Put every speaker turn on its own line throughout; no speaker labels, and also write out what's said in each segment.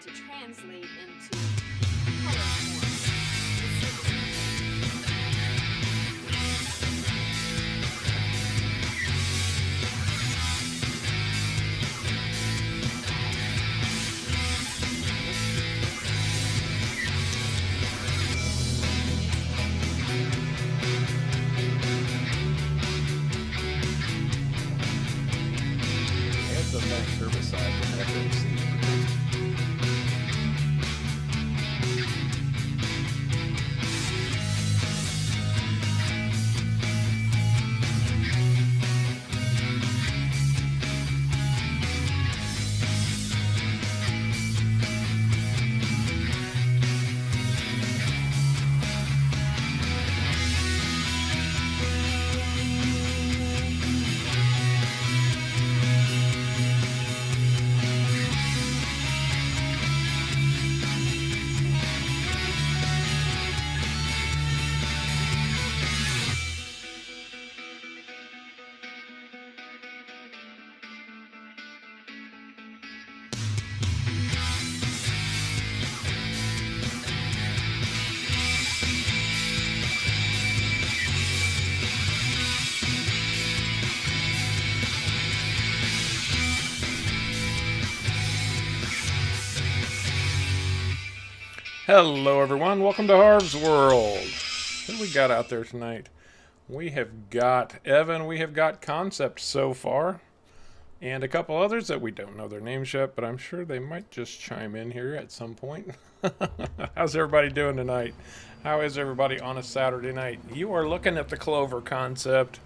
to translate into color form.
It's a nice herbicide from FS19.
Hello everyone, welcome to Harv's World. What we got out there tonight? We have got Evan, we have got Concept so far, and a couple others that we don't know their names yet, but I'm sure they might just chime in here at some point. How's everybody doing tonight? How is everybody on a Saturday night? You are looking at the clover, Concept.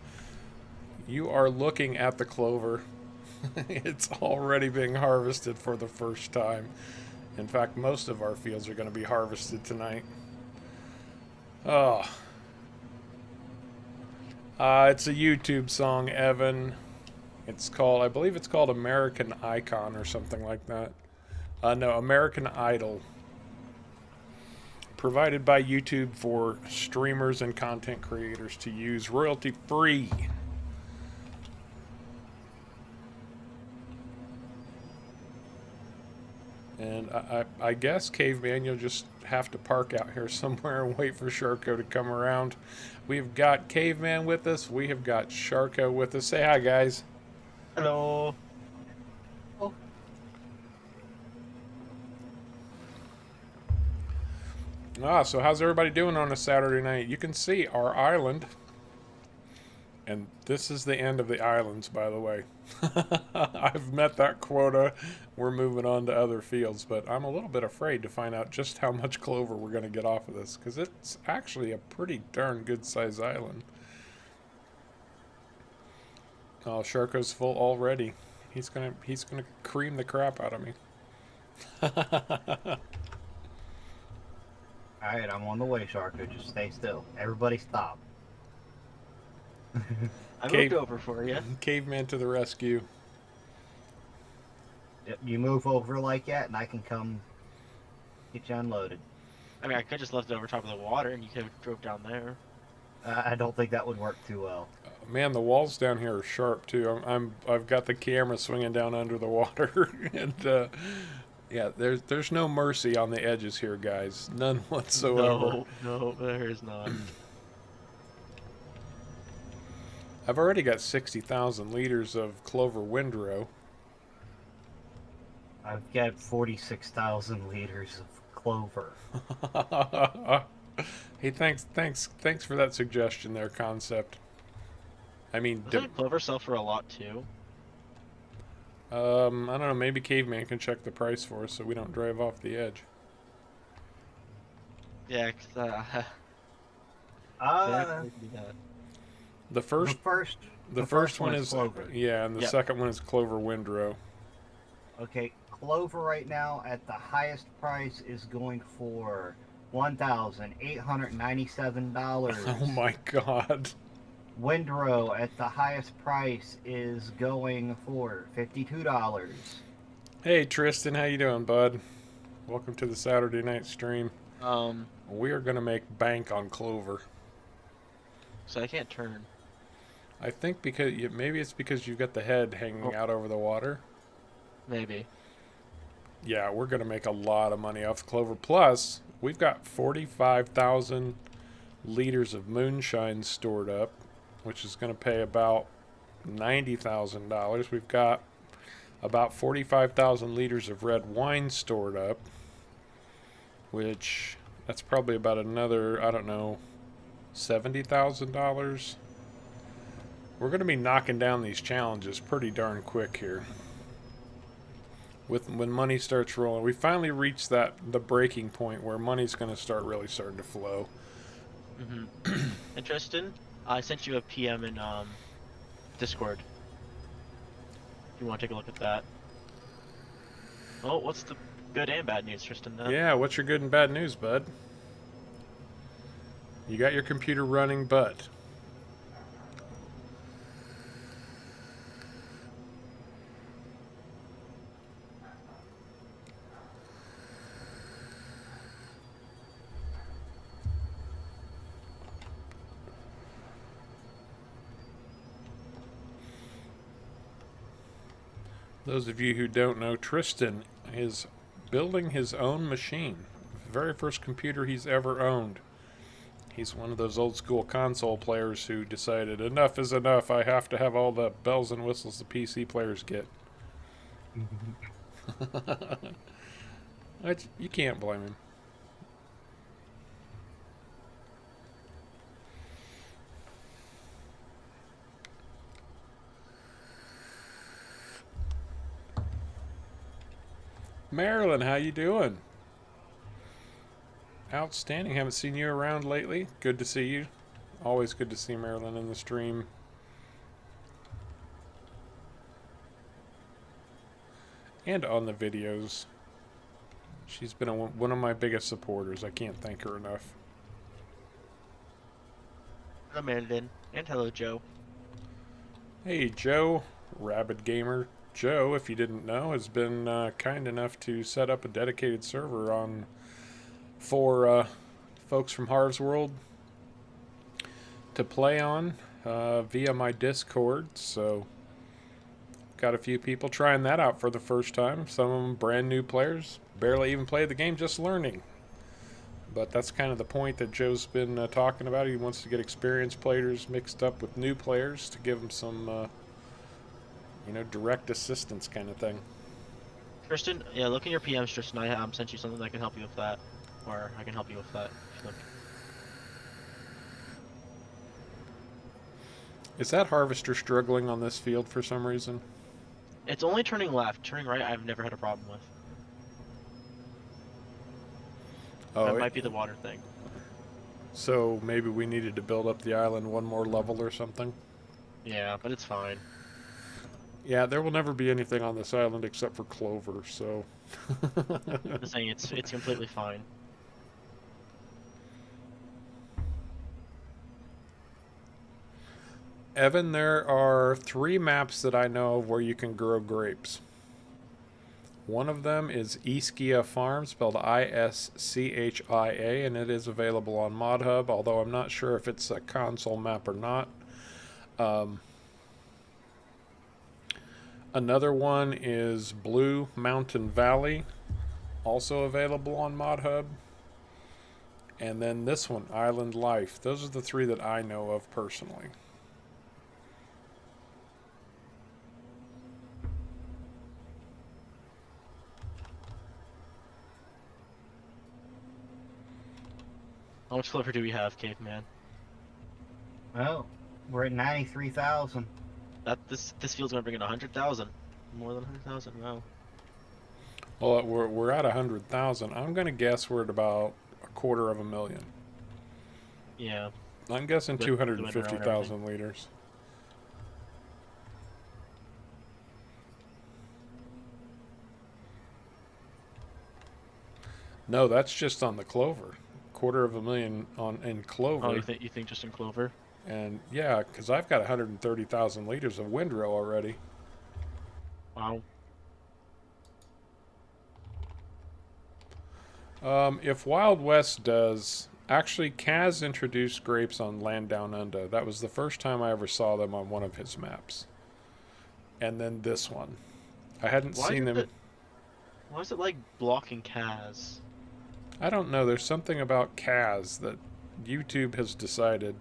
You are looking at the clover. It's already being harvested for the first time. In fact, most of our fields are going to be harvested tonight. Oh. It's a YouTube song, Evan. It's called, I believe it's called American Icon or something like that. No, American Idol. Provided by YouTube for streamers and content creators to use royalty free. And I guess, Caveman, you'll just have to park out here somewhere and wait for Sharko to come around. We've got Caveman with us. We have got Sharko with us. Say hi, guys.
Hello. Oh.
So how's everybody doing on a Saturday night? You can see our island. And this is the end of the islands, by the way. I've met that quota. We're moving on to other fields, but I'm a little bit afraid to find out just how much clover we're going to get off of this, because it's actually a pretty darn good size island. Oh, Sharko's full already. He's gonna cream the crap out of me.
Alright, I'm on the way, Sharko. Just stay still. Everybody stop.
I moved over for you.
Caveman to the rescue.
Yep, you move over like that, and I can come get you unloaded.
I mean, I could just left it over top of the water, and you could have drove down there.
I don't think that would work too well.
Man, the walls down here are sharp too. I've got the camera swinging down under the water, and yeah, there's no mercy on the edges here, guys. None whatsoever.
No, there is not.
I've already got 60,000 liters of clover windrow.
I've got 46,000 liters of clover.
Hey, thanks for that suggestion there, Concept. I mean,
Doesn't clover sell for a lot too?
I don't know. Maybe Caveman can check the price for us so we don't drive off the edge.
Yeah, 'cause,
The first one is
clover.
Yeah, and the second one is clover windrow.
Okay, clover right now at the highest price is going for $1,897.
Oh my God.
Windrow at the highest price is going for $52.
Hey Tristan, how you doing, bud? Welcome to the Saturday night stream. We are gonna make bank on clover.
So I can't turn.
I think maybe it's because you've got the head hanging out over the water.
Maybe.
yeah, we're going to make a lot of money off the clover. Plus, we've got 45,000 liters of moonshine stored up, which is going to pay about $90,000. We've got about 45,000 liters of red wine stored up, which that's probably about another, I don't know, $70,000. We're going to be knocking down these challenges pretty darn quick here. When money starts rolling, we finally reached the breaking point where money's going to start really starting to flow.
And Tristan, I sent you a PM in Discord. If you want to take a look at that. Oh, what's the good and bad news, Tristan?
Yeah, what's your good and bad news, bud? You got your computer running, but those of you who don't know, Tristan is building his own machine. Very first computer he's ever owned. He's one of those old school console players who decided enough is enough. I have to have all the bells and whistles the PC players get. You can't blame him. Marilyn, how you doing? Outstanding. Haven't seen you around lately. Good to see you. Always good to see Marilyn in the stream. And on the videos. She's been one of my biggest supporters. I can't thank her enough.
Hello, Mandan. And hello, Joe.
Hey, Joe. Rabid Gamer. Joe, if you didn't know, has been kind enough to set up a dedicated server for folks from Harv's World to play on via my Discord. So, got a few people trying that out for the first time. Some of them brand new players, barely even played the game, just learning. But that's kind of the point that Joe's been talking about. He wants to get experienced players mixed up with new players to give them some direct assistance kind of thing.
Tristan, yeah, look in your PMs, Tristan. I sent you something that can help you with that. Or I can help you with that. If you look.
Is that harvester struggling on this field for some reason?
It's only turning left. Turning right, I've never had a problem with.
Oh,
that might be the water thing.
So maybe we needed to build up the island one more level or something?
Yeah, but it's fine.
Yeah, there will never be anything on this island except for clover, so...
I'm just saying, it's completely fine.
Evan, there are 3 maps that I know of where you can grow grapes. One of them is Ischia Farm, spelled I-S-C-H-I-A, and it is available on ModHub, although I'm not sure if it's a console map or not. Another one is Blue Mountain Valley, also available on ModHub. And then this one, Island Life. Those are the 3 that I know of personally.
How much clover do we have, Caveman?
Well, we're at 93,000.
This field's gonna bring in 100,000. More than 100,000. Wow.
Well, we're at 100,000. I'm gonna guess we're at about 250,000.
Yeah.
I'm guessing
With
250,000 liters. No, that's just on the clover. 250,000 in clover.
Oh, you think just in clover?
And yeah, because I've got 130,000 liters of windrow already.
Wow.
If Wild West does, actually, Cazz introduced grapes on Land Down Under. That was the first time I ever saw them on one of his maps. And then this one, I hadn't seen them.
Why is it like blocking Cazz?
I don't know. There's something about Cazz that YouTube has decided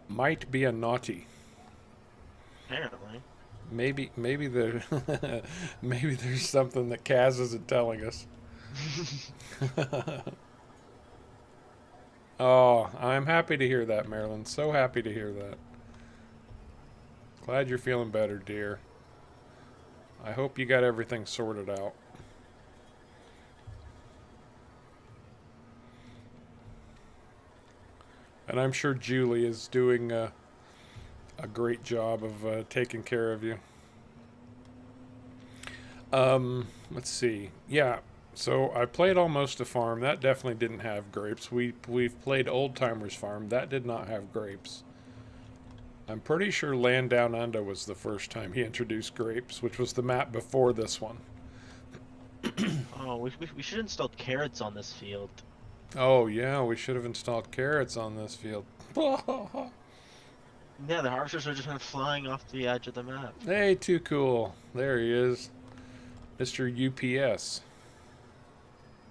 might be a naughty.
Apparently.
Maybe there maybe there's something that Cazz isn't telling us. Oh, I'm happy to hear that, Marilyn. So happy to hear that. Glad you're feeling better, dear. I hope you got everything sorted out. And I'm sure Julie is doing a great job of taking care of you. Let's see. Yeah, so I played Almost a Farm. That definitely didn't have grapes. We've played Old Timers Farm. That did not have grapes. I'm pretty sure Land Down Under was the first time he introduced grapes, which was the map before this one.
Oh, we should install carrots on this field.
Oh yeah, we should have installed carrots on this field.
Yeah, the harvesters are just kind of flying off the edge of the map.
Hey, too cool. There he is. Mr. UPS.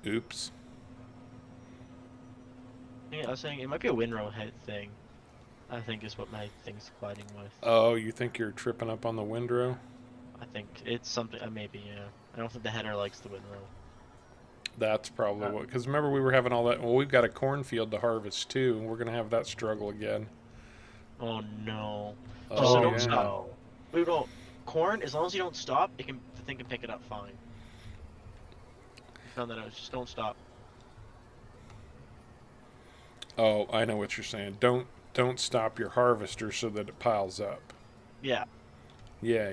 Oops.
Yeah, I was saying it might be a windrow head thing. I think is what my thing's fighting with.
Oh, you think you're tripping up on the windrow?
I think it's something. Maybe, yeah. I don't think the header likes the windrow.
That's probably what. Because remember, we were having all that. Well, we've got a cornfield to harvest too, and we're gonna have that struggle again.
Oh no!
Oh,
So don't
yeah.
stop. We don't. Corn, as long as you don't stop, the thing can pick it up fine. Found that out. Just don't stop.
Oh, I know what you're saying. Don't stop your harvester so that it piles up.
Yeah,
Yeah.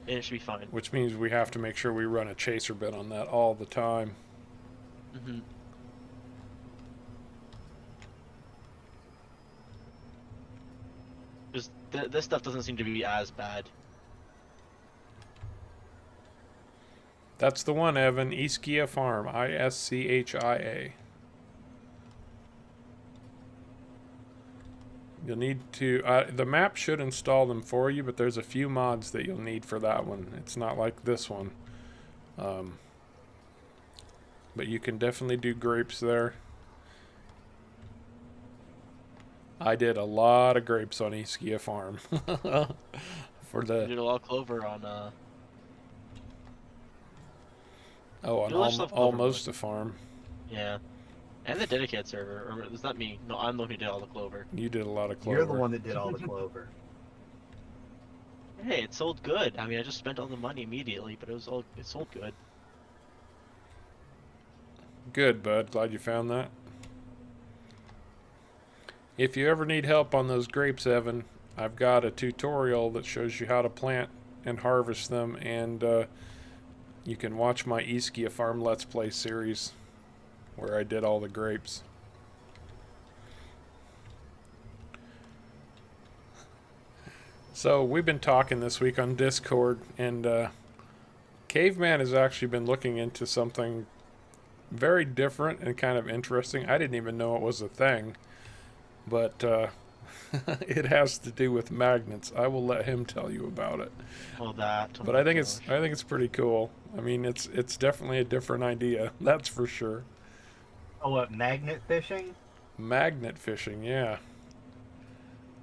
and it should be fine.
Which means we have to make sure we run a chaser bit on that all the time.
Mhm. Just this stuff doesn't seem to be as bad.
That's the one, Evan. Ischia Farm. ISCHIA. You'll need to... the map should install them for you, but there's a few mods that you'll need for that one. It's not like this one. But you can definitely do grapes there. I did a lot of grapes on Ischia Farm. For
We
the...
did a lot of clover on
Oh, on
do a lot of stuff clover
Almost a Farm.
yeah, and the dedicated server. Or is that me? No, I'm the one who did all the clover.
You did a lot of clover.
You're the one that did all the clover.
Hey, it sold good. I mean, I just spent all the money immediately, but it sold good.
Good, bud. Glad you found that. If you ever need help on those grapes, Evan, I've got a tutorial that shows you how to plant and harvest them, and you can watch my Ischia Farm Let's Play series where I did all the grapes. So we've been talking this week on Discord, and Caveman has actually been looking into something very different and kind of interesting. I didn't even know it was a thing, but it has to do with magnets. I will let him tell you about it.
Well, that. Oh
But
my
I think
gosh.
it's pretty cool. I mean, it's definitely a different idea. That's for sure.
Oh, what, magnet fishing?
Magnet fishing, yeah.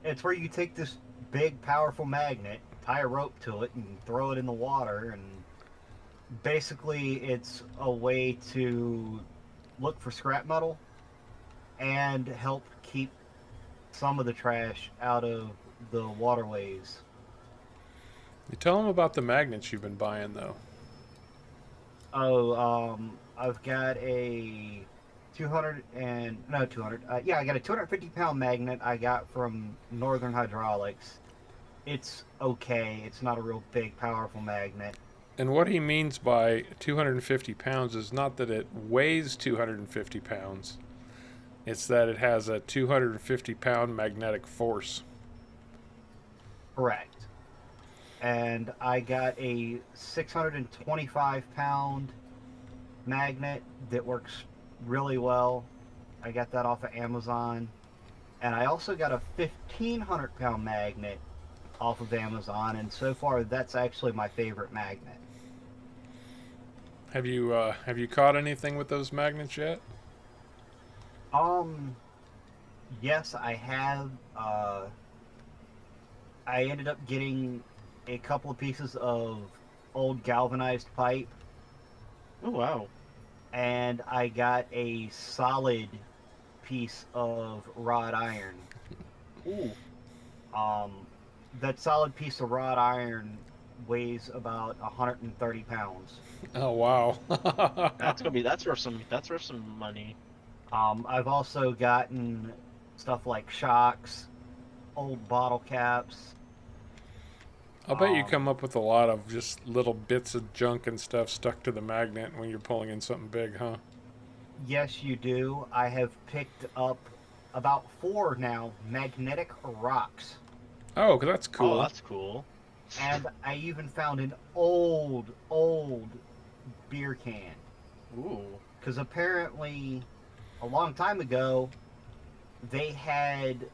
It's where you take this big, powerful magnet, tie a rope to it, and throw it in the water, and basically it's a way to look for scrap metal and help keep some of the trash out of the waterways.
You tell them about the magnets you've been buying, though.
Oh, I've got a 200 and no 200. Yeah, I got a 250-pound magnet I got from Northern Hydraulics. It's okay. It's not a real big, powerful magnet.
And what he means by 250 pounds is not that it weighs 250 pounds. It's that it has a 250-pound magnetic force.
Correct. And I got a 625-pound magnet that works really well. I got that off of Amazon. And I also got a 1,500-pound magnet off of Amazon, and so far that's actually my favorite magnet.
Have you caught anything with those magnets yet?
Yes, I have. I ended up getting a couple of pieces of old galvanized pipe,
Oh wow.
and I got a solid piece of wrought iron.
Ooh.
Um, that solid piece of wrought iron weighs about 130 pounds.
Oh wow.
That's worth some money.
I've also gotten stuff like shocks, old bottle caps.
I'll bet you come up with a lot of just little bits of junk and stuff stuck to the magnet when you're pulling in something big, huh?
Yes, you do. I have picked up about 4 now magnetic rocks.
Oh, that's cool.
Oh, that's cool.
And I even found an old beer can.
Ooh.
Because apparently, a long time ago, they had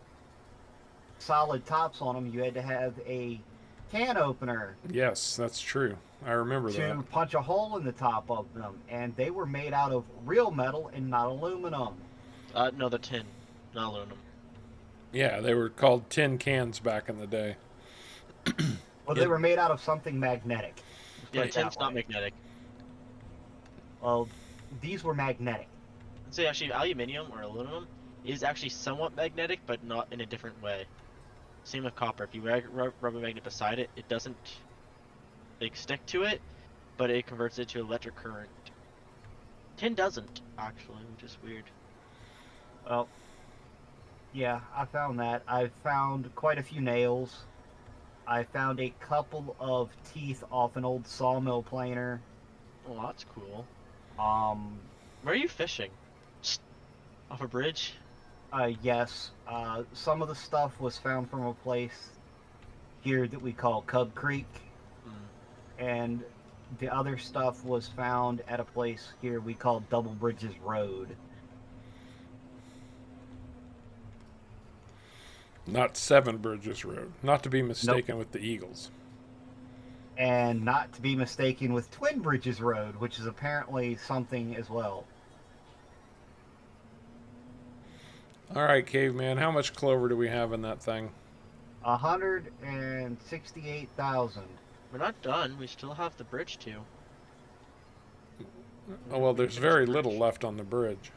solid tops on them. You had to have a can opener
Yes, that's true. I remember
to
that.
punch a hole in the top of them. And they were made out of real metal and not aluminum.
No, they're tin, not aluminum.
Yeah, they were called tin cans back in the day.
Well, they were made out of something magnetic. Let's put
Yeah,
it that
tin's not
way.
magnetic.
Well, these were magnetic.
I'd say actually aluminium or aluminum is actually somewhat magnetic, but not in a different way. Same with copper. If you rub a magnet beside it, it doesn't like stick to it, but it converts it to electric current. Tin doesn't actually, which is weird.
Well, yeah, I found that. I found quite a few nails. I found a couple of teeth off an old sawmill planer.
Oh, that's cool.
Where
are you fishing? Just off a bridge?
Yes. Some of the stuff was found from a place here that we call Cub Creek. And the other stuff was found at a place here we call Double Bridges Road.
Not Seven Bridges Road. Not to be mistaken with the Eagles.
And not to be mistaken with Twin Bridges Road, which is apparently something as well.
All right, caveman. How much clover do we have in that thing?
168,000.
We're not done. We still have the bridge too.
Oh well, there's very little left on the bridge.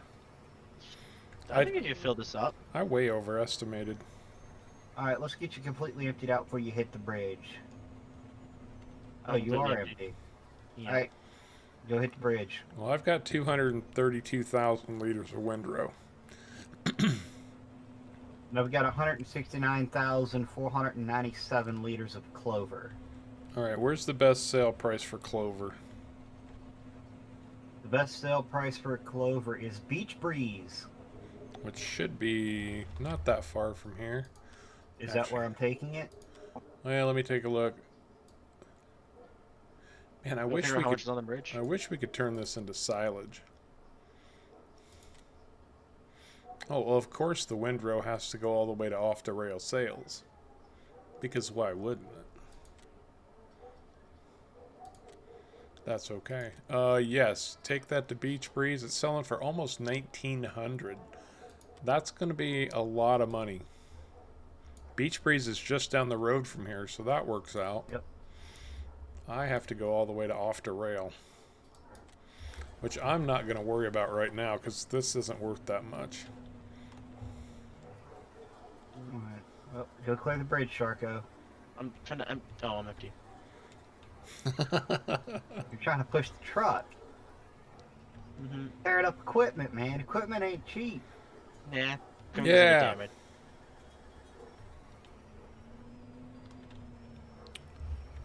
I think you can fill this up.
I way overestimated.
Alright, let's get you completely emptied out before you hit the bridge. Oh,
I'm
you are
completely
empty.
Yeah.
Alright, go hit the bridge.
Well, I've got 232,000 liters of windrow.
Now we've got 169,497 liters of clover.
All right, where's the best sale price for clover?
The best sale price for clover is Beach Breeze.
Which should be not that far from here.
Is that where I'm taking it?
Well, let me take a look. Man, I wish we
how much
could.
is on the bridge.
I wish we could turn this into silage. Oh well, of course the windrow has to go all the way to off-the-rail sales. Because why wouldn't it? That's okay. Yes, take that to Beach Breeze. It's selling for almost 1,900. That's going to be a lot of money. Beach Breeze is just down the road from here, so that works out.
Yep.
I have to go all the way to off-the-rail. Which I'm not going to worry about right now, because this isn't worth that much.
Alright, well, go clear the bridge, Sharko.
I'm trying to. Oh, I'm empty.
You're trying to push the truck.
Mm-hmm.
Tearing up equipment, man. Equipment ain't cheap.
Nah.
Yeah.
Damn it.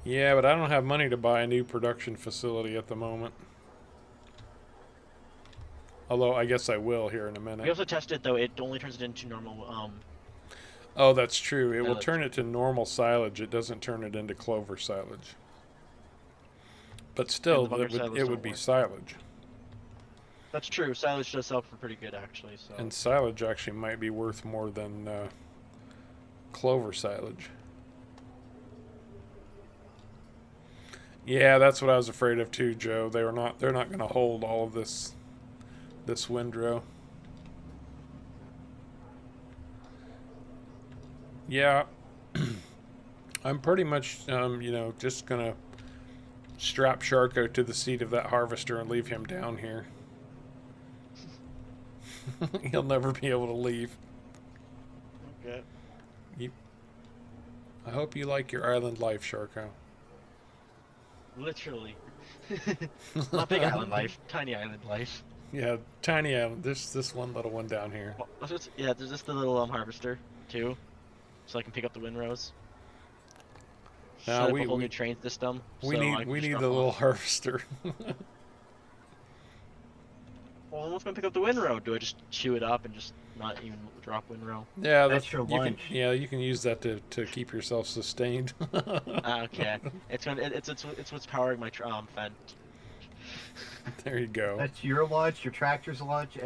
Yeah, but I don't have money to buy a new production facility at the moment. Although, I guess I will here in a minute.
We also tested though. It only turns it into normal.
Oh, that's true. It will
Silage.
turn it to normal silage. It doesn't turn it into clover silage. But still,
bunker
it
silage
would
don't
be
work.
silage.
That's true. Silage does sell for pretty good actually. So.
And silage actually might be worth more than clover silage. Yeah, that's what I was afraid of too, Joe. They're not going to hold all of this windrow. Yeah, I'm pretty much just gonna strap Sharko to the seat of that harvester and leave him down here. He'll never be able to leave.
Okay.
I hope you like your island life, Sharko.
Literally. Not big island life, tiny island life.
Yeah, tiny island. This one little one down here.
Well, yeah, there's just the little harvester too, so I can pick up the windrows.
Now
Set up a whole new train system.
We
so
need the
drop
little
off.
harvester.
Well, I'm gonna pick up the windrow. Do I just chew it up and just not even drop windrow?
Yeah,
That's your lunch.
You can use that to keep yourself sustained.
Okay, it's what's powering my Fendt.
There you go.
That's your lunch, your tractor's lunch.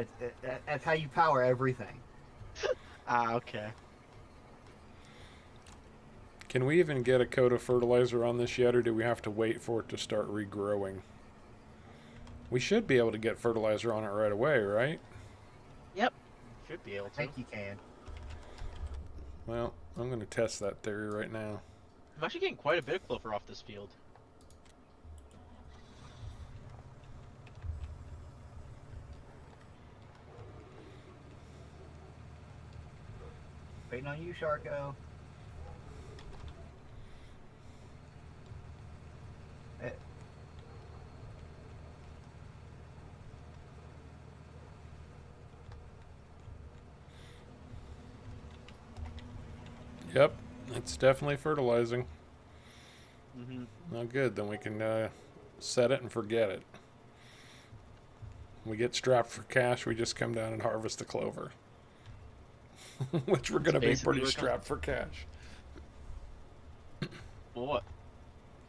That's how you power everything.
Okay.
Can we even get a coat of fertilizer on this yet, or do we have to wait for it to start regrowing? We should be able to get fertilizer on it right away, right?
Yep. Should be able
I
to.
think you can.
Well, I'm going to test that theory right now.
I'm actually getting quite a bit of clover off this field.
Waiting on you, Sharko.
Yep, it's definitely fertilizing.
Mm-hmm.
Well, good. Then we can set it and forget it. We get strapped for cash, we just come down and harvest the clover. Which we're going to be
Basically,
pretty strapped for cash.
Well, what?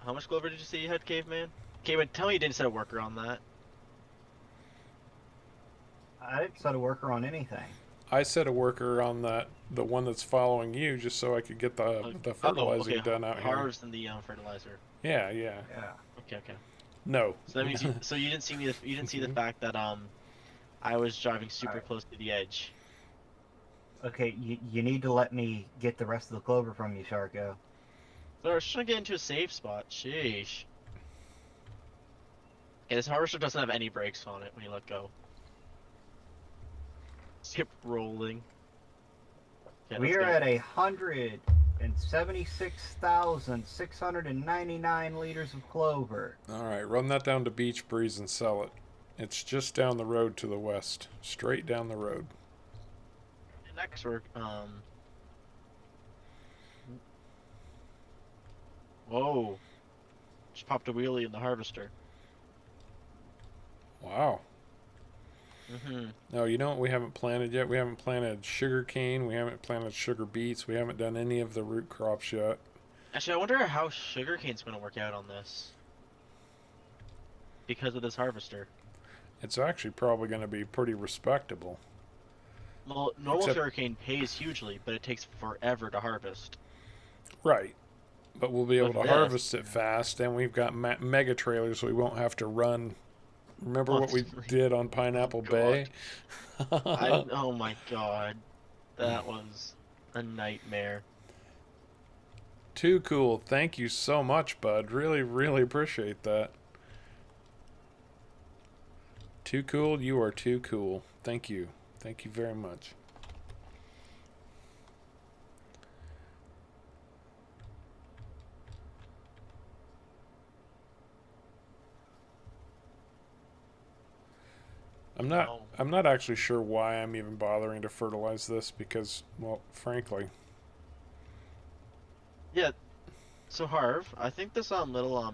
How much clover did you say you had, Caveman? Caveman, tell me you didn't set a worker on that.
I didn't set a worker on anything.
I set a worker on the one that's following you, just so I could get the fertilizing done out here.
Harvest and the fertilizer.
Yeah.
Yeah.
Okay.
No.
So that means you didn't see you didn't see the fact that I was driving super close to the edge.
Okay, you need to let me get the rest of the clover from you, Sharko.
So I was trying to get into a safe spot. Sheesh. Okay, this harvester doesn't have any brakes on it when you let go. Skip rolling. Okay,
We
let's
are
go.
at 176,699 liters of clover.
All right, run that down to Beach Breeze and sell it. It's just down the road to the west, straight down the road.
Next we're whoa. Just popped a wheelie in the harvester.
Wow.
Mm-hmm.
No, you know what we haven't planted yet? We haven't planted sugar cane. We haven't planted sugar beets. We haven't done any of the root crops yet.
Actually, I wonder how sugarcane's gonna work out on this. Because of this harvester.
It's actually probably going to be pretty respectable.
Well, normal
Except-
sugarcane pays hugely, but it takes forever to harvest.
Right. But we'll be able
With
to
this,
harvest it fast, and we've got mega trailers, so we won't have to run. Remember what we did on Pineapple Bay?
Oh my god. That was a nightmare.
Too cool. Thank you so much, bud. Really, really appreciate that. Too cool. You are too cool. Thank you. Thank you very much. I'm not actually sure why I'm even bothering to fertilize this because, well, frankly.
Yeah. So Harv, I think this little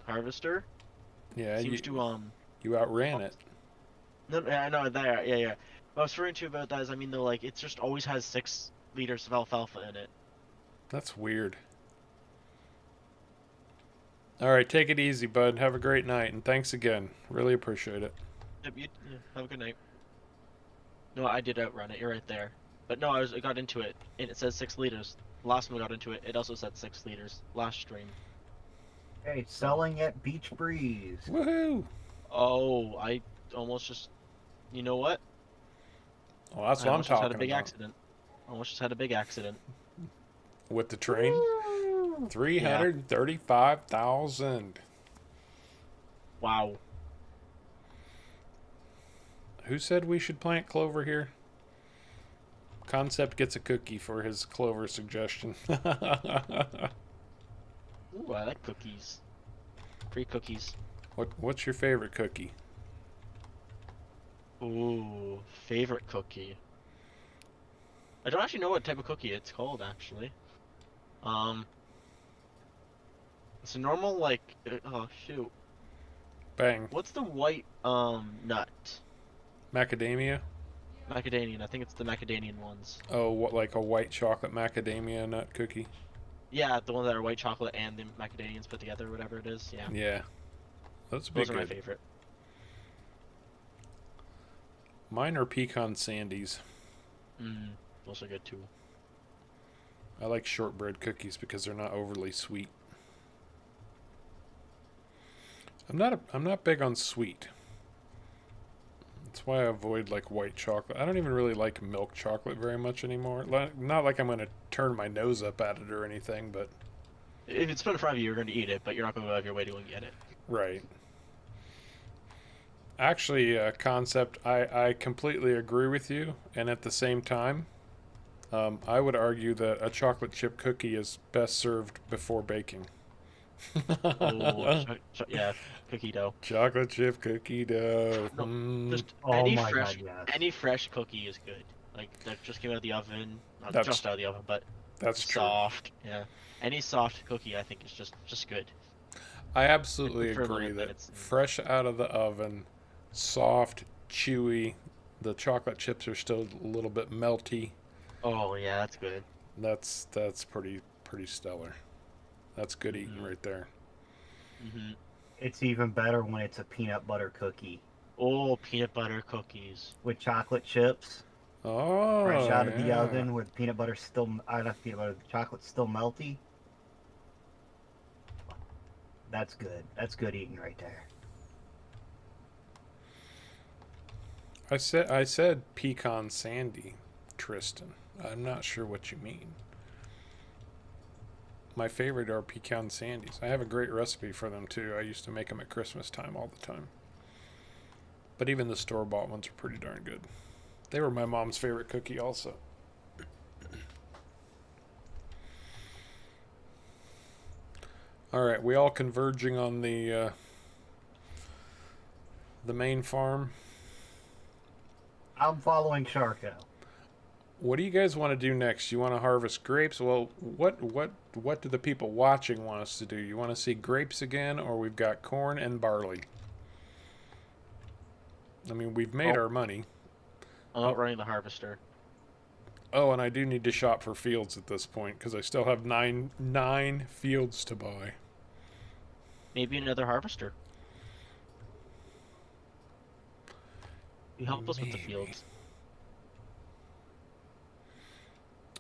harvester
Yeah,
seems to
you outran it.
No, I know that. Yeah. What I was referring to about that is, I mean, though, like, it just always has 6 liters of alfalfa in it.
That's weird. All right, take it easy, bud. Have a great night, and thanks again. Really appreciate it.
Yep, have a good night. No, I did outrun it. You're right there. But no, I got into it, and it says 6 liters. Last time I got into it, it also said 6 liters. Last stream.
Hey, selling at Beach Breeze.
Woohoo!
Oh, I almost just. You know what?
Well, that's
I
what I'm
almost just had a
talking
big
about.
accident. Almost just had a big accident.
With the train,
Woo!
335,000.
Wow.
Who said we should plant clover here? Concept gets a cookie for his clover suggestion.
Ooh, I like cookies. Free cookies.
What's your favorite cookie?
Ooh, favorite cookie. I don't actually know what type of cookie it's called, actually. It's a normal, like, oh, shoot.
Bang.
What's the white, nut?
Macadamia?
Macadamian. I think it's the macadamian ones.
Oh, what, like a white chocolate macadamia nut cookie?
Yeah, the ones that are white chocolate and the macadamians put together, whatever it is. Yeah,
Yeah. That's
those
big
are my
good.
favorite.
Mine are pecan sandies.
Those are good too.
I like shortbread cookies because they're not overly sweet. I'm not big on sweet. That's why I avoid like white chocolate. I don't even really like milk chocolate very much anymore. Not like I'm gonna turn my nose up at it or anything, but
If it's put in front of you, you're going to eat it, but you're not going to go out of your way to go and get it.
right. Actually, concept, I completely agree with you, and at the same time, I would argue that a chocolate chip cookie is best served before baking.
Oh, yeah, cookie dough.
Chocolate chip cookie dough.
No, just
Oh
any
my
fresh,
God, yes.
any fresh cookie is good. Like that just came out of the oven, not
That's-
just out of the oven, but
That's true.
soft. Yeah, any soft cookie I think is just good.
I absolutely
For a
agree
little
that
bit, it's-
fresh out of the oven, soft, chewy, the chocolate chips are still a little bit melty.
Oh yeah, that's good.
That's pretty stellar. That's good eating right there.
It's even better when it's a peanut butter cookie
Oh, peanut butter cookies.
with chocolate chips,
Oh,
fresh out of the
yeah.
oven, with peanut butter still, not peanut butter, the chocolate's still melty. That's good. That's good eating right there.
I said pecan sandy, Tristan. I'm not sure what you mean. My favorite are pecan sandies. I have a great recipe for them too. I used to make them at Christmas time all the time. But even the store-bought ones are pretty darn good. They were my mom's favorite cookie also. All right, we all converging on the main farm.
I'm following Sharko.
What do you guys want to do next? You want to harvest grapes? Well, what do the people watching want us to do? You want to see grapes again, or we've got corn and barley? I mean, we've made our money.
I'm not running the harvester.
Oh, and I do need to shop for fields at this point because I still have nine fields to buy.
Maybe another harvester. You help us with the
Maybe.
fields.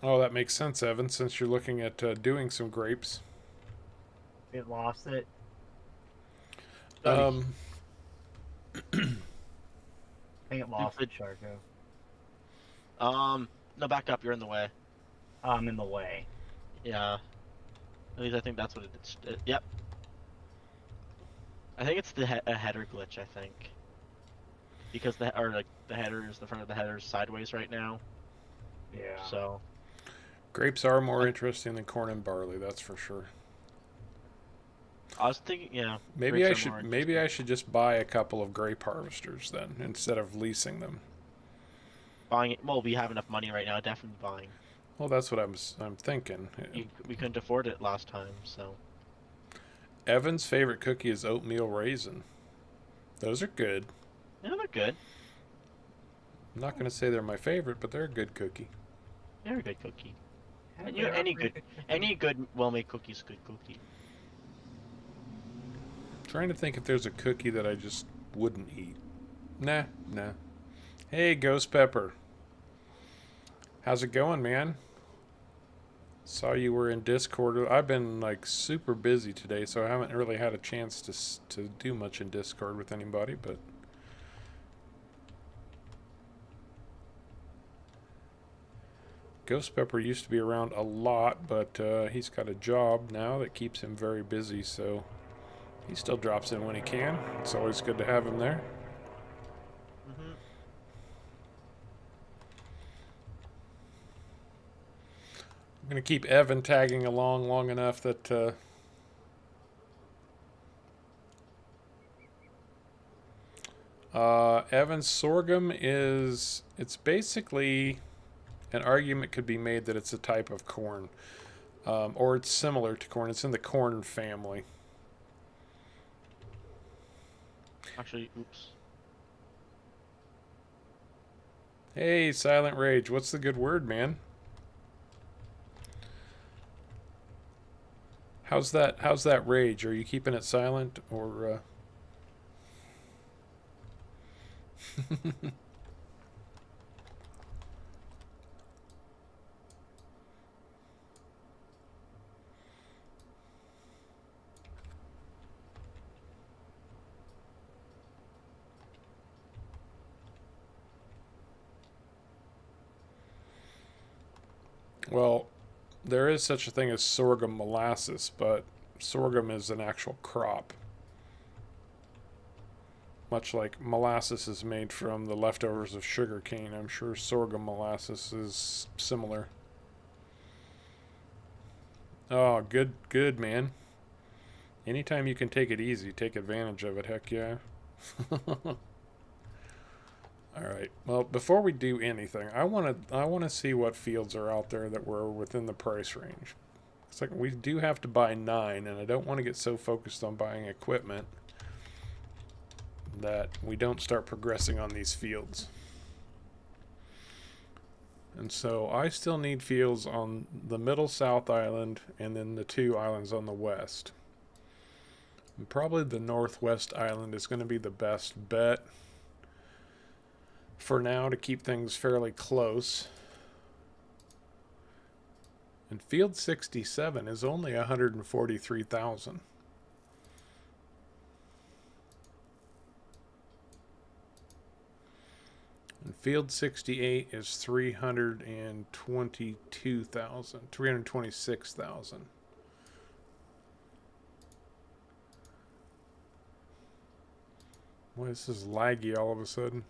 Oh, that makes sense, Evan, since you're looking at doing some grapes.
It lost it. I think it lost it,
Stupid.
Sharko.
No, back up. You're in the way.
I'm in the way.
Yeah. At least I think that's what it is. Yep. I think it's a header glitch. I think because the header is the front of the header is sideways right now.
Yeah.
So
Grapes are more interesting than corn and barley, that's for sure.
I was thinking, yeah.
Maybe
grapes are more
I should just buy a couple of grape harvesters then instead of leasing them.
buying it. Well, we have enough money right now. Definitely buying.
Well, that's what I'm thinking.
We couldn't afford it last time, so.
Evan's favorite cookie is oatmeal raisin. Those are good.
Yeah, they're good.
I'm not going to say they're my favorite, but they're a good cookie.
They're a good cookie. And any good well-made cookie is a good cookie.
Trying to think if there's a cookie that I just wouldn't eat. Nah. Hey, Ghost Pepper. How's it going, man? Saw you were in Discord. I've been like super busy today, so I haven't really had a chance to do much in Discord with anybody, but Ghost Pepper used to be around a lot, but he's got a job now that keeps him very busy, so he still drops in when he can. It's always good to have him there.
Mm-hmm.
I'm going to keep Evan tagging along long enough that Evan's sorghum is, it's basically, an argument could be made that it's a type of corn, or it's similar to corn. It's in the corn family.
Actually, oops.
Hey, Silent Rage, what's the good word, man? How's that rage? Are you keeping it silent, or Well, there is such a thing as sorghum molasses, but sorghum is an actual crop. Much like molasses is made from the leftovers of sugar cane, I'm sure sorghum molasses is similar. Oh, good, man. Anytime you can take it easy, take advantage of it, heck yeah. Alright, well, before we do anything, I want to see what fields are out there that were within the price range. It's like we do have to buy 9, and I don't want to get so focused on buying equipment that we don't start progressing on these fields. And so I still need fields on the middle South Island and then the 2 islands on the west. And probably the Northwest Island is going to be the best bet for now to keep things fairly close. And field 67 is only 143,000. And field 68 is 326,000. Boy, this is laggy all of a sudden.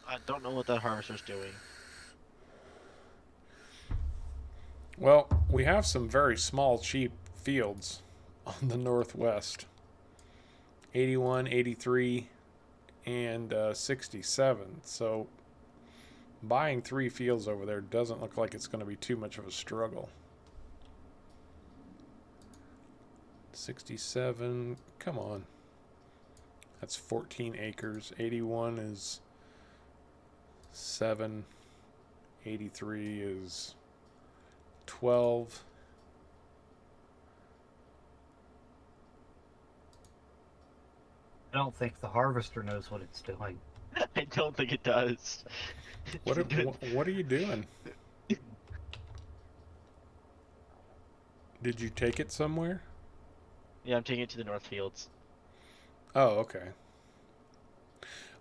I don't know what that harvester's doing.
Well, we have some very small, cheap fields on the northwest. 81, 83, and 67. So buying 3 fields over there doesn't look like it's going to be too much of a struggle. 67, come on. That's 14 acres. 81 is 7. 83 is 12.
I don't think the harvester knows what it's doing.
I don't think it does.
What are you doing? Did you take it somewhere?
Yeah, I'm taking it to the North Fields.
Oh, okay.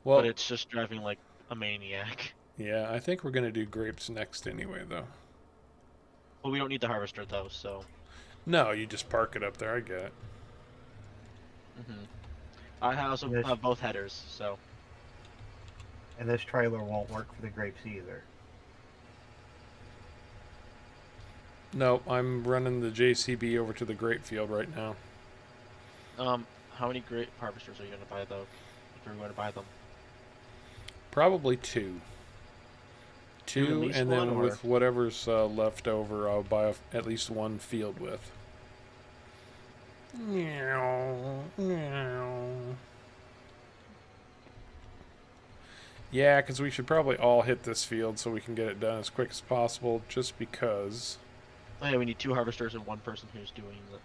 Well,
But it's just driving like a maniac.
yeah, I think we're going to do grapes next anyway, though.
Well, we don't need the harvester though, so.
No, you just park it up there, I get it.
I also have both headers, so.
And this trailer won't work for the grapes either.
No, I'm running the JCB over to the grape field right now.
How many grape harvesters are you going to buy though? If you're going to buy them?
Probably 2. 2,
least
and then
one, or-
with whatever's left over, I'll buy at least 1 field with. Meow, meow. Yeah, because we should probably all hit this field so we can get it done as quick as possible, just because.
Oh yeah, we need 2 harvesters and 1 person who's doing the.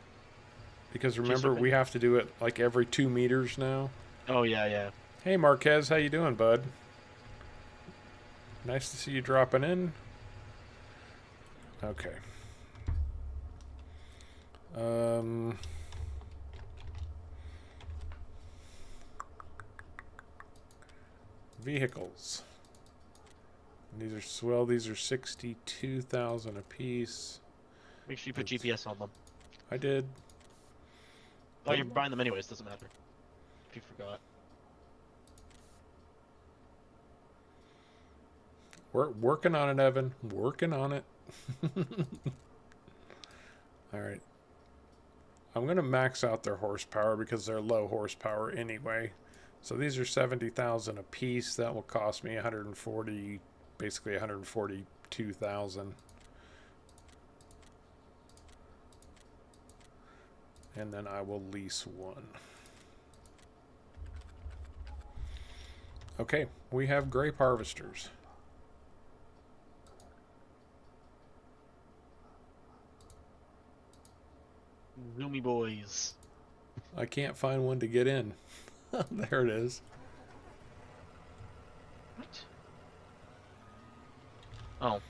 Because remember, we have to do it like every 2 meters now.
Oh yeah, yeah.
Hey Marquez, how you doing, bud? Nice to see you dropping in. Okay. Vehicles. These are swell. These are 62,000 a piece.
Make sure you put GPS on them.
I did.
Oh, you're buying them anyways. Doesn't matter. If you forgot.
We're working on it, Evan. Working on it. All right. I'm going to max out their horsepower because they're low horsepower anyway. So these are 70,000 a piece. That will cost me 140, basically 142,000. And then I will lease one. Okay, we have grape harvesters.
Zoomy boys.
I can't find one to get in. There it is.
What? Oh.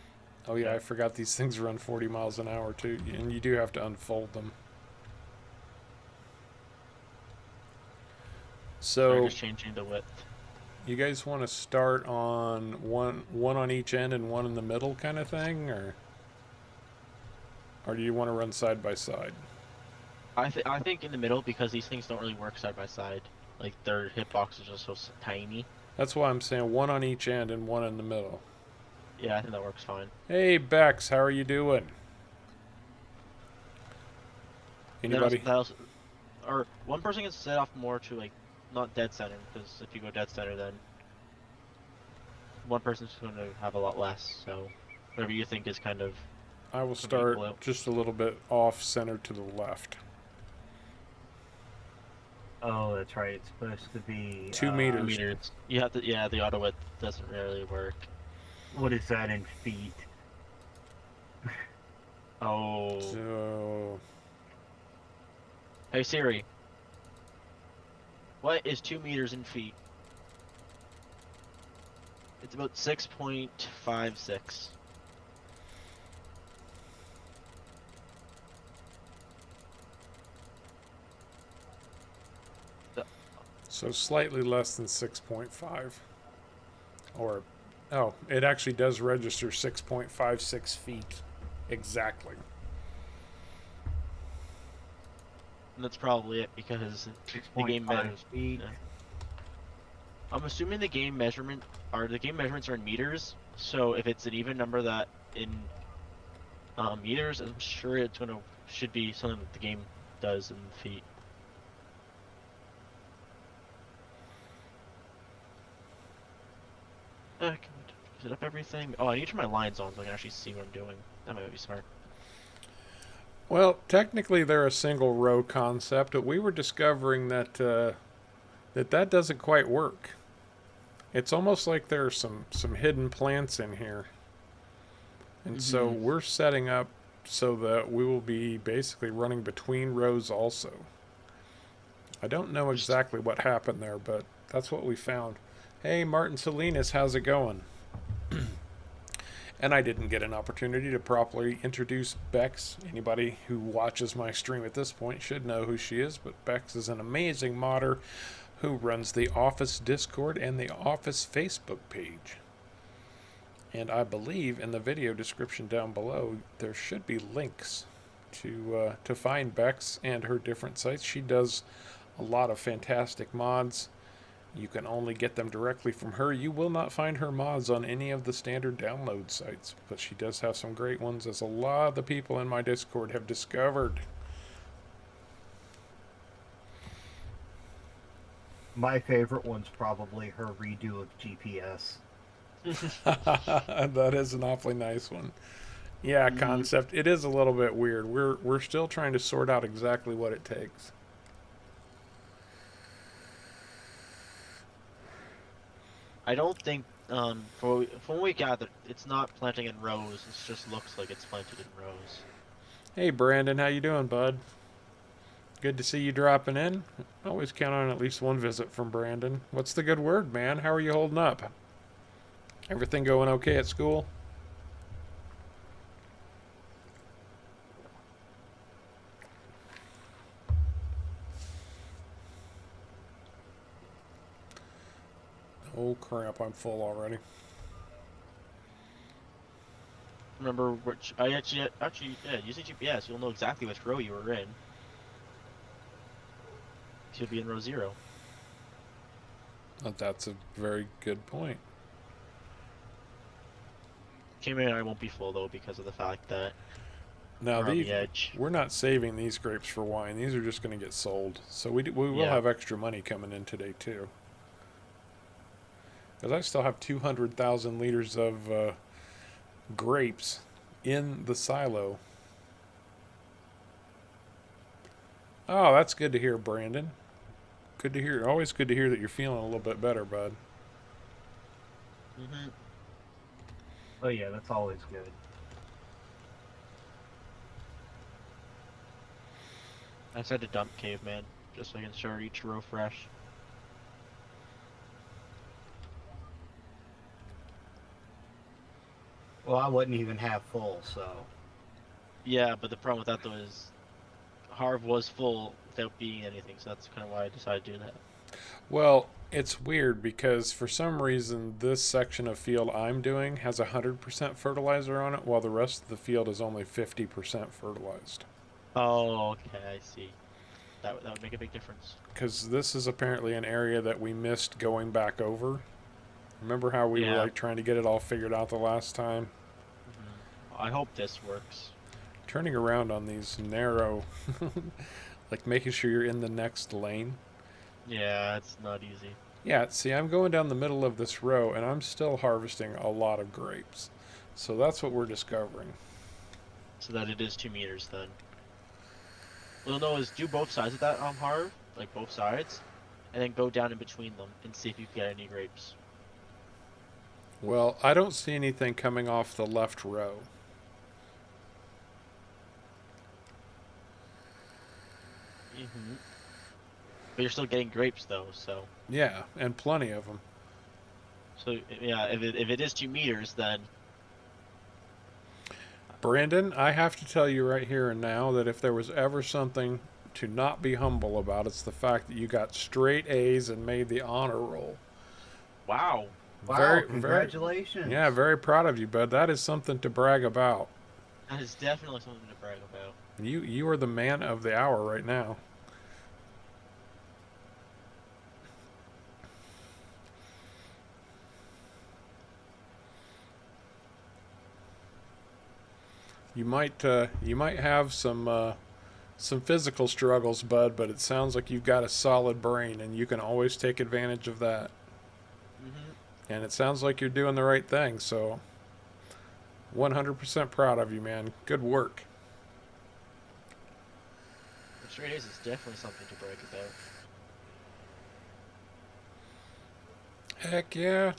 Oh yeah, I forgot these things run 40 miles an hour too, and you do have to unfold them.
So
So
just changing the width.
you guys want to start on one on each end and one in the middle kind of thing, or do you want to run side by side?
I think in the middle, because these things don't really work side by side. Like their hitboxes are so tiny.
That's why I'm saying one on each end and one in the middle.
Yeah, I think that works fine.
Hey Bex, how are you doing? Anybody?
Or one person can set off more to like not dead center, because if you go dead center, then one person's going to have a lot less. So whatever you think is kind of.
I will start just a little bit off center to the left.
Oh, that's right. It's supposed to be
2 meters.
Meters. You have to. Yeah, the auto width doesn't really work.
What is that in feet?
Oh.
So
Hey Siri. What is 2 meters in feet? It's about 6.56.
So slightly less than 6.5. Or, oh, it actually does register 6.56 feet. Exactly.
And that's probably it, because the game
6.5 feet.
Yeah. I'm assuming the game measurements are in meters. So if it's an even number that in meters, I'm sure should be something that the game does in feet. Can we set up everything? Oh, I need to turn my lines on so I can actually see what I'm doing. That might be smart.
Well, technically they're a single row concept, but we were discovering that that doesn't quite work. It's almost like there are some hidden plants in here. And so we're setting up so that we will be basically running between rows also. I don't know exactly what happened there, but that's what we found. Hey, Martin Salinas, how's it going? And I didn't get an opportunity to properly introduce Bex. Anybody who watches my stream at this point should know who she is, but Bex is an amazing modder who runs the Office Discord and the Office Facebook page. And I believe in the video description down below there should be links to find Bex and her different sites. She does a lot of fantastic mods. You can only get them directly from her. You will not find her mods on any of the standard download sites, but she does have some great ones, as a lot of the people in my Discord have discovered.
My favorite one's probably her redo of GPS.
That is an awfully nice one. Yeah, concept. It is a little bit weird. We're still trying to sort out exactly what it takes.
I don't think, from what we gathered, it's not planting in rows. It just looks like it's planted in rows.
Hey, Brandon, how you doing, bud? Good to see you dropping in. Always count on at least one visit from Brandon. What's the good word, man? How are you holding up? Everything going okay at school? Oh crap, I'm full already.
Remember which? I actually, yeah. Use the GPS. You'll know exactly which row you were in. You'll be in row 0.
That's a very good point.
Kimmy and I won't be full though because of the fact that
Now
we're on the edge.
we're not saving these grapes for wine. These are just going to get sold. So we will
Yeah.
have extra money coming in today too. Because I still have 200,000 liters of grapes in the silo. Oh, that's good to hear, Brandon. Good to hear. Always good to hear that you're feeling a little bit better, bud.
Mm-hmm.
Oh yeah, that's always good.
I just had to dump caveman just so I can start each row fresh.
Well, I wasn't even half full, so.
Yeah, but the problem with that though is Harv was full without being anything, so that's kind of why I decided to do that.
Well, it's weird because for some reason this section of field I'm doing has 100% fertilizer on it, while the rest of the field is only 50% fertilized.
Oh, okay, I see. That would make a big difference.
Because this is apparently an area that we missed going back over. Remember how we were
Yeah.
like trying to get it all figured out the last time?
I hope this works.
Turning around on these narrow, like making sure you're in the next lane.
Yeah, it's not easy.
Yeah, see, I'm going down the middle of this row and I'm still harvesting a lot of grapes. So that's what we're discovering.
So that it is 2 meters then. What you'll know is do both sides of that Harv, like both sides, and then go down in between them and see if you can get any grapes.
Well, I don't see anything coming off the left row.
Mm-hmm. But you're still getting grapes though, so.
Yeah, and plenty of them.
So yeah, if it is 2 meters, then
Brandon, I have to tell you right here and now that if there was ever something to not be humble about, it's the fact that you got straight A's and made the honor roll.
wow.
Wow, congratulations.
Yeah, very proud of you, bud. That is something to brag about.
That is definitely something to brag about.
You are the man of the hour right now. You might have some physical struggles, bud, but it sounds like you've got a solid brain, and you can always take advantage of that.
Mm-hmm.
And it sounds like you're doing the right thing, so 100% proud of you, man. Good work.
Straight A's is definitely something to brag about.
Heck yeah.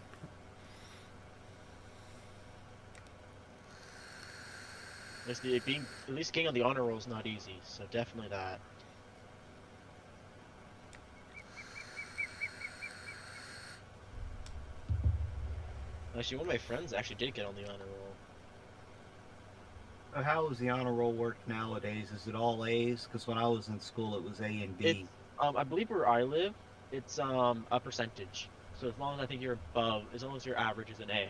At least getting on the honor roll is not easy, so definitely that. Actually, one of my friends actually did get on the honor roll.
So how does the honor roll work nowadays? Is it all A's? Because when I was in school, it was A and B.
It's, I believe where I live, it's a percentage. So as long as I think you're above, as long as your average is an A,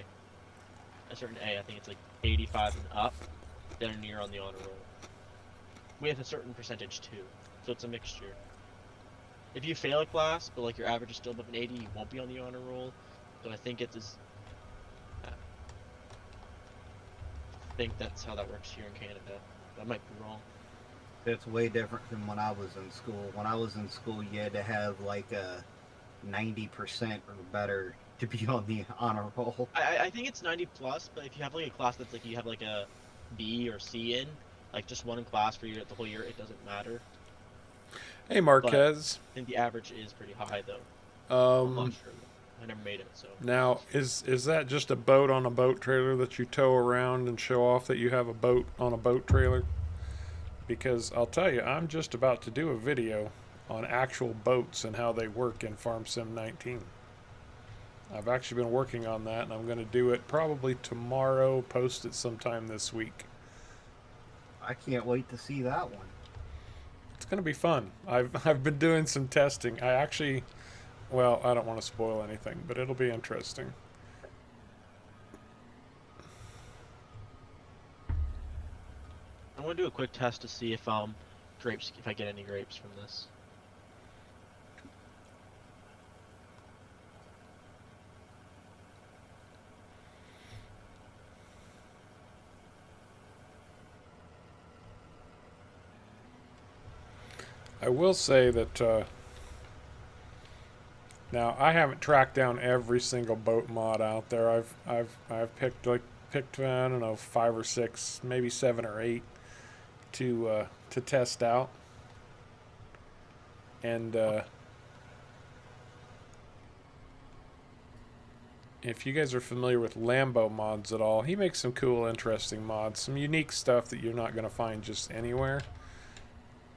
a certain A, I think it's like 85 and up, then you're on the honor roll. With a certain percentage too, so it's a mixture. If you fail a class, but like your average is still above an 80, you won't be on the honor roll. So I think it's I think that's how that works here in Canada. I might be wrong.
It's way different than when I was in school. When I was in school, you had to have like a 90% or better to be on the honor roll.
I think it's 90 plus, but if you have like a class that's like you have like a B or C in, like just one class for the whole year, it doesn't matter.
Hey, Marquez.
I think the average is pretty high though. I'm not sure. I never made it, so.
Now, is that just a boat on a boat trailer that you tow around and show off that you have a boat on a boat trailer? Because I'll tell you, I'm just about to do a video on actual boats and how they work in Farm Sim 19. I've actually been working on that, and I'm going to do it probably tomorrow, post it sometime this week.
I can't wait to see that one.
It's going to be fun. I've been doing some testing. I actually, well, I don't want to spoil anything, but it'll be interesting.
I'm gonna do a quick test to see if grapes, if I get any grapes from this.
I will say that now I haven't tracked down every single boat mod out there. I've picked I don't know 5 or 6, maybe 7 or 8 to test out, and if you guys are familiar with Lambo mods at all, he makes some cool, interesting mods, some unique stuff that you're not going to find just anywhere.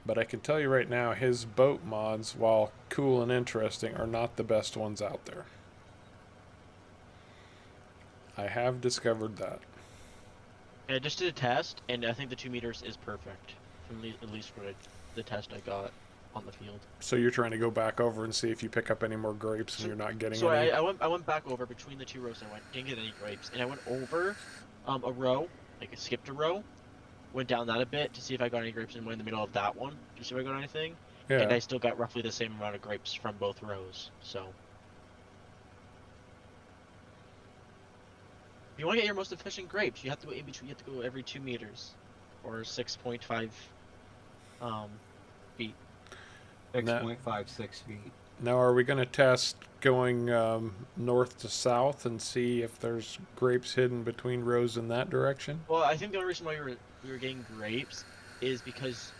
But I can tell you right now, his boat mods, while cool and interesting, are not the best ones out there. I have discovered that.
I just did a test, and I think the 2 meters is perfect, from at least for the test I got on the field.
So you're trying to go back over and see if you pick up any more grapes, and you're not getting
so
any?
I went back over between the 2 rows, and I didn't get any grapes, and I went over a row, like I skipped a row, went down that a bit to see if I got any grapes, and went in the middle of that one to see if I got anything.
Yeah.
And I still got roughly the same amount of grapes from both rows, so. If you want to get your most efficient grapes, you have to go in between. You have to go every 2 meters, or 6.5 feet.
6.56 feet.
Now, are we going to test going north to south and see if there's grapes hidden between rows in that direction?
Well, I think the only reason why we were getting grapes is because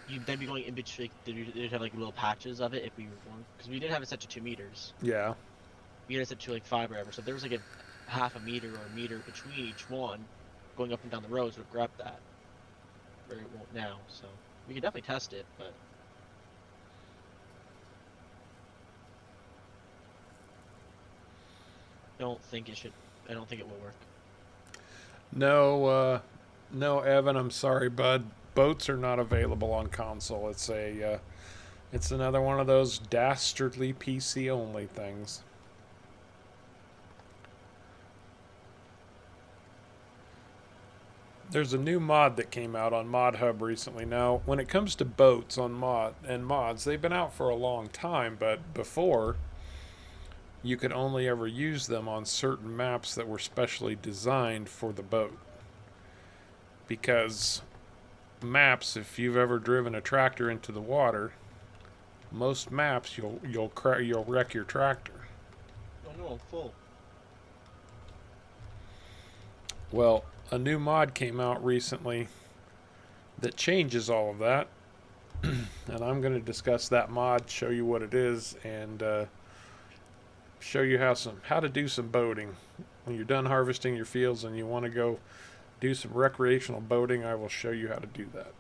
you'd then be going in between. They'd have like little patches of it if we were going, because we did have it set to 2 meters.
Yeah.
We had it set to like 5 or whatever. So if there was like a half a meter or a meter between each one, going up and down the rows would grab that. Where it won't now. So we could definitely test it, but. I don't think it will work.
No, no, Evan, I'm sorry, bud. Boats are not available on console. It's another one of those dastardly PC only things. There's a new mod that came out on Mod Hub recently. Now, when it comes to boats on mods, they've been out for a long time, but before, you could only ever use them on certain maps that were specially designed for the boat. Because maps, if you've ever driven a tractor into the water, most maps you'll wreck your tractor.
Oh no, I'm full.
Well, a new mod came out recently that changes all of that, and I'm going to discuss that mod, show you what it is, and show you how to do some boating. When you're done harvesting your fields and you want to go do some recreational boating, I will show you how to do that.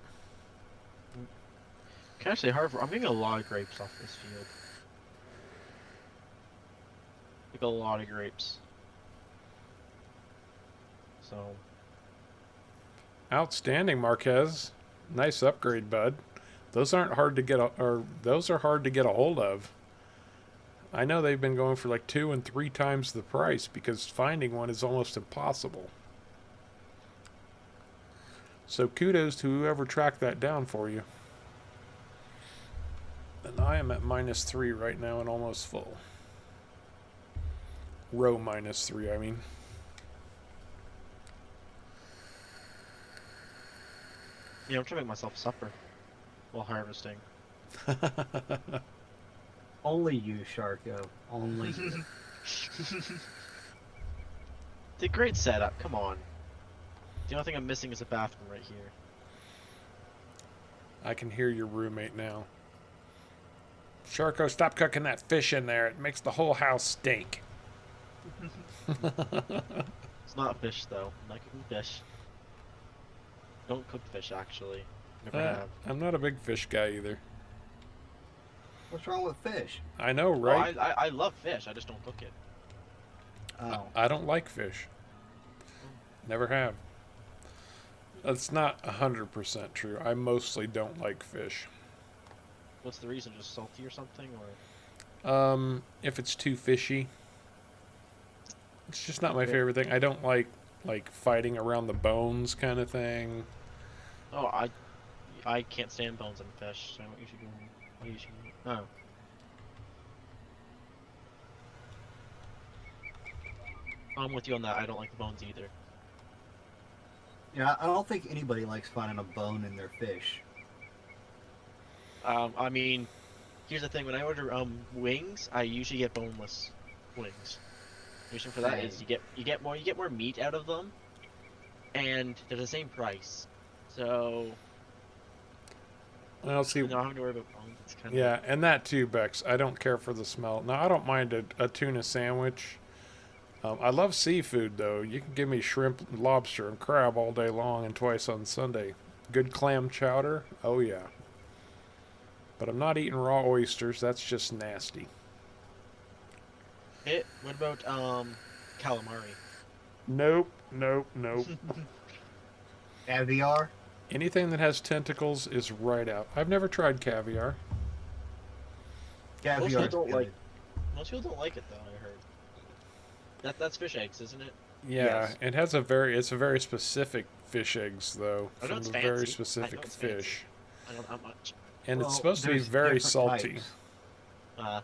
Can I say, Harvard? I'm getting a lot of grapes off this field. Like a lot of grapes. So.
Outstanding, Marquez. Nice upgrade, bud. Those aren't hard to get, those are hard to get a hold of. I know they've been going for like 2 and 3 times the price because finding one is almost impossible. So kudos to whoever tracked that down for you. And I am at -3 right now and almost full. Row -3, I mean.
Yeah, I'm trying to make myself supper while harvesting.
Only you, Sharko. Only you.
It's a great setup, come on. The only thing I'm missing is a bathroom right here.
I can hear your roommate now. Sharko, stop cooking that fish in there. It makes the whole house stink.
It's not fish though. I'm not cooking fish. Don't cook fish actually. Never have.
I'm not a big fish guy either.
What's wrong with fish?
I know, right?
Well, I love fish, I just don't cook it.
Oh.
I don't like fish. Never have. That's not 100% true. I mostly don't like fish.
What's the reason? Just salty or something, or?
If it's too fishy, it's just not my
Okay.
favorite thing. I don't like fighting around the bones kind of thing.
Oh, I can't stand bones in fish, so you should go. You should. Oh. I'm with you on that. I don't like the bones either.
Yeah, I don't think anybody likes finding a bone in their fish.
I mean, here's the thing: when I order wings, I usually get boneless wings. The reason for that is you get more meat out of them, and they're the same price. So
Well, see,
not having to worry about bones. It's kind
yeah, and that too, Bex. I don't care for the smell. Now, I don't mind a tuna sandwich. I love seafood, though. You can give me shrimp, lobster, and crab all day long and twice on Sunday. Good clam chowder? Oh, yeah. But I'm not eating raw oysters. That's just nasty.
What about calamari?
Nope, nope, nope.
Caviar?
Anything that has tentacles is right out. I've never tried caviar.
Caviar.
Most people don't like. Most people don't like it though. I heard. That's fish eggs, isn't it?
Yeah,
Yes.
it's a very specific fish eggs, though,
I know
from
it's
a very
fancy. I
specific
know it's fancy.
fish.
I don't have much.
And
Well,
it's supposed to be
there's
very
different
salty.
types.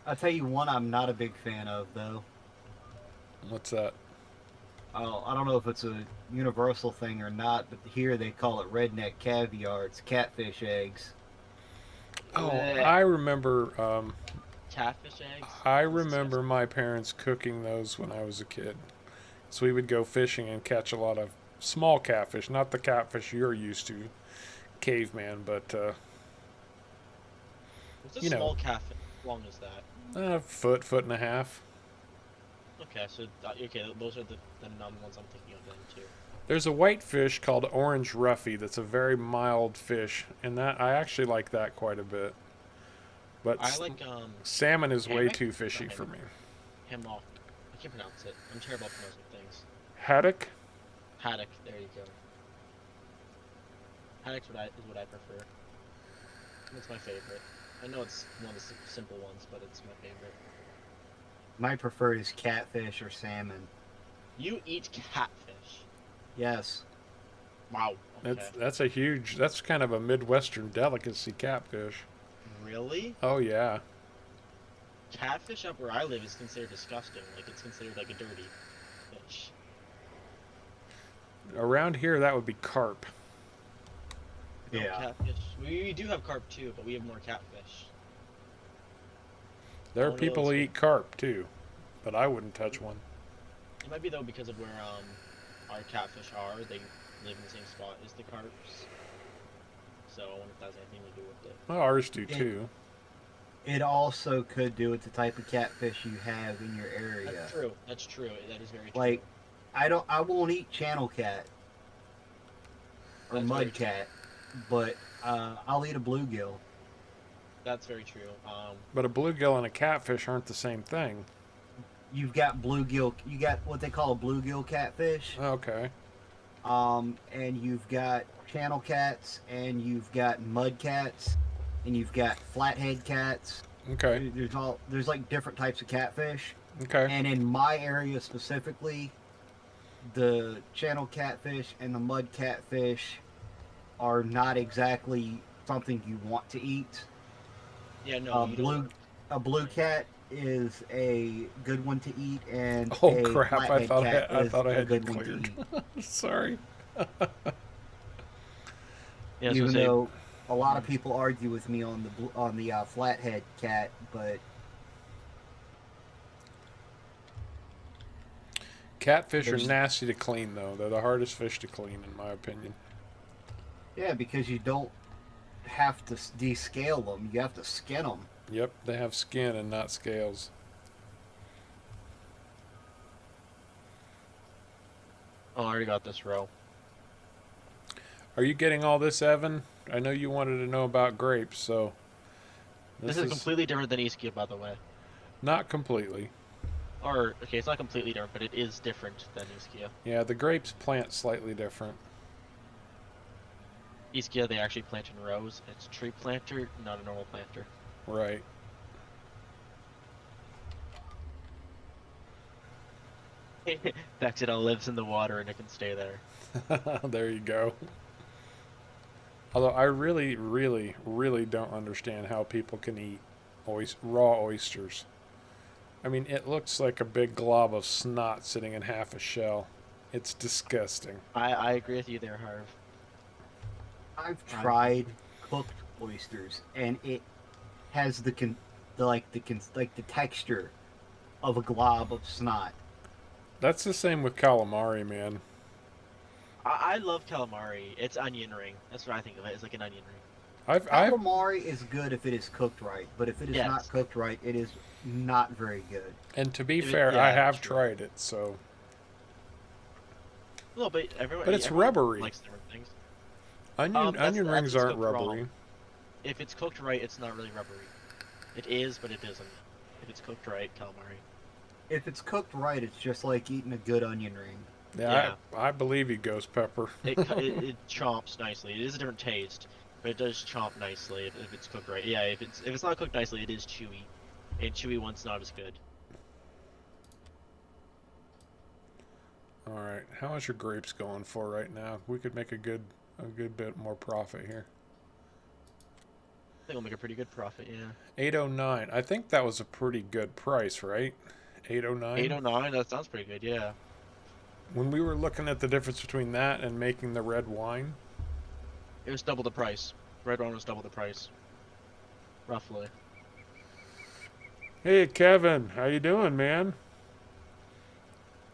I'll tell you one I'm not a big fan of, though.
What's that?
Oh, I don't know if it's a universal thing or not, but here they call it redneck caviar. It's catfish eggs.
Oh,
Bleh.
I remember.
Catfish eggs.
I
That's
remember my parents cooking those when I was a kid. So we would go fishing and catch a lot of small catfish, not the catfish you're used to, caveman, but
What's a
you know.
small catfish? How long is that?
a foot and a half.
Okay, so okay, those are the ones I'm thinking of then too.
There's a white fish called orange roughy that's a very mild fish, and that I actually like that quite a bit. But
I like
salmon is way
hammock?
too fishy
Not
for me.
hammock. I can't pronounce it. I'm terrible at pronouncing things.
Haddock?
Haddock. There you go. Haddock's is what I prefer. It's my favorite. I know it's one of the simple ones, but it's my favorite.
My preferred is catfish or salmon.
You eat catfish?
Yes.
Wow. Okay.
That's kind of a Midwestern delicacy, catfish.
Really?
Oh yeah.
Catfish up where I live is considered disgusting. Like it's considered like a dirty fish.
Around here that would be carp.
No,
Yeah.
catfish. We do have carp too, but we have more catfish.
There are
Oh, no,
people who
it's-
eat carp too, but I wouldn't touch one.
It might be though because of where our catfish are. They live in the same spot as the carps. So I wonder if that has anything to do with it.
Well, ours do too.
It also could do with the type of catfish you have in your area.
That's true. That's true. That is very true.
Like, I won't eat channel cat or
That's
mud
very true.
cat, but I'll eat a bluegill.
That's very true.
But a bluegill and a catfish aren't the same thing.
You've got bluegill. You got what they call a bluegill catfish.
Okay.
And you've got channel cats, and you've got mud cats, and you've got flathead cats.
Okay.
There's like different types of catfish.
Okay.
And in my area specifically, the channel catfish and the mud catfish are not exactly something you want to eat.
yeah, no. you don't-
A blue cat is a good one to eat, and
Oh
a
crap! I
flathead
thought
cat
I
is
thought I
a
had you
good one to
cleared.
eat.
Sorry.
Yeah, so
Even
say,
though a lot of people argue with me on the flathead cat, but
Catfish are
There's-
nasty to clean though. They're the hardest fish to clean in my opinion.
yeah, because you don't have to descale them, you have to skin them.
Yep, they have skin and not scales.
oh, I already got this row.
Are you getting all this, Evan? I know you wanted to know about grapes, so
This is completely different than Ischia, by the way.
Not completely.
Or, okay, it's not completely different, but it is different than Ischia.
Yeah, the grapes plant slightly different.
Ischia, they actually plant in rows. It's a tree planter, not a normal planter.
Right.
Vexidol lives in the water and it can stay there.
There you go. Although I really, really, really don't understand how people can eat raw oysters. I mean, it looks like a big glob of snot sitting in half a shell. It's disgusting.
I agree with you there, Harv.
I've tried cooked oysters, and it has the texture of a glob of snot.
That's the same with calamari, man.
I love calamari. It's onion ring. That's what I think of it. It's like an onion ring.
I've
Calamari is good if it is cooked right, but if it is
Yes.
not cooked right, it is not very good.
and to be
If it-
fair,
yeah,
I have
true.
tried it, so
A little bit. Everyone.
But it's
everyone
rubbery.
Likes different things.
onion
that's
rings
what's
aren't
cooked wrong.
rubbery.
If it's cooked right, it's not really rubbery. It is, but it isn't. If it's cooked right, calamari.
If it's cooked right, it's just like eating a good onion ring.
Yeah, I believe you, Ghost Pepper.
It chomps nicely. It is a different taste, but it does chomp nicely if it's cooked right. Yeah, if it's not cooked nicely, it is chewy, and chewy one's not as good.
All right, how is your grapes going for right now? We could make a good bit more profit here.
I think we'll make a pretty good profit. Yeah.
809. I think that was a pretty good price, right? 809.
809. That sounds pretty good. Yeah.
When we were looking at the difference between that and making the red wine,
It was double the price. Red wine was double the price. Roughly.
hey Kevin, how you doing, man?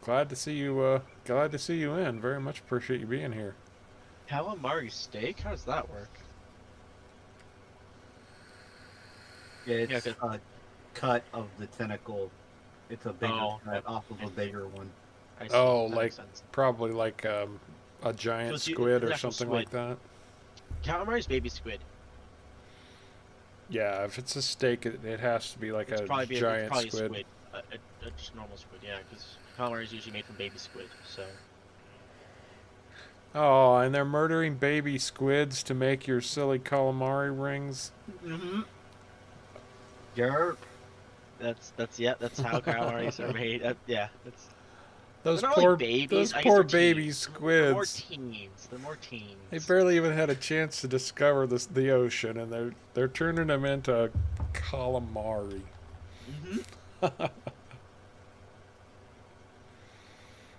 Glad to see you. Glad to see you in. Very much appreciate you being here.
Calamari steak? How does that work?
It's
Yeah, 'cause-
a cut of the tentacle. It's a bigger
Oh,
cut off of a bigger one.
I see.
Oh,
That
like
makes sense.
probably like a giant
Because you-
squid or
yeah, for
something
squid.
like that.
Calamari's baby squid.
Yeah, if it's a steak, it has to be like
It's
a
probably
giant
a
squid.
squid. A just normal squid, yeah, because calamari is usually made from baby squid. So
Oh, and they're murdering baby squids to make your silly calamari rings.
mm-hmm.
Yerp.
That's how calamaris are made. Yeah, that's
Those
they're not
poor
like babies.
those
I guess
poor
they're
baby
teens. They're more
squids.
teens. They're more teens.
They barely even had a chance to discover the ocean, and they're turning them into calamari.
Mm-hmm.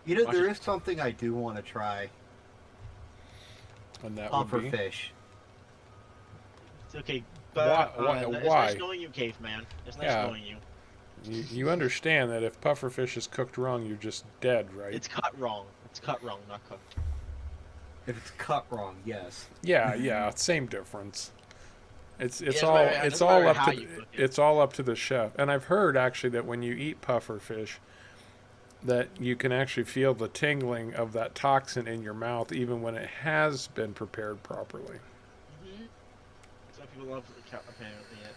You know,
Watch
there
it.
is something I do want to try.
And that would
Puffer
be
fish.
It's okay. But
Why-
it's
why?
nice knowing you, caveman. It's nice
Yeah.
knowing you.
you understand that if pufferfish is cooked wrong, you're just dead, right?
It's cut wrong. It's cut wrong, not cooked.
If it's cut wrong, yes.
Yeah, same difference. It's
doesn't
all
matter- it
it's
doesn't
all
matter
up
how
to
you cook it.
it's all up to the chef. And I've heard actually that when you eat pufferfish, that you can actually feel the tingling of that toxin in your mouth even when it has been prepared properly.
Mm-hmm. Some people love the cow apparently. Yeah.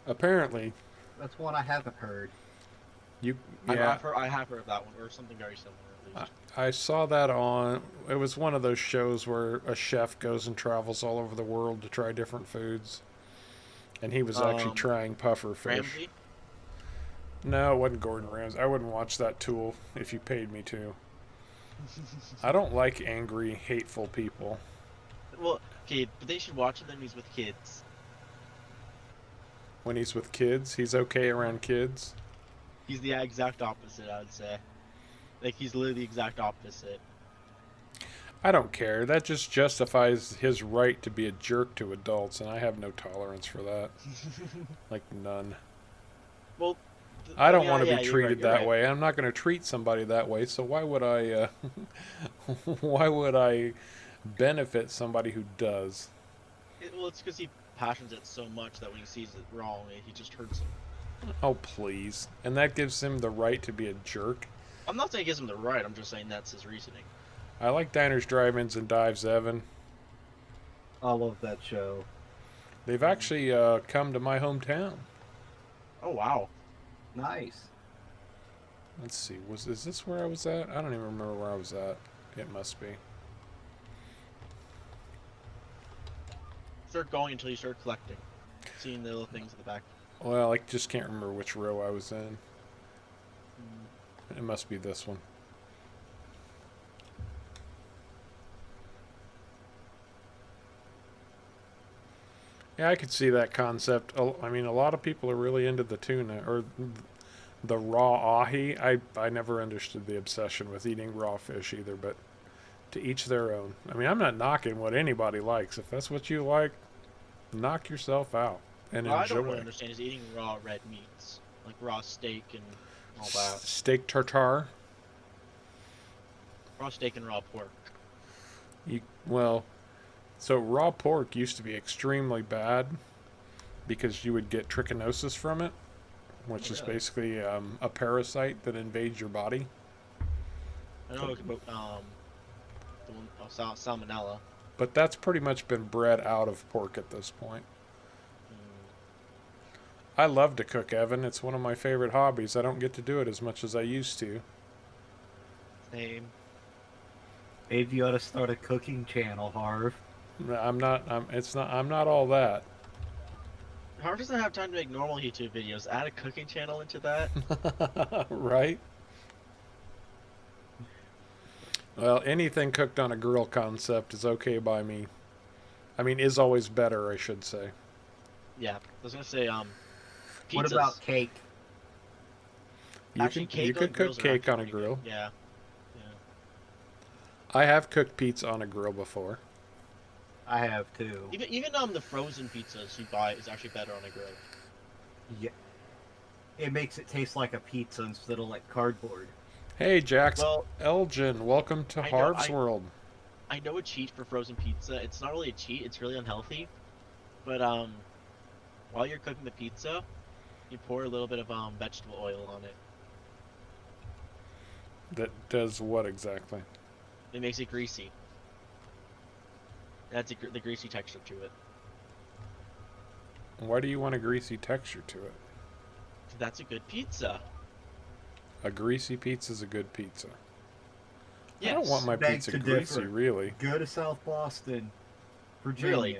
Apparently,
That's one I haven't heard.
I have heard of that one, or something very similar at least.
I saw that on. It was one of those shows where a chef goes and travels all over the world to try different foods, and he was actually trying pufferfish.
Ramsay?
No, it wasn't Gordon Ramsay. I wouldn't watch that tool if you paid me to. I don't like angry, hateful people.
Well, okay, but they should watch it then he's with kids.
When he's with kids, he's okay around kids.
He's the exact opposite, I would say. Like, he's literally the exact opposite.
I don't care. That just justifies his right to be a jerk to adults, and I have no tolerance for that. Like, none.
Well,
I don't
yeah,
want to
yeah,
be
you're
treated
right, you're
that
right.
way. I'm not going to treat somebody that way. So why would I? Why would I benefit somebody who does?
Well, it's because he passions it so much that when he sees it wrong, he just hurts him.
Oh please! And that gives him the right to be a jerk.
I'm not saying it gives him the right. I'm just saying that's his reasoning.
I like Diners, Drive-Ins, and Dives, Evan.
I love that show.
They've actually come to my hometown.
Oh wow!
Nice.
Let's see. Is this where I was at? I don't even remember where I was at. It must be.
Start going until you start collecting. Seeing the little things at the back.
Well, I just can't remember which row I was in. It must be this one. Yeah, I could see that concept. I mean, a lot of people are really into the tuna, or the raw ahi. I never understood the obsession with eating raw fish either, but to each their own. I mean, I'm not knocking what anybody likes. If that's what you like, knock yourself out and
What I
enjoy.
don't really understand is eating raw red meats. Like raw steak and all that.
Steak tartare.
Raw steak and raw pork.
Well, so raw pork used to be extremely bad because you would get trichinosis from it, which is
really?
basically a parasite that invades your body.
I know about the one, salmonella.
But that's pretty much been bred out of pork at this point. I love to cook, Evan. It's one of my favorite hobbies. I don't get to do it as much as I used to.
Same.
Maybe you ought to start a cooking channel, Harv.
I'm not all that.
Harv doesn't have time to make normal YouTube videos. Add a cooking channel into that.
Right? Well, anything cooked on a grill concept is okay by me. I mean, is always better, I should say.
Yeah, I was gonna say pizzas.
What about cake?
You could cook cake on a grill.
Good. Yeah.
I have cooked pizza on a grill before.
I have too.
Even the frozen pizzas you buy is actually better on a grill.
Yeah. It makes it taste like a pizza instead of like cardboard.
Hey, Jax.
Well,
Elgin, welcome to Harv's World.
I know a cheat for frozen pizza. It's not really a cheat. It's really unhealthy. But while you're cooking the pizza, you pour a little bit of vegetable oil on it.
That does what exactly?
It makes it greasy. It adds the greasy texture to it.
Why do you want a greasy texture to it?
That's a good pizza.
A greasy pizza's a good pizza.
Yes.
I don't want my
Beg
pizza
to
greasy,
differ.
really.
Go to South Boston, Virginia,
Really?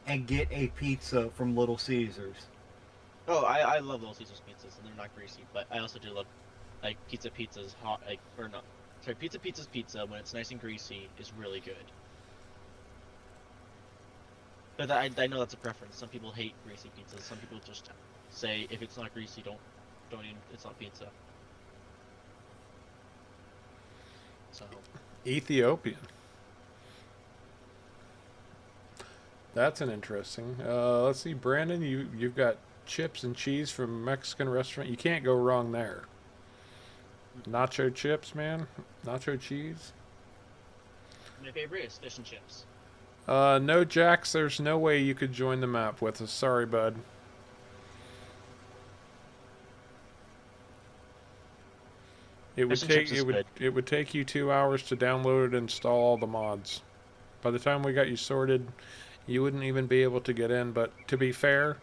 and get a pizza from Little Caesars.
Oh, I love Little Caesars pizzas, and they're not greasy. But I also do love, like, pizza's hot, like, or not. Sorry, pizza's pizza when it's nice and greasy is really good. But I know that's a preference. Some people hate greasy pizzas. Some people just say if it's not greasy, don't eat. It's not pizza. So.
Ethiopian. That's an interesting. Let's see, Brandon. You've got chips and cheese from a Mexican restaurant. You can't go wrong there. Nacho chips, man. Nacho cheese.
My favorite is fish and chips.
No, Jax. There's no way you could join the map with us. Sorry, bud. It would take you 2 hours to download and install all the mods. By the time we got you sorted, you wouldn't even be able to get in. But to be fair,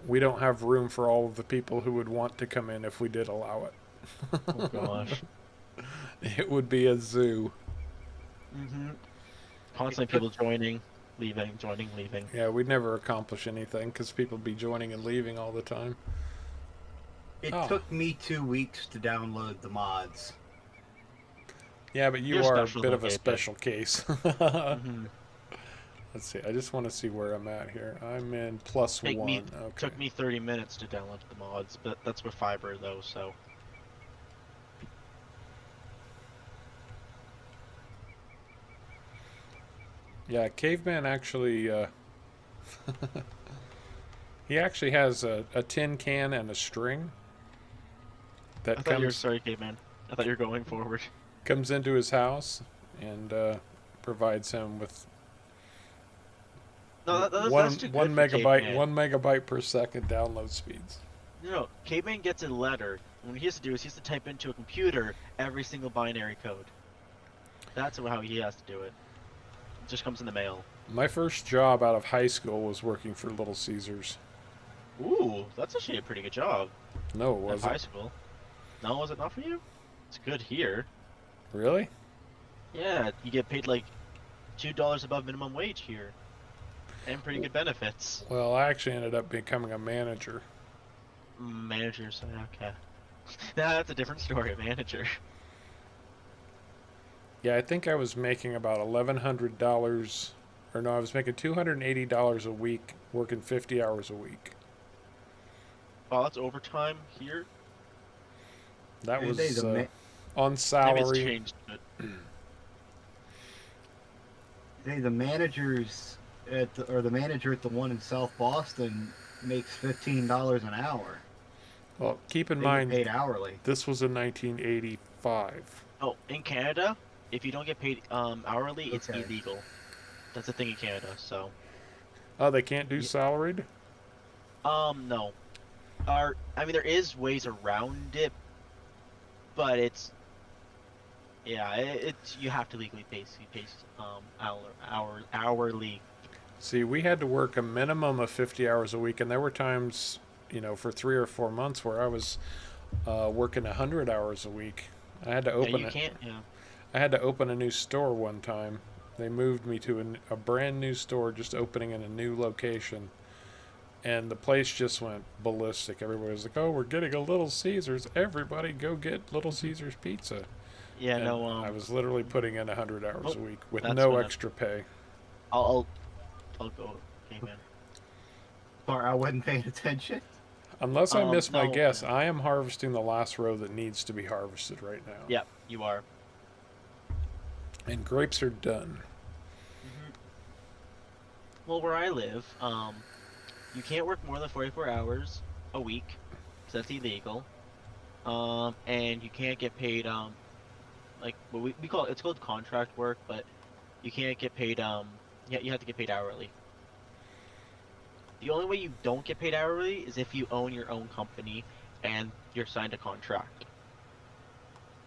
we don't have room for all of the people who would want to come in if we did allow it.
Oh gosh.
It would be a zoo.
Mm-hmm. Constantly people joining, leaving, joining, leaving.
Yeah, we'd never accomplish anything because people would be joining and leaving all the time.
It took me 2 weeks to download the mods.
Yeah, but
You're
are a
special
bit
though,
of a
Gabe.
special case.
Mm-hmm.
Let's see. I just want to see where I'm at here. I'm in +1. Okay.
Took me 30 minutes to download the mods, but that's with fiber though, so.
Yeah, Caveman actually, he actually has a tin can and a string that
I thought you were sorry, Caveman. I thought you were going forward.
comes into his house and provides him with
No, that's
one
too good
one
for
megabyte
Caveman.
1 megabyte per second download speeds.
No, Caveman gets a letter. And what he has to do is he has to type into a computer every single binary code. That's how he has to do it. It just comes in the mail.
My first job out of high school was working for Little Caesars.
Ooh, that's actually a pretty good job.
No,
At
was
high
it?
school. No, was it not for you? It's good here.
Really?
Yeah, you get paid like $2 above minimum wage here, and pretty good benefits.
Well, I actually ended up becoming a manager.
Managers, okay. Nah, that's a different story. Manager.
Yeah, I think I was making about $1,100, or no, I was making $280 a week, working 50 hours a week.
Wow, that's overtime here.
That
Dude,
was on
Maybe it's
salary.
changed, but
the managers or the manager at the one in South Boston makes $15 an hour.
Well, keep in
They get
mind,
paid hourly.
this was in 1985.
oh, in Canada, if you don't get paid hourly, it's
Okay.
illegal. That's a thing in Canada. So,
Oh, they can't do
Yeah.
salaried?
no. I mean, there is ways around it, but it's you have to legally pay hourly.
See, we had to work a minimum of 50 hours a week, and there were times, for 3 or 4 months where I was working 100 hours a week. I had to
Yeah,
open
you
it.
can't. Yeah.
I had to open a new store one time. They moved me to a brand new store, just opening in a new location. And the place just went ballistic. Everybody was like, "Oh, we're getting a Little Caesars. Everybody go get Little Caesars pizza."
Yeah.
And
No.
I was literally putting in 100 hours a
Oh,
week with
that's
no
when
extra pay.
I'll go. Okay, man.
Sorry, I wasn't paying attention.
Unless I miss my
No,
guess,
no.
I am harvesting the last row that needs to be harvested right now.
Yep, you are.
And grapes are done.
Well, where I live, you can't work more than 44 hours a week, because that's illegal. And you can't get paid, like, what we call it's called contract work, but you can't get paid, yeah, you have to get paid hourly. The only way you don't get paid hourly is if you own your own company and you're signed a contract.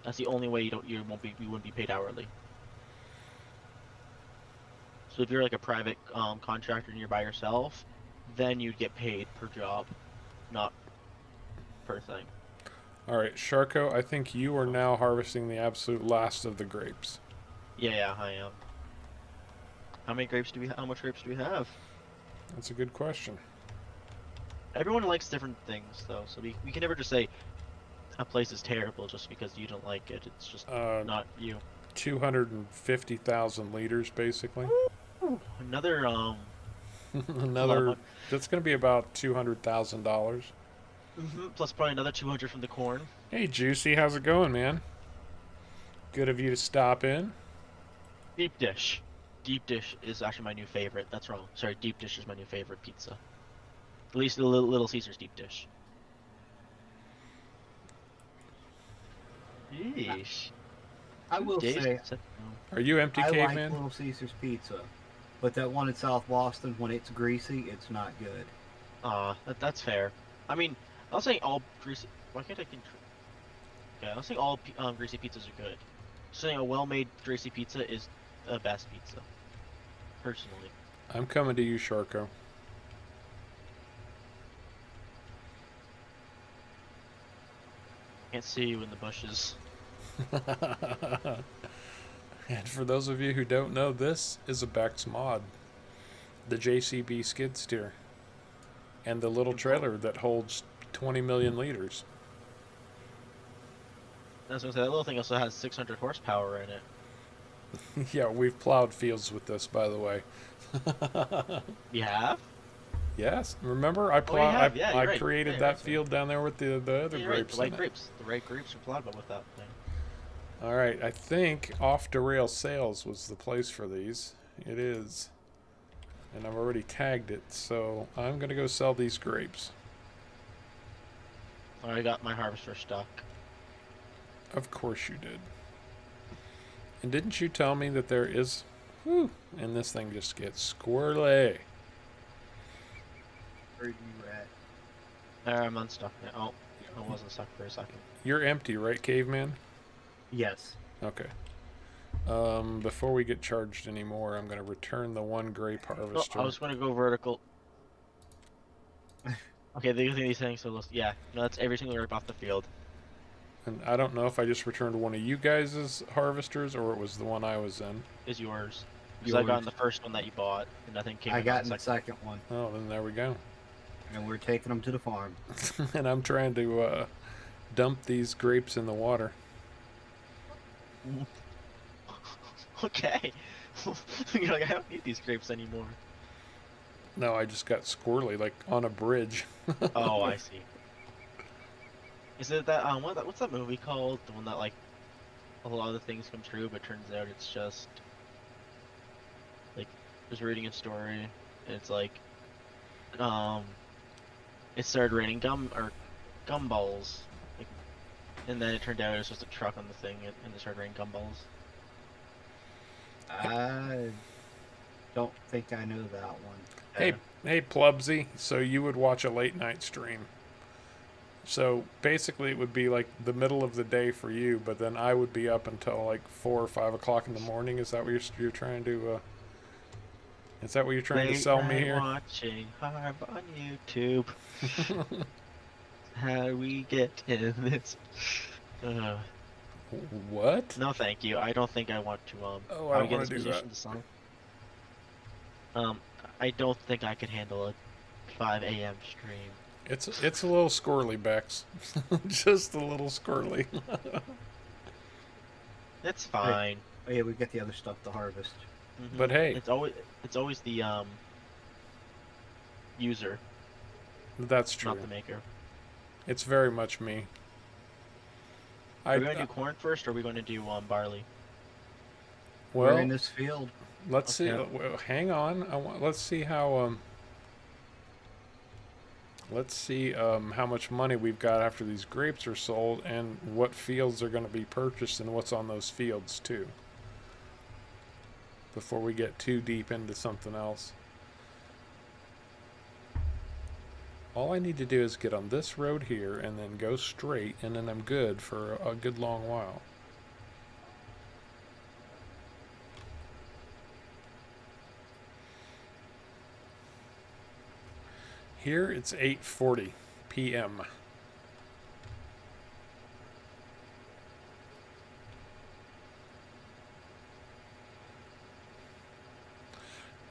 That's the only way you wouldn't be paid hourly. So if you're like a private contractor and you're by yourself, then you'd get paid per job, not per thing.
All right, Sharko, I think you are now harvesting the absolute last of the grapes.
Yeah, I am. How much grapes do we have?
That's a good question.
Everyone likes different things though, so we can never just say a place is terrible just because you don't like it. It's just not you.
250,000 liters, basically.
Another
Another. That's going to be about $200,000.
plus probably another 200 from the corn.
Hey, Juicy, how's it going, man? Good of you to stop in.
Deep dish. Deep dish is actually my new favorite. That's wrong. Sorry, deep dish is my new favorite pizza. At least the Little Caesars deep dish. Yeesh.
I will say,
Are you empty,
I like
caveman?
Little Caesar's pizza, but that one in South Boston, when it's greasy, it's not good.
That's fair. I mean, I'm not saying all greasy. Why can't I control? Okay, I'm not saying all greasy pizzas are good. I'm saying a well-made greasy pizza is the best pizza. Personally.
I'm coming to you, Sharko.
Can't see you in the bushes.
And for those of you who don't know, this is a Bex mod. The JCB skid steer. And the little trailer that holds 20 million liters.
I was gonna say, that little thing also has 600 horsepower in it.
Yeah, we've plowed fields with this, by the way.
You have?
Yes, remember I
Oh, you have. Yeah,
I
you're right.
created
Yeah,
that
that's right.
field down there with the other
Yeah, you're right.
grapes.
The right
in it.
grapes. The right grapes are plowed with that thing.
All right, I think Off the Rail Sales was the place for these. It is, and I've already tagged it, so I'm gonna go sell these grapes.
I already got my harvester stuck.
Of course you did. And didn't you tell me that there is... Whew, and this thing just gets squirrely.
Where you at?
There, I'm unstuck now. Oh, I wasn't stuck for a second.
You're empty, right, caveman?
Yes.
Okay. Before we get charged anymore, I'm going to return the one grape
Oh,
harvester.
I was gonna go vertical. Okay, these things are yeah. No, that's every single grape off the field.
And I don't know if I just returned one of you guys' harvesters or it was the one I was in.
Is yours. Because I got in the first one that you bought, and nothing came
I
in
got
on
in
the
the second one,
Oh, then there we go.
and we're taking them to the farm.
And I'm trying to dump these grapes in the water.
Okay. You're like, I don't need these grapes anymore.
No, I just got squirrely, like on a bridge.
Oh, I see. Is it that what's that movie called? The one that like a lot of the things come true, but turns out it's just like just reading a story. And it's like it started raining gumballs, like, and then it turned out it was just a truck on the thing, and it started raining gumballs.
I don't think I know that one.
Hey, Plubsy, so you would watch a late night stream. So basically it would be like the middle of the day for you, but then I would be up until like 4 or 5 o'clock in the morning. Is that what you're trying to, is that what you're trying to sell me here?
Watching Harv on YouTube. How do we get in this?
What?
No, thank you. I don't think I want to.
Oh,
how
I
we
don't
get
want to
this
do that.
position to song. I don't think I can handle a 5 a.m. stream.
It's a little squirrely, Bex. Just a little squirrely.
That's fine.
Oh yeah, we got the other stuff to harvest.
Mhm.
But hey,
it's always the user,
that's true.
not the maker.
It's very much me.
Are we going to do corn first, or are we going to do barley?
We're
Well,
in this field.
let's see.
Okay.
Well, hang on. Let's see how how much money we've got after these grapes are sold, and what fields are going to be purchased, and what's on those fields too. Before we get too deep into something else. All I need to do is get on this road here and then go straight, and then I'm good for a good long while. Here it's 8:40 p.m.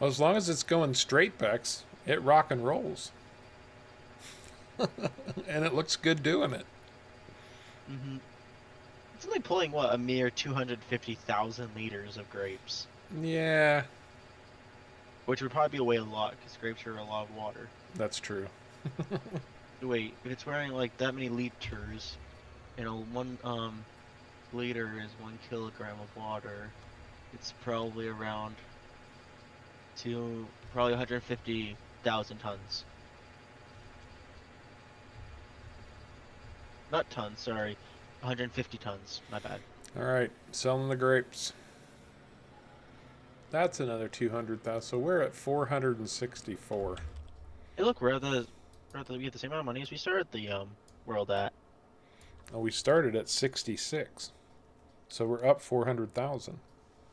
Well, as long as it's going straight, Bex, it rock and rolls. And it looks good doing it.
Mm-hmm. It's only pulling what, a mere 250,000 liters of grapes,
Yeah,
which would probably be a lot because grapes are a lot of water.
that's true.
Wait, if it's wearing like that many liters, you know, one liter is 1 kilogram of water. It's probably around probably 150,000 tons. Not tons, sorry. 150 tons. My bad.
All right, selling the grapes. That's another 200,000. So we're at 464.
Hey, look, we have the same amount of money as we started the world at.
Oh, we started at 66. So we're up 400,000.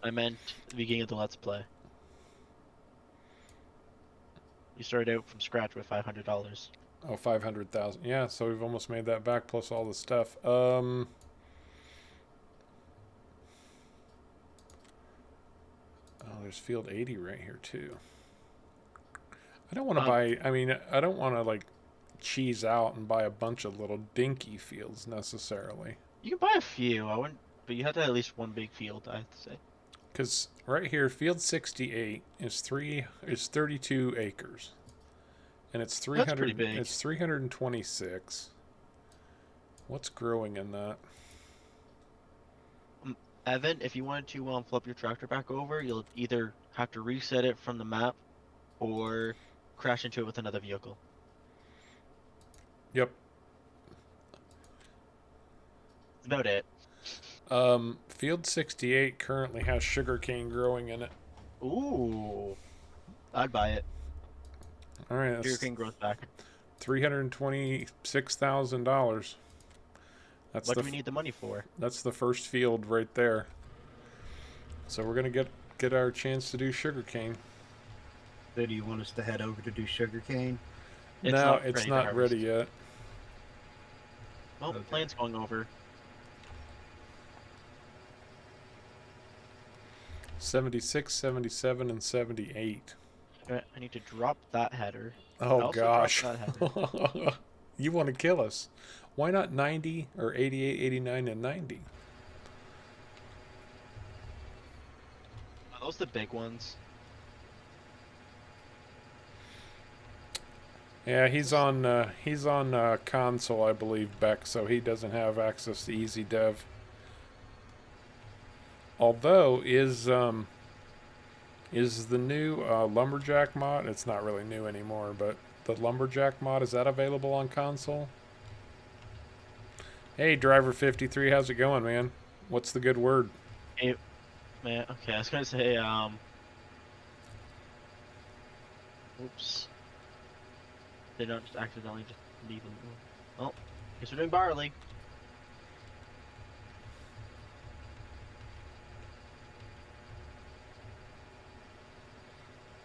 I meant the beginning of the Let's Play. You started out from scratch with $500.
Oh, 500,000. Yeah, so we've almost made that back plus all the stuff. Oh, there's field 80 right here too. I don't want to buy, I mean, I don't want to like cheese out and buy a bunch of little dinky fields necessarily.
You can buy a few. I wouldn't, but you have to have at least one big field, I have to say.
Because right here, field 68 is 32 acres. And it's 300.
That's pretty big.
It's 326. What's growing in that?
Evan, if you wanted to flip your tractor back over, you'll either have to reset it from the map or crash into it with another vehicle.
Yep.
That's about it.
Field 68 currently has sugarcane growing in it.
Ooh. I'd buy it.
All right, that's
Sugarcane growth back.
$326,000.
What do we need the money for?
That's the first field right there. So we're gonna get our chance to do sugarcane.
So do you want us to head over to do sugarcane?
No, it's
ready to
not
harvest.
ready yet.
Oh,
Okay.
plane's going over.
76, 77, and 78.
Alright, I need to drop that header. I
Oh
also
gosh.
dropped that header.
You want to kill us. Why not 90 or 88, 89, and 90?
Are those the big ones?
Yeah, he's on console, I believe, Beck, so he doesn't have access to Easy Dev. Although is the new Lumberjack mod? It's not really new anymore, but the Lumberjack mod, is that available on console? Hey, Driver 53, how's it going, man? What's the good word?
Hey, man, okay, I was gonna say, oops. They don't just accidentally just leave them. Oh, guess we're doing barley.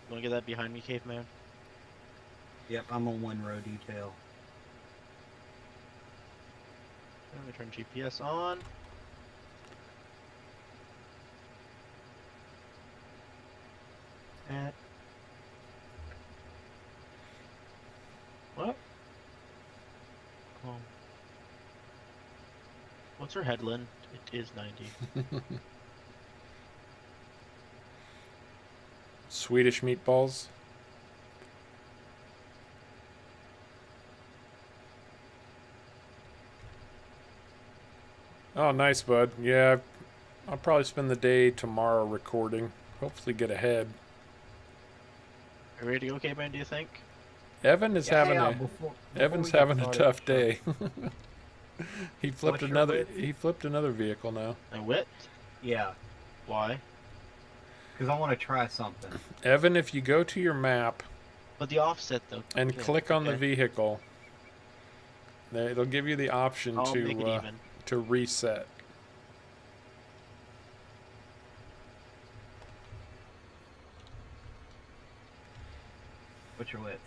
You wanna get that behind me, caveman?
Yep, I'm on one row detail.
Let me turn GPS on. And what? What's her headland? It is 90.
Swedish meatballs. Oh, nice, bud. Yeah, I'll probably spend the day tomorrow recording. Hopefully get ahead.
Are you ready to go, caveman? Do you think?
Evan is having a
before
Evan's
we get
having a
started,
tough
sure.
day. He flipped
What's your
another
width?
he flipped another vehicle now.
My wit?
Yeah,
Why?
because I want to try something.
Evan, if you go to your map
But the offset though.
and
Okay,
click on the
okay.
vehicle, it'll give you the option
I'll make it even.
to reset.
What's your width?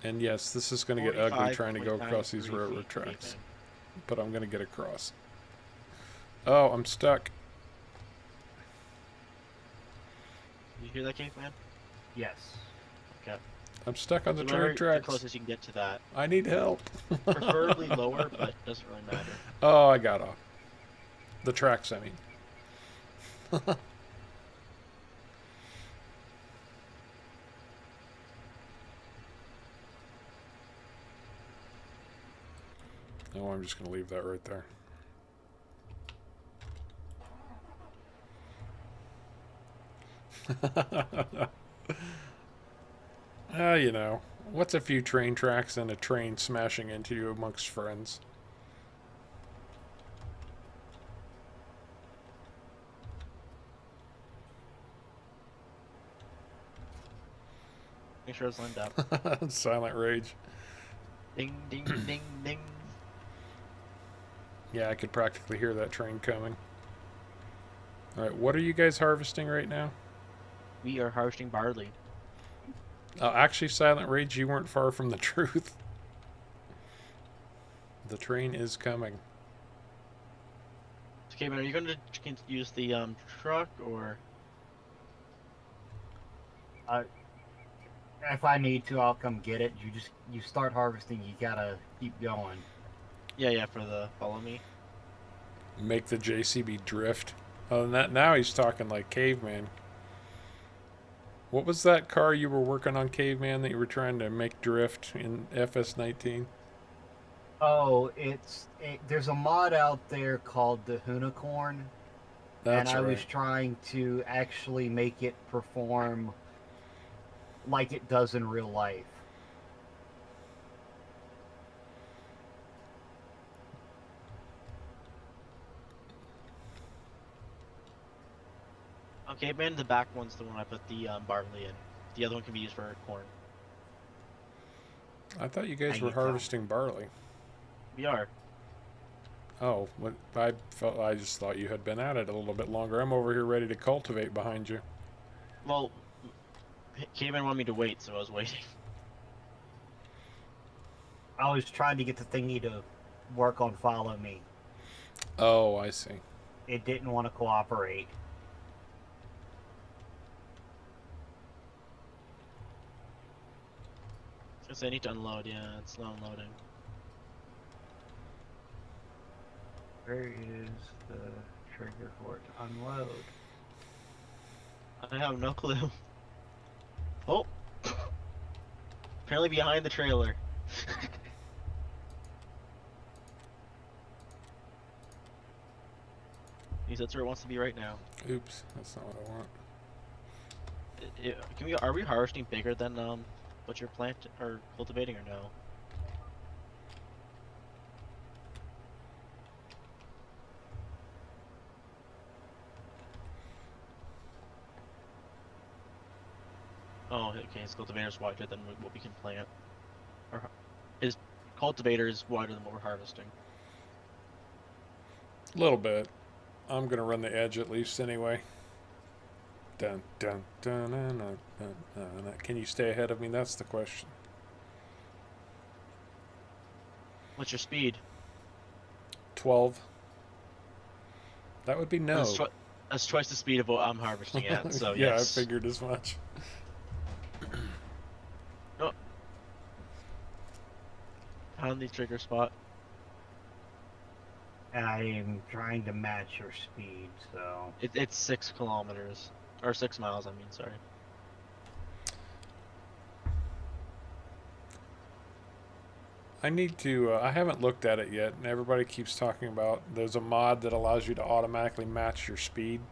And yes, this is going to get ugly trying to go across these
45.93
railroad
feet,
tracks.
caveman.
But I'm going to get across. Oh, I'm stuck.
You hear that, caveman?
Yes.
Okay.
I'm stuck on the
So whenever
train tracks.
The closest you can get to that.
I need help.
Preferably lower, but doesn't really matter.
Oh, I got off. The tracks, I mean. Oh, I'm just going to leave that right there. You know, what's a few train tracks and a train smashing into you amongst friends?
Make sure it's lined up.
Silent rage.
Ding, ding, ding, ding.
Yeah, I could practically hear that train coming. Alright, what are you guys harvesting right now?
We are harvesting barley.
Actually, Silent Rage, you weren't far from the truth. The train is coming.
Okay, man, are you going to use the truck or?
If I need to, I'll come get it. You start harvesting, you gotta keep going.
Yeah, for the follow me.
Make the JCB drift. Oh, and that now he's talking like caveman. What was that car you were working on, caveman, that you were trying to make drift in FS19?
Oh, there's a mod out there called the Unicorn,
That's
and I
right.
was trying to actually make it perform like it does in real life.
Okay, man, the back one's the one I put the barley in. The other one can be used for corn.
I thought you guys
Hang
were
it down.
harvesting barley.
We are.
Oh, I just thought you had been at it a little bit longer. I'm over here ready to cultivate behind you.
Well, Caveman wanted me to wait, so I was waiting.
I was trying to get the thingy to work on follow me.
Oh, I see.
It didn't want to cooperate.
Because I need to unload, yeah, it's not unloading.
Where is the trigger for it to unload?
I have no clue. Oh! Apparently behind the trailer. Because that's where it wants to be right now.
Oops, that's not what I want.
Are we harvesting bigger than what you're planting or cultivating or no? Oh, okay, his cultivator's wider than what we can plant. Or his cultivator is wider than what we're harvesting.
A little bit. I'm gonna run the edge at least anyway. Dun dun dun dun dun dun. Dun. Can you stay ahead of me? That's the question.
What's your speed?
12. That would be no.
That's twice the speed of what I'm harvesting at, so
yeah,
yes.
I figured as much.
Oh. Found the trigger spot.
And I am trying to match your speed, so...
It's 6 kilometers. Or 6 miles, I mean, sorry.
I need to, I haven't looked at it yet, and everybody keeps talking about there's a mod that allows you to automatically match your speed.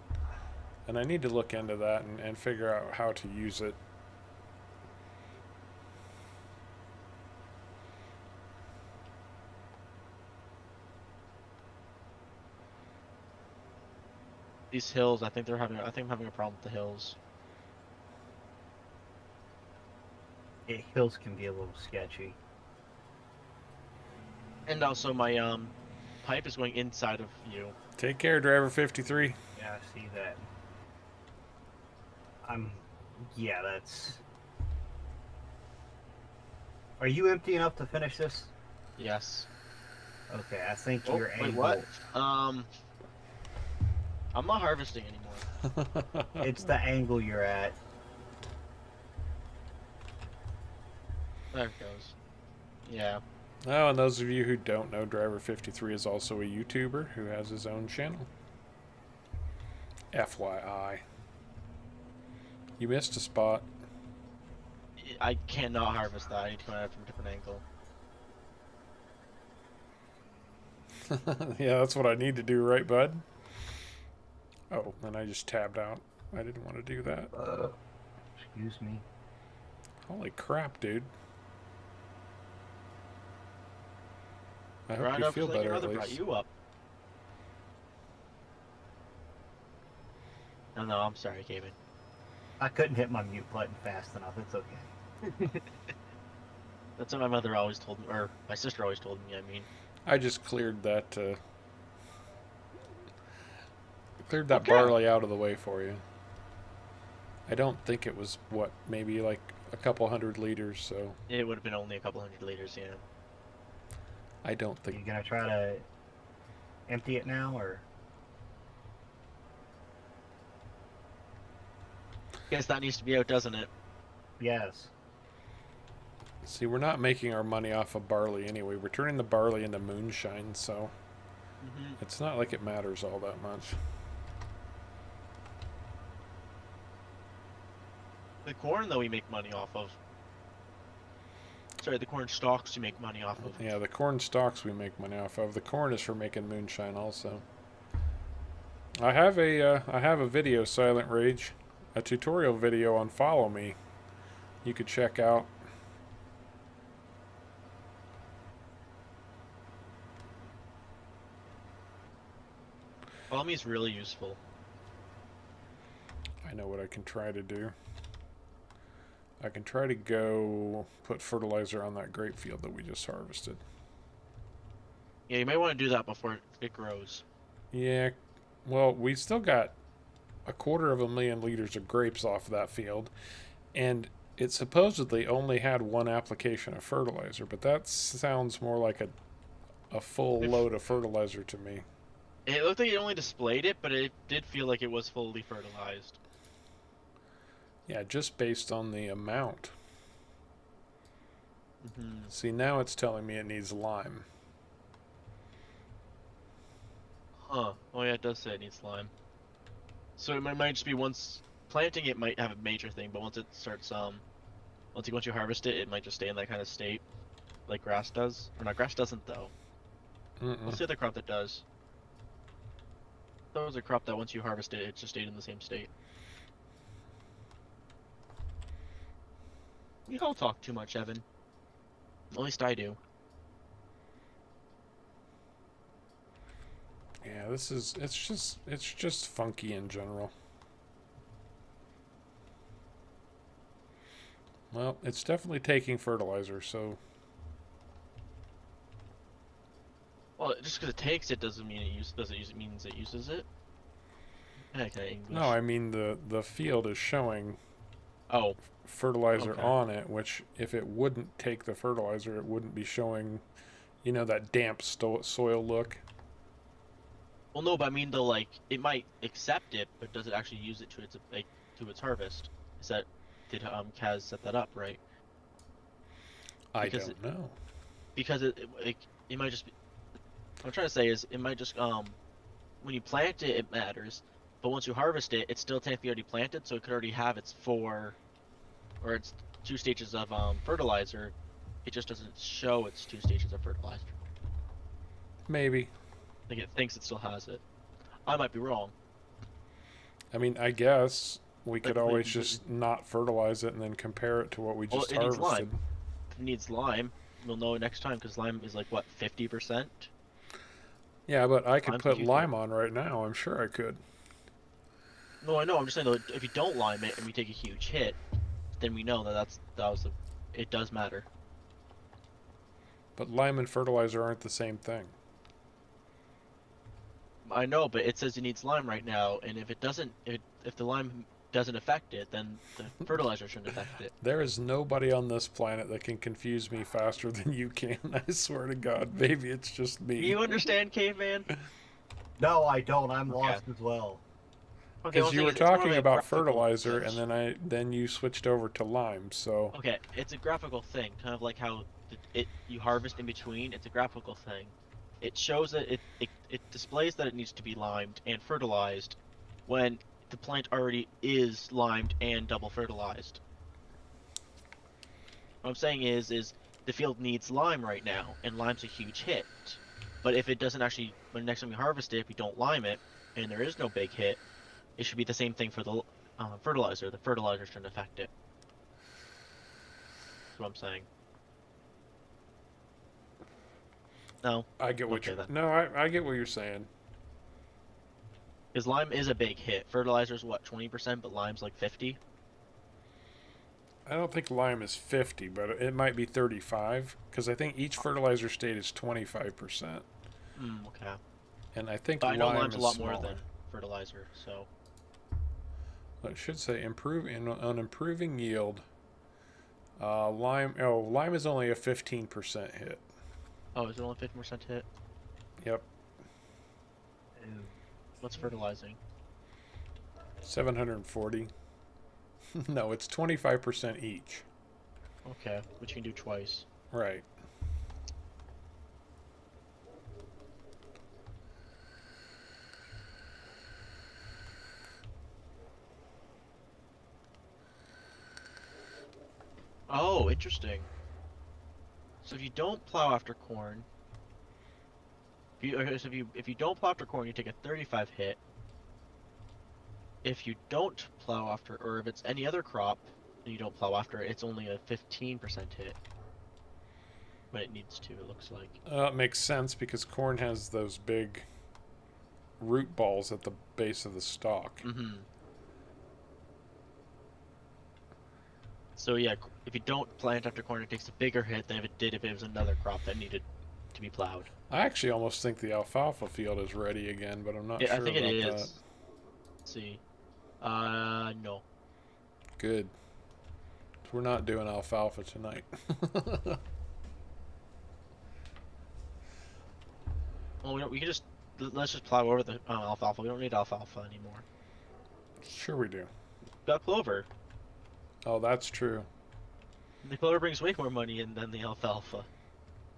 And I need to look into that and figure out how to use it.
These hills, I think I'm having a problem with the hills.
Yeah, hills can be a little sketchy.
And also my pipe is going inside of you.
Take care, driver 53.
Yeah, I see that. Yeah, that's... Are you empty enough to finish this?
Yes.
Okay, I think
Oh,
your
wait,
angle...
what? I'm not harvesting anymore.
It's the angle you're at.
There it goes. Yeah.
Oh, and those of you who don't know, Driver 53 is also a YouTuber who has his own channel. FYI. You missed a spot.
I cannot harvest that. I need to come at it from a different angle.
Yeah, that's what I need to do, right, bud? Oh, and I just tabbed out. I didn't want to do that.
Excuse me.
Holy crap, dude. I hope
Right
you
up,
feel
like your
better at
mother brought
least.
you up. No, I'm sorry, Kevin.
I couldn't hit my mute button fast enough. It's okay.
That's what my mother always told me, or my sister always told me, I mean.
I just cleared that,
Okay.
barley out of the way for you. I don't think it was, what, maybe like a couple 100 liters, so...
It would have been only a couple 100 liters, yeah.
I don't
You
think...
gonna try to empty it now, or?
Guess that needs to be out, doesn't it?
Yes.
See, we're not making our money off of barley anyway. We're turning the barley into moonshine, so... It's not like it matters all that much.
The corn, though, we make money off of. Sorry, the corn stalks we make money off of.
Yeah, the corn stalks we make money off of. The corn is for making moonshine also. I have a video, Silent Rage, a tutorial video on Follow Me. You could check out.
Follow me is really useful.
I know what I can try to do. I can try to go put fertilizer on that grape field that we just harvested.
Yeah, you may want to do that before it grows.
Yeah, well, we still got 250,000 liters of grapes off of that field, and It supposedly only had one application of fertilizer, but that sounds more like a full load of fertilizer to me.
It looked like it only displayed it, but it did feel like it was fully fertilized.
Yeah, just based on the amount.
Mm-hmm.
See, now it's telling me it needs lime.
Huh. Oh yeah, it does say it needs lime. So it might just be once planting it might have a major thing, but once it starts once you harvest it, it might just stay in that kind of state, like grass does. Or not, grass doesn't though. What's the other crop that does? That was a crop that once you harvest it, it just stayed in the same state. You don't talk too much, Evan. At least I do.
Yeah, it's just funky in general. Well, it's definitely taking fertilizer, so
Well, just because it takes it doesn't mean it means it uses it. Okay, English.
no, I mean the field is showing
Oh,
fertilizer
okay.
on it, which if it wouldn't take the fertilizer, it wouldn't be showing, you know, that damp soil look.
well, no, but I mean, though, like, it might accept it, but does it actually use it to its harvest? Did Cazz set that up right?
I
Because
don't know.
Because it might just be. What I'm trying to say is it might just when you plant it, it matters, but once you harvest it, it's still technically already planted, so it could already have its its 2 stages of fertilizer. It just doesn't show its 2 stages of fertilizer.
Maybe.
Like it thinks it still has it. I might be wrong.
I mean, I guess we could
But-
always just not fertilize it and then compare it to what we
Well,
just
it needs
harvested.
lime. If it needs lime, we'll know next time because lime is like what 50%.
Yeah, but I could
Lime's
put
huge.
lime on right now. I'm sure I could.
No, I know. I'm just saying though, if you don't lime it and we take a huge hit, then we know it does matter.
But lime and fertilizer aren't the same thing.
I know, but it says it needs lime right now, and if the lime doesn't affect it, then the fertilizer shouldn't affect it.
There is nobody on this planet that can confuse me faster than you can. I swear to God, maybe it's just me.
You understand, caveman?
No, I don't. I'm
Okay.
lost as well.
Okay,
Because
well,
you
I'm
were
saying it's more of
talking
a
about
graphical
fertilizer,
thing.
and then you switched over to lime. So
Okay, it's a graphical thing, kind of like how you harvest in between. It's a graphical thing. It shows that it displays that it needs to be limed and fertilized when the plant already is limed and double fertilized. What I'm saying is the field needs lime right now, and lime's a huge hit. But if it doesn't actually, when next time we harvest it, if we don't lime it, and there is no big hit, it should be the same thing for the fertilizer. The fertilizer shouldn't affect it. That's what I'm saying. No,
I get what
Okay,
you're.
then.
No, I get what you're saying.
because lime is a big hit. Fertilizer's what, 20%, but lime's like 50.
I don't think lime is 50, but it might be 35 because I think each fertilizer state is 25%,
Okay.
and I think
But I know
lime
lime's
is
a lot
smaller.
more than fertilizer, so.
Well, it should say on improving yield. Lime is only a 15% hit.
Oh, is it only 50% hit?
Yep,
What's fertilizing?
740. No, it's 25% each.
Okay, which you can do twice.
Right.
Oh, interesting. So if you don't plow after corn, if you don't plow after corn, you take a 35 hit. If you don't plow after, or if it's any other crop and you don't plow after it, it's only a 15% hit. When it needs to, it looks like.
It makes sense because corn has those big root balls at the base of the stalk.
Mm-hmm. So yeah, if you don't plant after corn, it takes a bigger hit than if it did if it was another crop that needed to be plowed.
I actually almost think the alfalfa field is ready again, but I'm not
Yeah,
sure
I think
about
it
that.
is. Let's see. No.
Good. we're not doing alfalfa tonight.
Well, we can just let's just plow over the alfalfa. We don't need alfalfa anymore.
Sure we do.
Got clover.
Oh, that's true.
The clover brings way more money in than the alfalfa.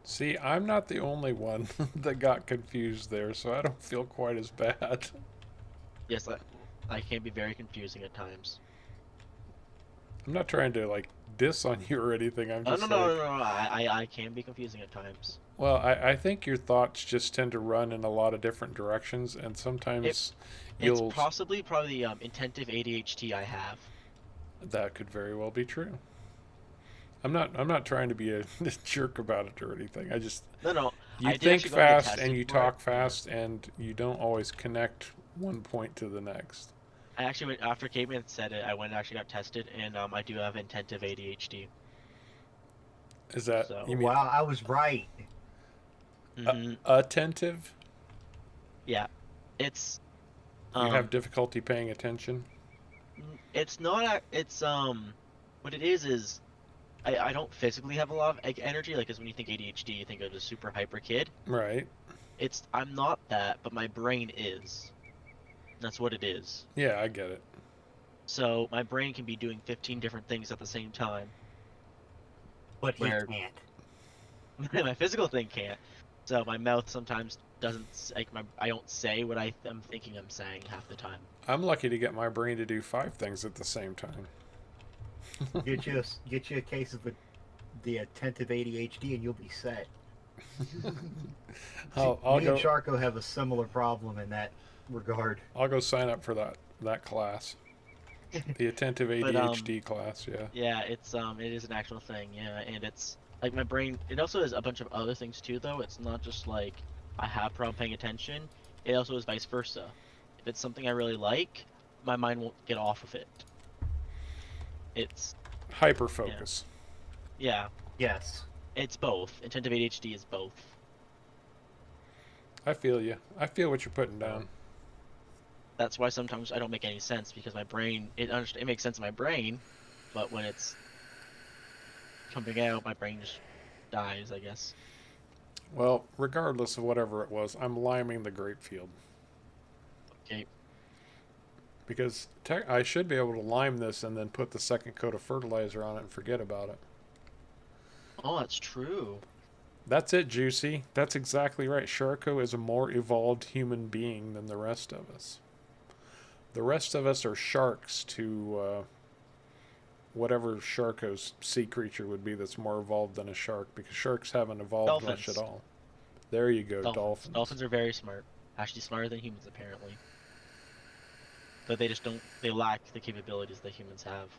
See, I'm not the only one that got confused there, so I don't feel quite as bad.
Yes, I can be very confusing at times.
I'm not trying to, like, diss on you or anything. I'm
No,
just
no. I can be confusing at times.
Well, I think your thoughts just tend to run in a lot of different directions, and sometimes you'll...
It's probably the intensive ADHD I have.
That could very well be true. I'm not trying to be a jerk about it or anything. I just...
No.
You think fast and you talk fast, and you don't always connect one point to the next.
I actually went, after Caveman said it, I went and actually got tested, and I do have intensive ADHD.
Is that...
So,
you mean
Wow, I was right.
attentive?
Yeah. It's...
You have difficulty paying attention?
It's not... It's, what it is... I don't physically have a lot of energy, like, because when you think ADHD, you think of a super hyper kid.
Right.
I'm not that, but my brain is. That's what it is.
Yeah, I get it.
So my brain can be doing 15 different things at the same time.
But he can't.
My physical thing can't. So my mouth sometimes doesn't, like, I don't say what I'm thinking I'm saying half the time.
I'm lucky to get my brain to do 5 things at the same time.
Get you a case of the attentive ADHD and you'll be set.
I'll
Me
go.
and Sharko have a similar problem in that regard.
I'll go sign up for that class. The attentive ADHD class, yeah.
Yeah, it is an actual thing, yeah, and it's like my brain. It also has a bunch of other things too, though. It's not just like I have problem paying attention. It also is vice versa. If it's something I really like, my mind won't get off of it. It's
hyper focus.
Yeah.
Yes.
It's both. Attentive ADHD is both.
I feel you. I feel what you're putting down.
That's why sometimes I don't make any sense, because my brain, it makes sense in my brain, but when it's coming out, my brain just dies, I guess.
Well, regardless of whatever it was, I'm liming the grape field.
Okay.
Because I should be able to lime this and then put the second coat of fertilizer on it and forget about it.
Oh, that's true.
That's it, Juicy. That's exactly right. Sharko is a more evolved human being than the rest of us. The rest of us are sharks to whatever Sharko's sea creature would be that's more evolved than a shark, because sharks haven't evolved much at all. There you go, dolphins.
Dolphins are very smart. Actually smarter than humans, apparently. But they lack the capabilities that humans have.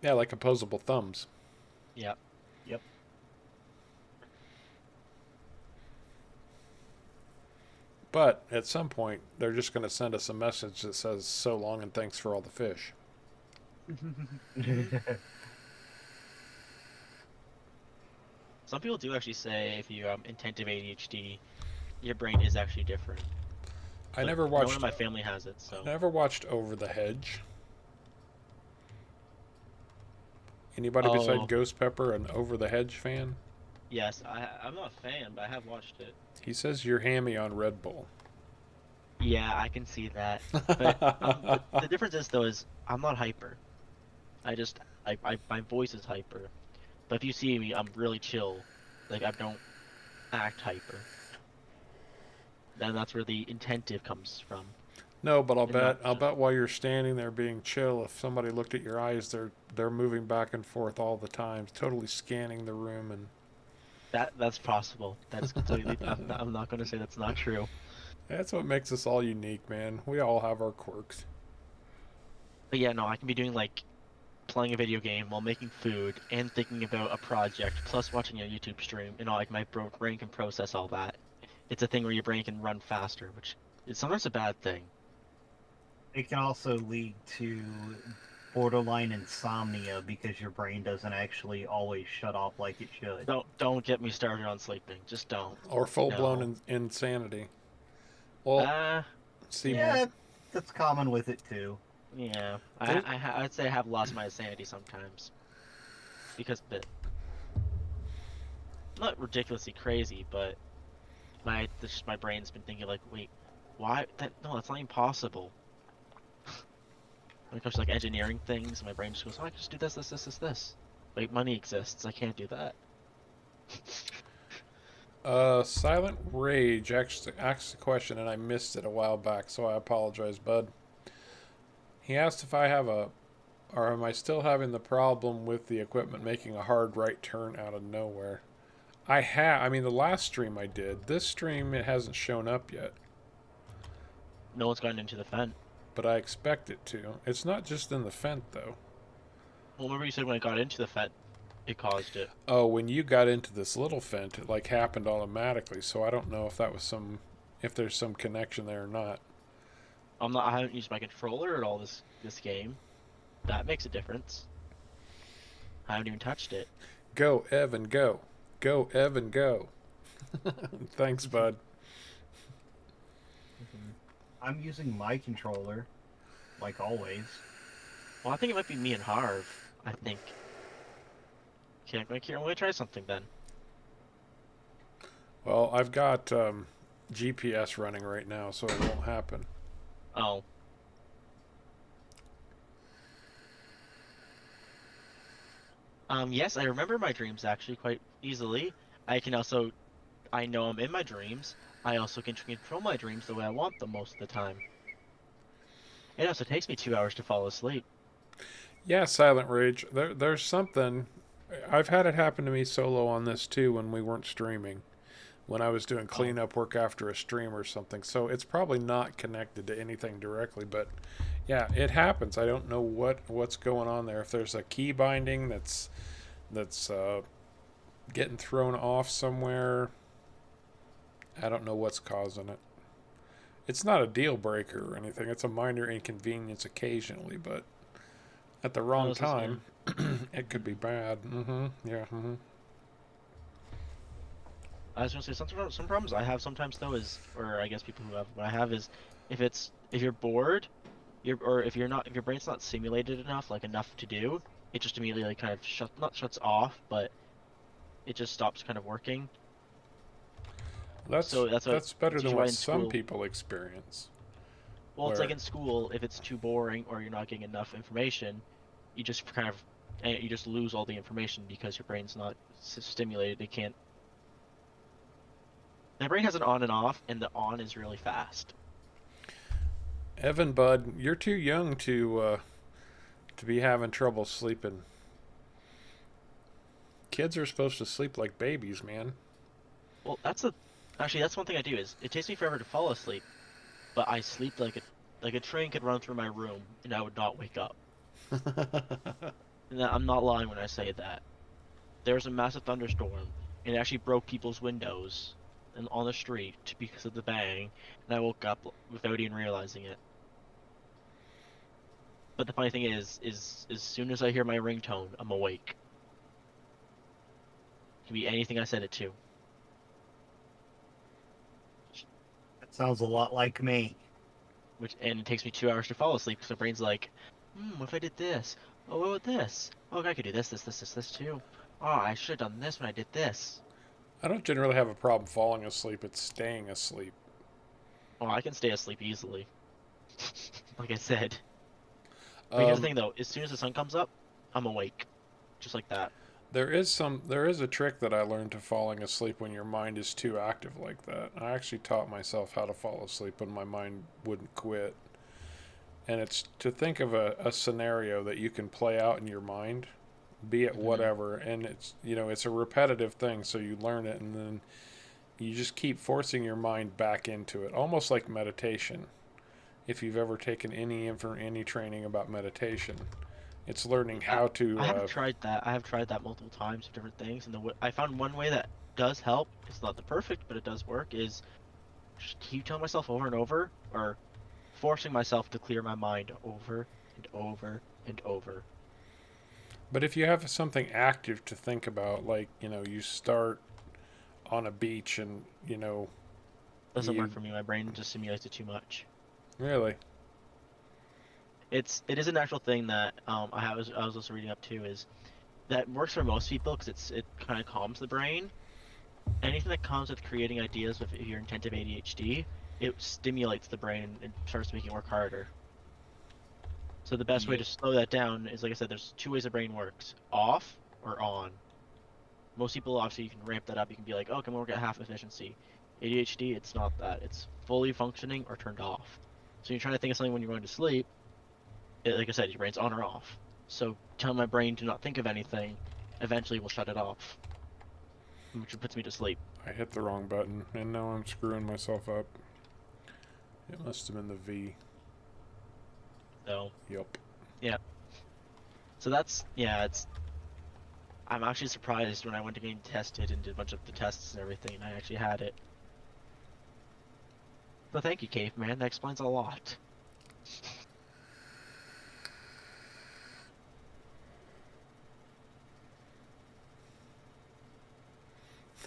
Yeah, like opposable thumbs.
Yeah.
Yep.
But at some point, they're just going to send us a message that says, so long and thanks for all the fish.
Some people do actually say if you intensive ADHD, your brain is actually different.
I never watched.
No one in my family has it, so.
I never watched Over the Hedge. Anybody besides Ghost Pepper an Over the Hedge fan?
Yes, I'm not a fan, but I have watched it.
He says you're hammy on Red Bull.
Yeah, I can see that. But the difference is I'm not hyper. My voice is hyper. But if you see me, I'm really chill. Like, I don't act hyper. And that's where the intentive comes from.
No, but I'll bet while you're standing there being chill, if somebody looked at your eyes, they're moving back and forth all the time, totally scanning the room. And
that's possible. That is completely. I'm not going to say that's not true.
That's what makes us all unique, man. We all have our quirks.
But yeah, no, I can be doing like playing a video game while making food and thinking about a project, plus watching a YouTube stream. You know, like my brain can process all that. It's a thing where your brain can run faster, which is sometimes a bad thing.
It can also lead to borderline insomnia because your brain doesn't actually always shut off like it should.
Don't get me started on sleeping. Just don't.
Or full-blown insanity. Well, see,
yeah, that's common with it too.
Yeah,
There-
I'd say I have lost my sanity sometimes because of it. Not ridiculously crazy, but my brain's been thinking like, wait, why that? No, that's not impossible. When it comes to like engineering things, my brain just goes, oh, I can just do this, this, this, this, this. Wait, money exists. I can't do that.
Silent Rage actually asked a question, and I missed it a while back, so I apologize, bud. He asked if I have or am I still having the problem with the equipment making a hard right turn out of nowhere? I mean, the last stream I did. This stream, it hasn't shown up yet,
No one's gotten into the vent.
but I expect it to. It's not just in the vent, though.
Well, remember you said when I got into the vent, it caused it.
Oh, when you got into this little vent, it like happened automatically. So I don't know if that was if there's some connection there or not.
I haven't used my controller at all this game. That makes a difference. I haven't even touched it.
Go, Evan, go. Go, Evan, go. Thanks, bud.
I'm using my controller, like always.
Well, I think it might be me and Harv. I think. Okay, I'm gonna try something then.
Well, I've got GPS running right now, so it won't happen.
Oh. Yes, I remember my dreams actually quite easily. I know I'm in my dreams. I also can control my dreams the way I want them most of the time. It also takes me 2 hours to fall asleep.
Yeah, Silent Rage. There's something. I've had it happen to me solo on this too when we weren't streaming. When I was doing cleanup work after a stream or something. So it's probably not connected to anything directly, but yeah, it happens. I don't know what's going on there. If there's a key binding that's getting thrown off somewhere, I don't know what's causing it. It's not a deal breaker or anything. It's a minor inconvenience occasionally, but at the wrong time, it could be bad. Yeah.
I was gonna say some problems I have sometimes though is, or I guess people who have what I have is, if you're bored, if your brain's not simulated enough, like enough to do, it just immediately like kind of not shuts off, but it just stops kind of working.
That's better than what some people experience.
Well, it's like in school, if it's too boring or you're not getting enough information, you just lose all the information because your brain's not stimulated. It can't. My brain has an on and off, and the on is really fast.
Evan, bud, you're too young to be having trouble sleeping. Kids are supposed to sleep like babies, man.
Well, that's one thing I do is it takes me forever to fall asleep, but I sleep like a train could run through my room, and I would not wake up. And I'm not lying when I say that. There was a massive thunderstorm, and it actually broke people's windows on the street because of the bang, and I woke up without even realizing it. But the funny thing is as soon as I hear my ringtone, I'm awake. It can be anything I set it to.
That sounds a lot like me.
And it takes me 2 hours to fall asleep because my brain's like, what if I did this? Oh, what about this? Oh, I could do this too. Oh, I should have done this when I did this.
I don't generally have a problem falling asleep. It's staying asleep.
Oh, I can stay asleep easily. Like I said. But here's the thing though, as soon as the sun comes up, I'm awake. Just like that.
There is a trick that I learned to falling asleep when your mind is too active like that. I actually taught myself how to fall asleep when my mind wouldn't quit. And it's to think of a scenario that you can play out in your mind, be it whatever, and it's a repetitive thing, so you learn it and then you just keep forcing your mind back into it, almost like meditation. If you've ever taken any training about meditation, it's learning how to.
I have tried that. I have tried that multiple times with different things, and I found one way that does help. It's not the perfect, but it does work. Is just keep telling myself over and over, or forcing myself to clear my mind over and over and over.
But if you have something active to think about, like you start on a beach and
doesn't work for me. My brain just simulates it too much.
Really?
It is a natural thing that I was also reading up too, is that works for most people because it kind of calms the brain. Anything that comes with creating ideas with your intensive ADHD, it stimulates the brain and starts making it work harder. So the best way
Yeah.
to slow that down is, like I said, there's two ways the brain works: off or on. Most people, obviously, you can ramp that up. You can be like, oh, can we work at half efficiency? ADHD, it's not that. It's fully functioning or turned off. So you're trying to think of something when you're going to sleep. Like I said, your brain's on or off. So telling my brain to not think of anything eventually will shut it off, which puts me to sleep.
I hit the wrong button, and now I'm screwing myself up. It must have been the V.
So,
Yup.
yeah. So that's, yeah, I'm actually surprised when I went to getting tested and did a bunch of the tests and everything, and I actually had it. So thank you, Caveman. That explains a lot.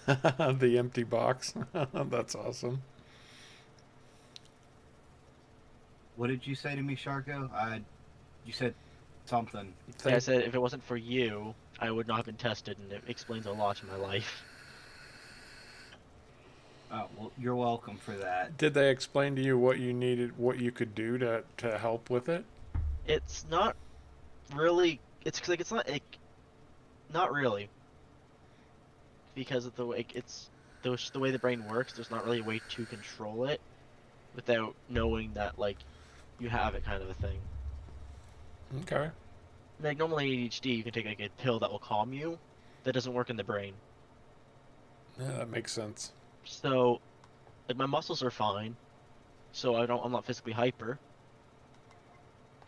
The empty box. That's awesome.
What did you say to me, Sharko? You said something.
Like I said, if it wasn't for you, I would not have been tested, and it explains a lot in my life.
Oh, well, you're welcome for that.
Did they explain to you what you needed, what you could do to help with it?
It's not really. It's like it's not like, not really, because of the way the way the brain works. There's not really a way to control it without knowing that like you have it, kind of a thing.
Okay.
Like normally ADHD, you can take like a pill that will calm you. That doesn't work in the brain.
Yeah, that makes sense.
So, like my muscles are fine, so I'm not physically hyper.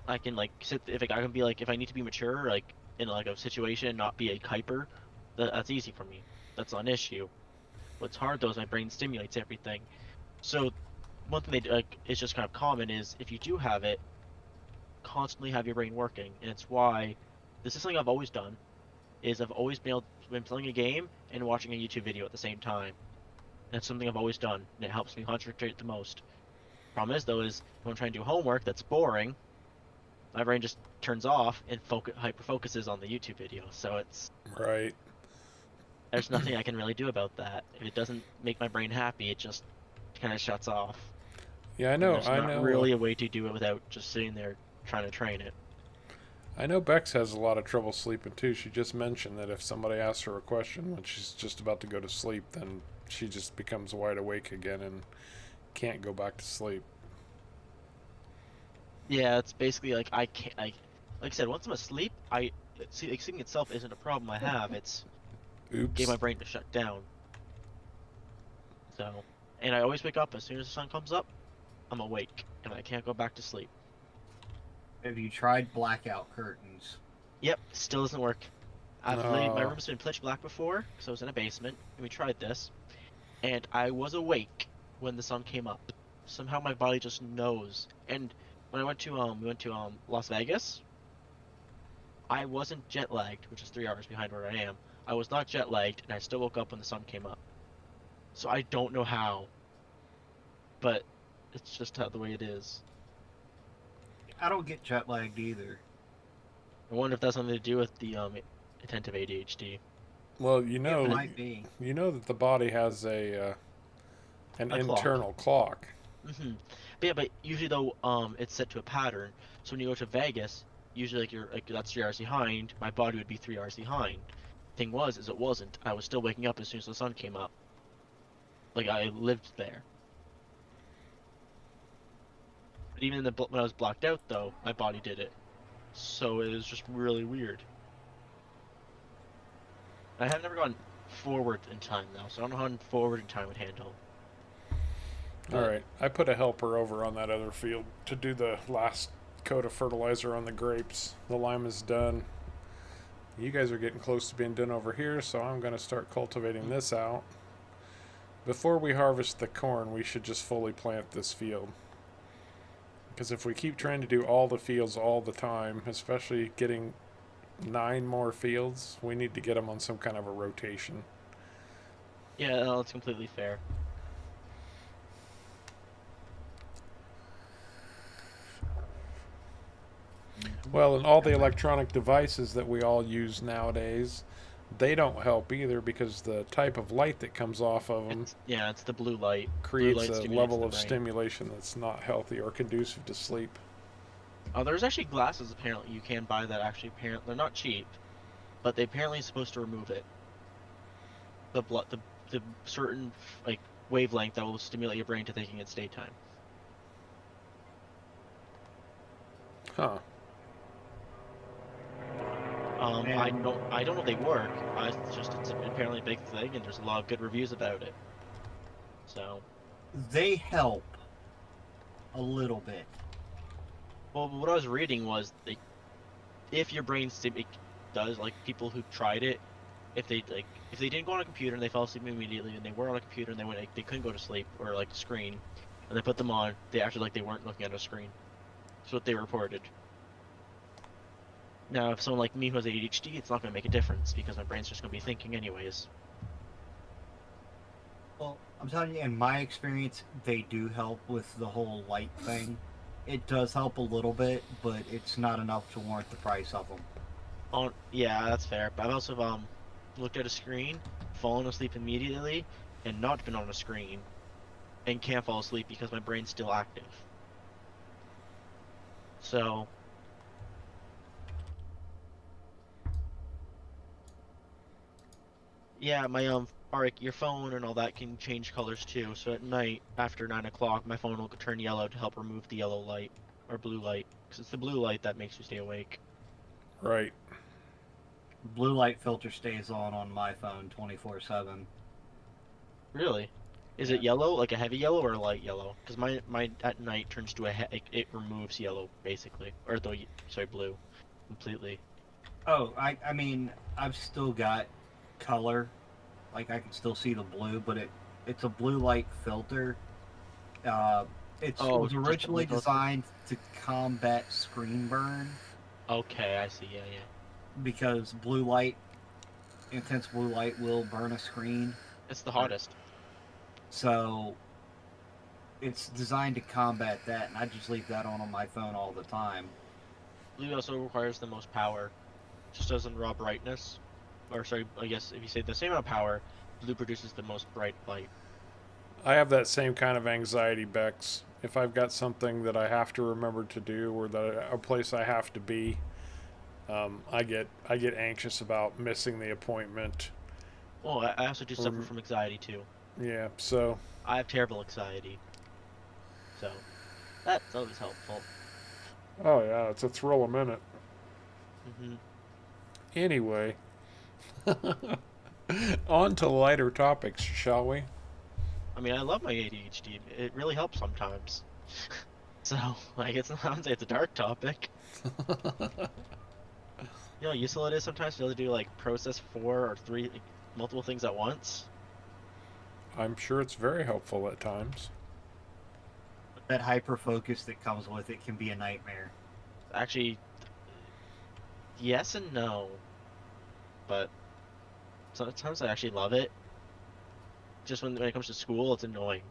I can like sit if like, I can be like if I need to be mature like in like a situation and not be a hyper, that's easy for me. That's not an issue. What's hard though is my brain stimulates everything. So one thing they like is just kind of common is if you do have it, constantly have your brain working, and it's why this is something I've always done. Is I've always been playing a game and watching a YouTube video at the same time. That's something I've always done, and it helps me concentrate the most. Problem is, though, is when I'm trying to do homework that's boring, my brain just turns off and hyper focuses on the YouTube video. So
Right.
there's nothing I can really do about that. If it doesn't make my brain happy, it just kind of shuts off.
Yeah, I
And
know.
there's
I
not
know.
really a way to do it without just sitting there trying to train it.
I know Bex has a lot of trouble sleeping too. She just mentioned that if somebody asks her a question when she's just about to go to sleep, then she just becomes wide awake again and can't go back to sleep.
Yeah, it's basically like I can't. Like I said, once I'm asleep, like, sleeping itself isn't a problem I have. It's
Oops.
get my brain to shut down. So, and I always wake up as soon as the sun comes up. I'm awake and I can't go back to sleep.
Have you tried blackout curtains?
Yep, still doesn't work. My
Oh.
room's been pitch black before, because I was in a basement, and we tried this, and I was awake when the sun came up. Somehow my body just knows. And when we went to Las Vegas, I wasn't jet lagged, which is 3 hours behind where I am. I was not jet lagged, and I still woke up when the sun came up. So I don't know how, but it's just how the way it is.
I don't get jet lagged either.
I wonder if that's something to do with the attentive ADHD.
Well,
It might be.
you know that the body has an
A clock.
internal clock.
Mm-hmm. But yeah, but usually though, it's set to a pattern. So when you go to Vegas, usually like that's 3 hours behind. My body would be 3 hours behind. Thing was, is it wasn't. I was still waking up as soon as the sun came up. Like I lived there. But even when I was blocked out, though, my body did it. So it was just really weird. I have never gone forward in time though, so I don't know how forward in time would handle.
All right, I put a helper over on that other field to do the last coat of fertilizer on the grapes. The lime is done. You guys are getting close to being done over here, so I'm going to start cultivating this out. Before we harvest the corn, we should just fully plant this field. Because if we keep trying to do all the fields all the time, especially getting 9 more fields, we need to get them on some kind of a rotation.
Yeah, no, that's completely fair.
Well, and all the electronic devices that we all use nowadays, they don't help either because the type of light that comes off of them
It's the blue light. Blue
creates
light
a
stimulates
level
the
of
brain.
stimulation that's not healthy or conducive to sleep.
Oh, there's actually glasses apparently you can buy that actually they're not cheap, but they apparently are supposed to remove it. The certain like wavelength that will stimulate your brain to thinking it's daytime.
Huh.
I don't know if they work. It's apparently a big thing, and there's a lot of good reviews about it. So,
They help a little bit.
well, what I was reading was if your brain it does like people who tried it, if they didn't go on a computer and they fell asleep immediately, and they were on a computer and they couldn't go to sleep or like a screen, and they put them on, they acted like they weren't looking at a screen. That's what they reported. Now, if someone like me who has ADHD, it's not going to make a difference because my brain's just going to be thinking anyways.
Well, I'm telling you, in my experience, they do help with the whole light thing. It does help a little bit, but it's not enough to warrant the price of them.
Oh, yeah, that's fair. But I've also looked at a screen, fallen asleep immediately, and not been on a screen, and can't fall asleep because my brain's still active. So, yeah, your phone and all that can change colors too. So at night, after 9 o'clock, my phone will turn yellow to help remove the yellow light or blue light, because it's the blue light that makes you stay awake.
Right.
Blue light filter stays on my phone 24/7.
Really? Is
Yeah.
it yellow, like a heavy yellow or a light yellow? Because my at night turns to it removes yellow basically, or blue, completely.
Oh, I mean, I've still got color. Like, I can still see the blue, but it's a blue light filter. It
Oh,
was
just a
originally
blue filter?
designed to combat screen burn
Okay, I see. Yeah, yeah.
because intense blue light will burn a screen.
It's the hottest.
So it's designed to combat that, and I just leave that on my phone all the time.
Blue also requires the most power. Just doesn't raw brightness. Or sorry, I guess if you say the same amount of power, blue produces the most bright light.
I have that same kind of anxiety, Bex. If I've got something that I have to remember to do or a place I have to be, I get anxious about missing the appointment.
Oh, I also do suffer
Or-
from anxiety too.
Yeah, so
I have terrible anxiety. So, that's always helpful.
oh yeah, it's a thrill a minute.
hmm
Anyway, on to lighter topics, shall we?
I mean, I love my ADHD. It really helps sometimes. So, like, I wouldn't say it's a dark topic. You know how useful it is sometimes to be able to do, like, process 4 or 3, like, multiple things at once?
I'm sure it's very helpful at times.
That hyper focus that comes with it can be a nightmare.
Actually, yes and no. But sometimes I actually love it. Just when it comes to school, it's annoying.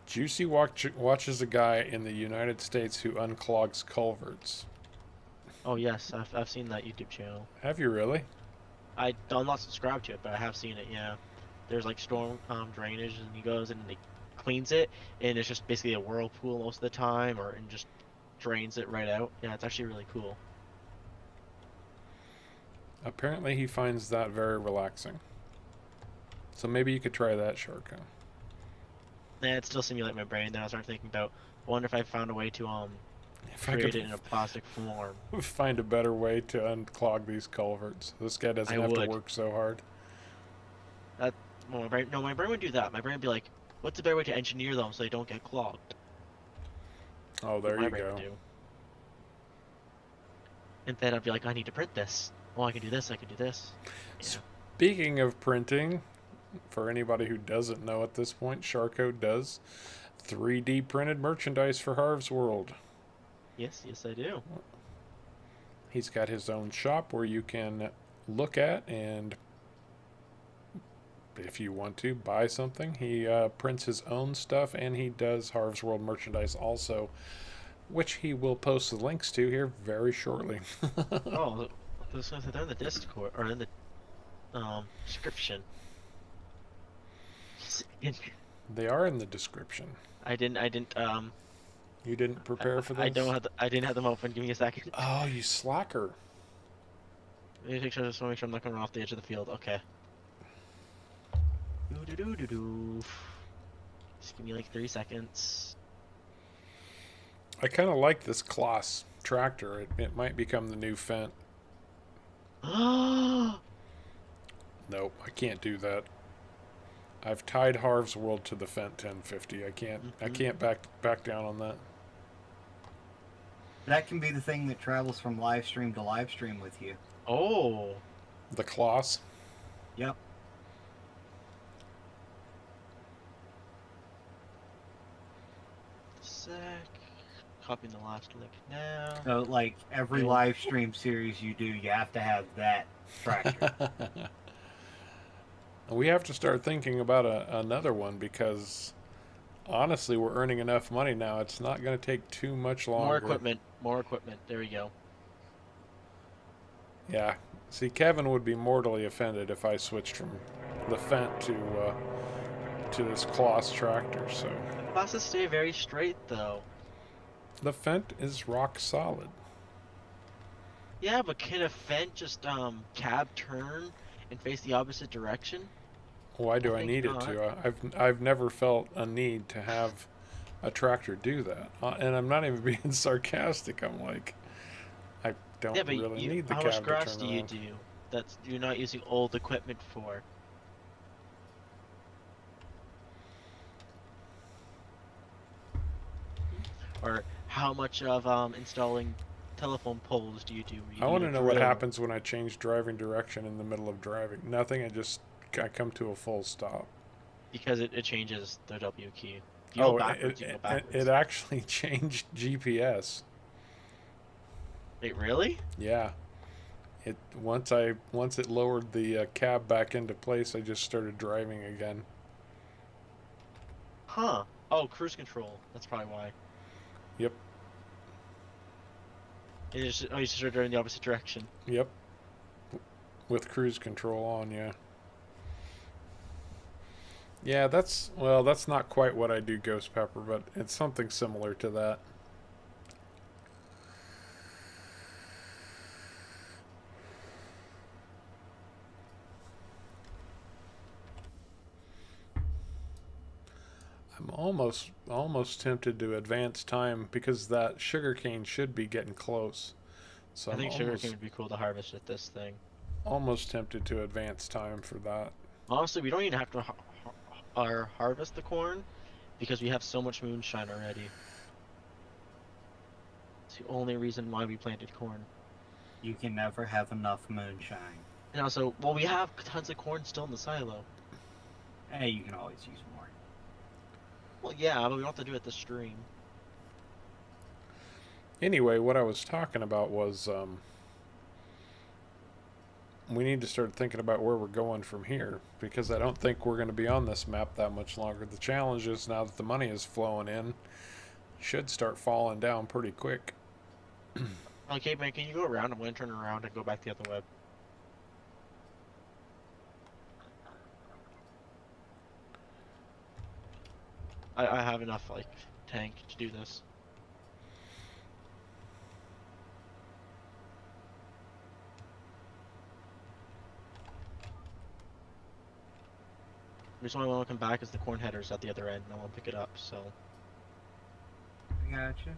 Juicy watches a guy in the United States who unclogs culverts.
Oh yes, I've seen that YouTube channel.
Have you really?
I'm not subscribed to it, but I have seen it. Yeah, there's like storm drainage, and he goes in and he cleans it, and it's just basically a whirlpool most of the time, and just drains it right out. Yeah, it's actually really cool.
Apparently, he finds that very relaxing. So maybe you could try that, Sharko.
Yeah, it still simulate my brain. Then I started thinking about, I wonder if I found a way to
If I
create
could
it in a plastic form.
find a better way to unclog these culverts, this guy doesn't
I
have to
would.
work so hard.
Well, my brain would do that. My brain would be like, what's a better way to engineer them so they don't get clogged?
Oh,
That's
there
what my
you
brain
go.
would do. And then I'd be like, I need to print this. Oh, I can do this. I can do this. Yeah.
Speaking of printing, for anybody who doesn't know at this point, Sharko does 3D printed merchandise for Harv's World.
Yes, I do.
He's got his own shop where you can look at and if you want to buy something, he prints his own stuff, and he does Harv's World merchandise also, which he will post the links to here very shortly.
Oh, they're in the Discord or in the description.
They are in the description.
I didn't
You didn't prepare for this?
I didn't have them open. Give me a second.
Oh, you slacker.
Let me make sure I'm not coming off the edge of the field. Okay. Do. Just give me like 3 seconds.
I kind of like this Cazz tractor. It might become the new Fendt.
Oh,
Nope, I can't do that. I've tied Harv's World to the Fendt 1050. I can't back down on that.
That can be the thing that travels from live stream to live stream with you.
oh.
The Cazz.
Yep.
Sec. Copying the last link now.
So, like, every live stream series you do, you have to have that tractor.
We have to start thinking about another one because honestly, we're earning enough money now. It's not going to take too much longer.
More equipment. There we go.
Yeah. See, Kevin would be mortally offended if I switched from the Fendt to this Cazz tractor. So
Classes stay very straight though.
the Fendt is rock solid.
Yeah, but can a Fendt just cab turn and face the opposite direction?
Why do I
think
need it
not.
to? I've never felt a need to have a tractor do that, and I'm not even being sarcastic. I'm like, I don't
Yeah, but
really need the
how
cab
much grass
to
do
turn
you
around.
do that you're not using old equipment for? Or how much of installing telephone poles do you do? You
I want to
need a
know what
drill.
happens when I change driving direction in the middle of driving. Nothing. I come to a full stop.
Because it changes the W key. If you
Oh,
go backwards, you go backwards.
it actually changed GPS.
Wait, really?
Yeah. Once it lowered the cab back into place, I just started driving again.
Huh. Oh, cruise control. That's probably why.
Yep.
You just started driving the opposite direction.
Yep. With cruise control on, yeah. Yeah, that's not quite what I do, Ghost Pepper, but it's something similar to that. I'm almost tempted to advance time because that sugarcane should be getting close. So
I think
I'm
sugarcane would be cool to harvest with this thing.
almost tempted to advance time for that.
Honestly, we don't even have to harvest the corn because we have so much moonshine already. It's the only reason why we planted corn.
You can never have enough moonshine.
And also, well, we have tons of corn still in the silo.
Hey, you can always use more.
Well, yeah, but we don't have to do it this stream.
Anyway, what I was talking about was we need to start thinking about where we're going from here because I don't think we're going to be on this map that much longer. The challenge is now that the money is flowing in, should start falling down pretty quick.
Okay, man, can you go around? I'm going to turn around and go back the other way. I have enough, like, tank to do this. The reason why I want to come back is the corn header's at the other end, and I want to pick it up, so...
I gotcha.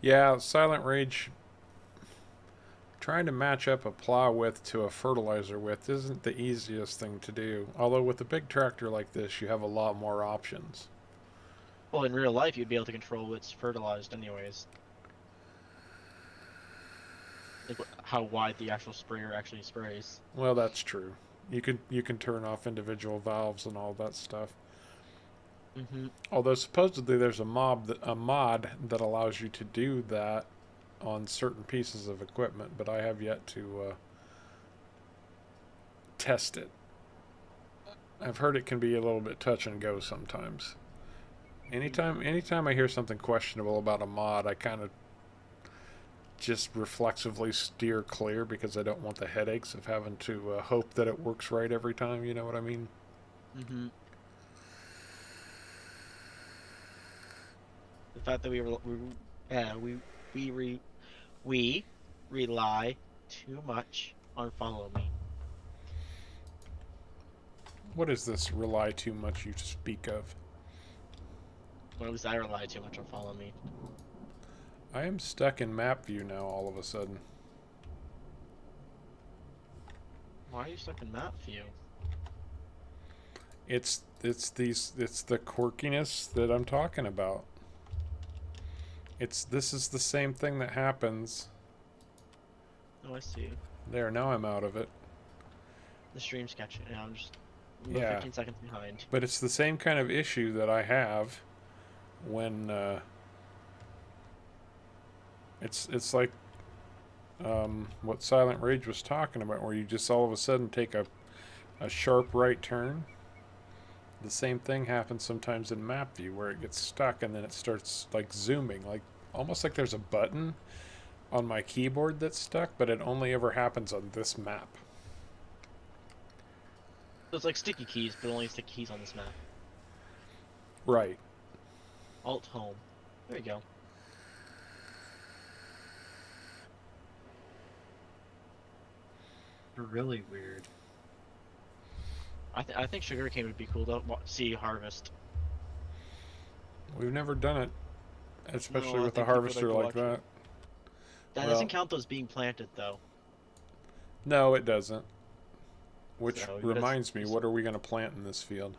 Yeah, Silent Rage, trying to match up a plow width to a fertilizer width isn't the easiest thing to do. Although with a big tractor like this, you have a lot more options.
Well, in real life, you'd be able to control what's fertilized anyways. Like how wide the actual sprayer actually sprays.
Well, that's true. You can turn off individual valves and all that stuff.
Mm-hmm.
Although supposedly there's a mod that allows you to do that on certain pieces of equipment, but I have yet to test it. I've heard it can be a little bit touch and go sometimes. Anytime I hear something questionable about a mod, I kind of just reflexively steer clear because I don't want the headaches of having to hope that it works right every time. You know what I mean?
Mm-hmm. The fact that we rely too much on follow me.
What is this rely too much you speak of?
Well, at least I rely too much on follow me.
I am stuck in map view now all of a sudden.
Why are you stuck in map view?
It's the quirkiness that I'm talking about. This is the same thing that happens.
Oh, I see.
There, now I'm out of it.
The stream's catching. Yeah, I'm just 15 seconds behind.
But it's the same kind of issue that I have when it's like what Silent Rage was talking about, where you just all of a sudden take a sharp right turn. The same thing happens sometimes in map view where it gets stuck and then it starts like zooming, like almost like there's a button on my keyboard that's stuck, but it only ever happens on this map.
So it's like sticky keys, but only sticky keys on this map.
Right.
Alt home. There you go.
Really weird.
I think sugarcane would be cool to see harvest.
We've never done it, especially
No, I
with a
think people
harvester
like
like
watching.
that.
That
Well-
doesn't count those being planted though.
No, it doesn't. Which
So, you
reminds me,
guys-
what are we going to plant in this field?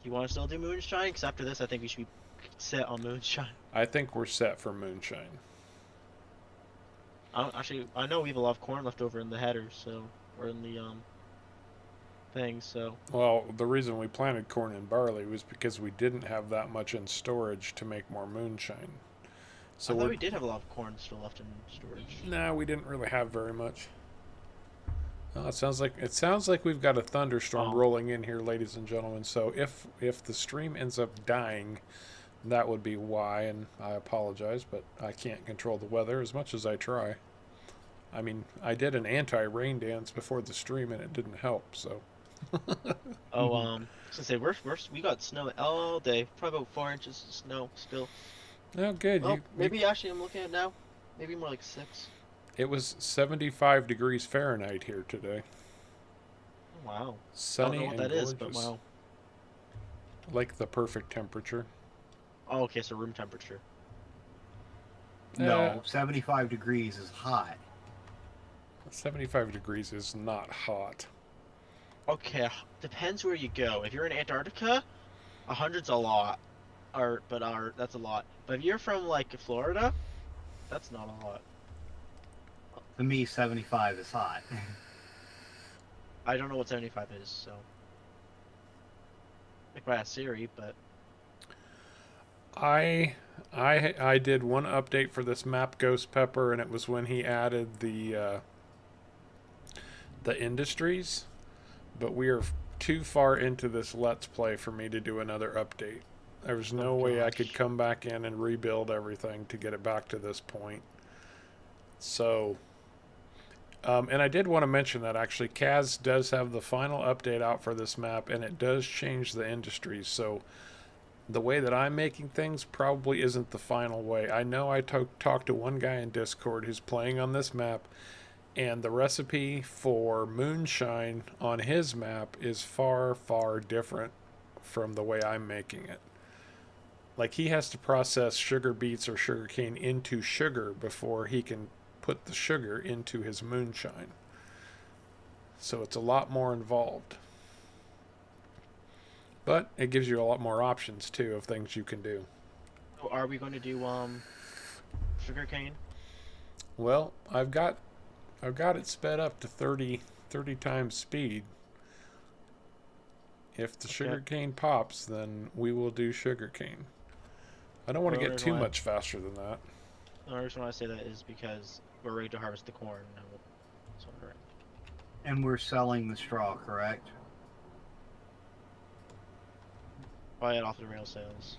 You want to still do moonshine? Because after this, I think we should be set on moonshine.
I think we're set for moonshine.
I know we have a lot of corn left over in the headers, so or in the thing. So
Well, the reason we planted corn and barley was because we didn't have that much in storage to make more moonshine. So
I thought we did have a lot of corn still left in storage.
No, we didn't really have very much. Well, it sounds like we've got a thunderstorm
Oh.
rolling in here, ladies and gentlemen. So if the stream ends up dying, that would be why, and I apologize, but I can't control the weather as much as I try. I mean, I did an anti-rain dance before the stream, and it didn't help. So.
Oh, I was gonna say we got snow all day, probably about 4 inches of snow still.
Oh, good.
Well, maybe actually I'm looking at it now, maybe more like 6.
It was 75 degrees Fahrenheit here today.
Oh, wow.
Sunny
I don't know what
and
that
gorgeous.
is, but wow.
Like the perfect temperature.
Oh, okay, so room temperature.
No, 75 degrees is hot.
75 degrees is not hot.
Okay, depends where you go. If you're in Antarctica, 100's a lot. That's a lot. But if you're from like Florida, that's not a lot.
To me, 75 is hot.
I don't know what 75 is, so. If I ask Siri, but
I did one update for this map, Ghost Pepper, and it was when he added the industries. But we are too far into this Let's Play for me to do another update. There was no way I could come back in and rebuild everything to get it back to this point. So, and I did want to mention that actually Cazz does have the final update out for this map, and it does change the industries. So the way that I'm making things probably isn't the final way. I know I talked to one guy in Discord who's playing on this map, and the recipe for moonshine on his map is far, far different from the way I'm making it. Like, he has to process sugar beets or sugar cane into sugar before he can put the sugar into his moonshine. So it's a lot more involved. But it gives you a lot more options, too, of things you can do.
so are we going to do sugarcane?
Well, I've got it sped up to 30 times speed. If the sugarcane pops, then we will do sugarcane. I don't want to
Well,
get
there's
too
one.
much faster than that.
The reason why I say that is because we're ready to harvest the corn. And so we're
And we're selling the straw, correct?
Buy it off the rail sales.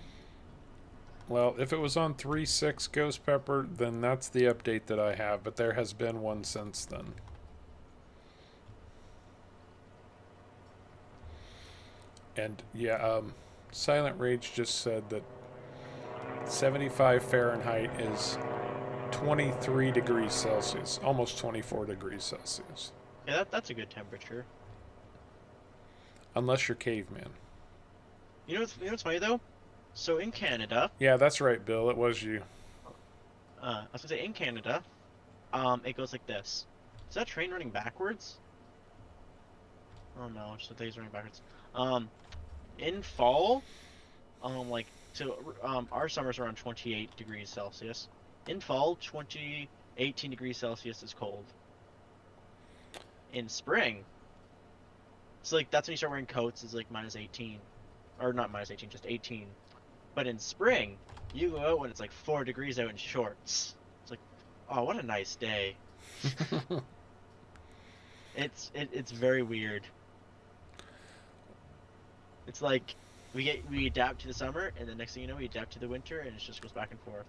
Well, if it was on 3.6 Ghost Pepper, then that's the update that I have, but there has been one since then. And yeah, Silent Rage just said that 75 Fahrenheit is 23 degrees Celsius, almost 24 degrees Celsius.
Yeah, that's a good temperature.
Unless you're caveman.
You know what's funny though? So in Canada,
Yeah, that's right, Bill. It was you.
I was gonna say in Canada, it goes like this. Is that train running backwards? Oh no, it's the days running backwards. In fall, our summers are around 28 degrees Celsius. In fall, 18 degrees Celsius is cold. In spring, so like that's when you start wearing coats. Is like minus 18, or not minus 18, just 18. But in spring, you go out when it's like 4 degrees out in shorts. It's like, oh, what a nice day. It's very weird. It's like we adapt to the summer, and the next thing you know, we adapt to the winter, and it just goes back and forth.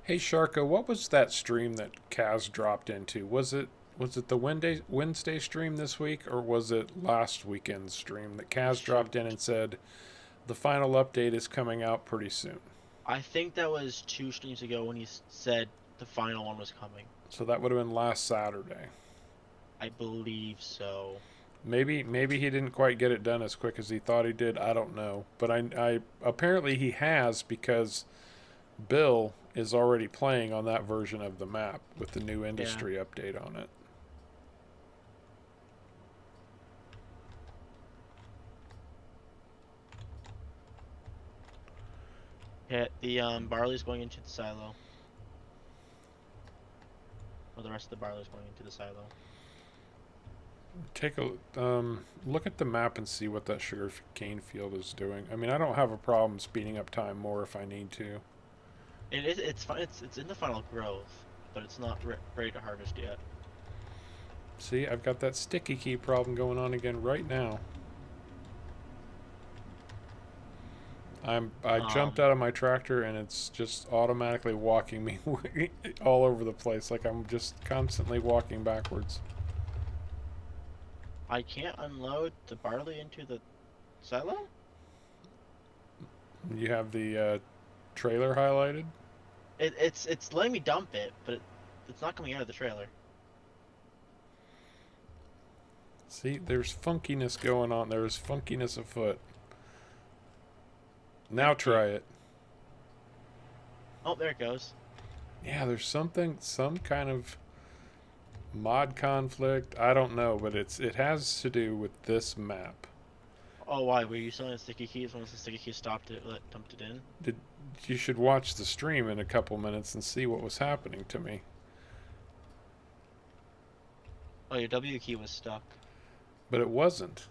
Hey Sharko, what was that stream that Cazz dropped into? Was it the Wednesday stream this week, or was it last weekend's stream that Cazz dropped in and said the final update is coming out pretty soon?
I think that was 2 streams ago when he said the final one was coming.
So that would have been last Saturday.
I believe so.
Maybe he didn't quite get it done as quick as he thought he did. I don't know, but I apparently he has, because Bill is already playing on that version of the map with the new industry update on it.
Yeah, the barley's going into the silo. Or the rest of the barley's going into the silo.
Take a look at the map and see what that sugar cane field is doing. I mean, I don't have a problem speeding up time more if I need to.
It's fine. It's in the final growth, but it's not ready to harvest yet.
See, I've got that sticky key problem going on again right now. I jumped out of my tractor and it's just automatically walking me all over the place, like I'm just constantly walking backwards.
I can't unload the barley into the silo?
You have the trailer highlighted?
It's letting me dump it, but it's not coming out of the trailer.
See, there's funkiness going on. There's funkiness afoot. Now try it.
Oh, there it goes.
Yeah, there's some kind of mod conflict. I don't know, but it has to do with this map.
Oh, why? Were you selling the sticky keys once the sticky key stopped it, dumped it in?
You should watch the stream in a couple minutes and see what was happening to me.
Oh, your W key was stuck.
But it wasn't.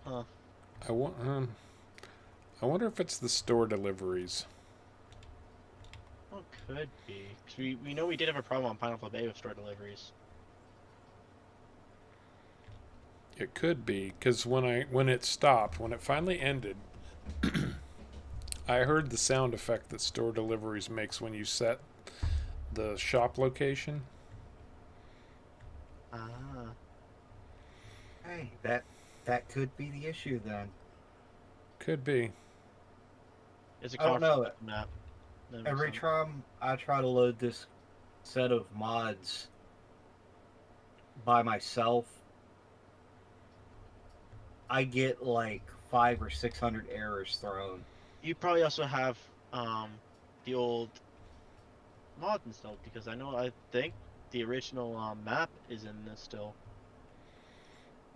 Huh.
I wonder if it's the store deliveries.
Well, could be. Because we know we did have a problem on Pineapple Bay with store deliveries.
It could be, because when it stopped, when it finally ended, I heard the sound effect that store deliveries makes when you set the shop location.
Ah.
Hey, that could be the issue then.
Could be.
It's a
I don't know.
conflict map.
Every time I try to load this set of mods by myself, I get like 500 or 600 errors thrown.
You probably also have the old mod installed, because I think the original map is in this still.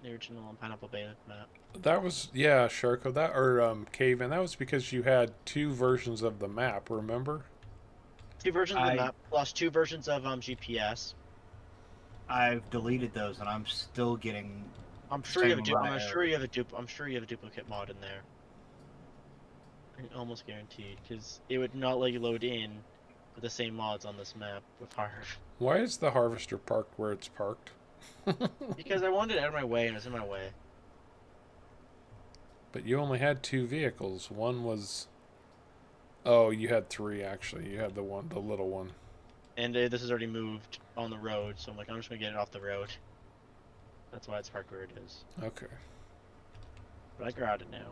The original Pineapple Bay map.
That was, yeah, Sharko, that, or Cave, and that was because you had 2 versions of the map, remember?
2 versions of the map, plus 2 versions of GPS.
I've deleted those, and I'm still getting.
I'm sure you have a duplicate mod in there. Almost guaranteed, because it would not let you load in with the same mods on this map with Harv.
Why is the harvester parked where it's parked?
Because I wanted it out of my way and it was in my way.
But you only had 2 vehicles. One was... Oh, you had 3 actually. You had the little one.
And this is already moved on the road, so I'm like, I'm just gonna get it off the road. That's why it's parked where it is.
Okay.
But I grabbed it now.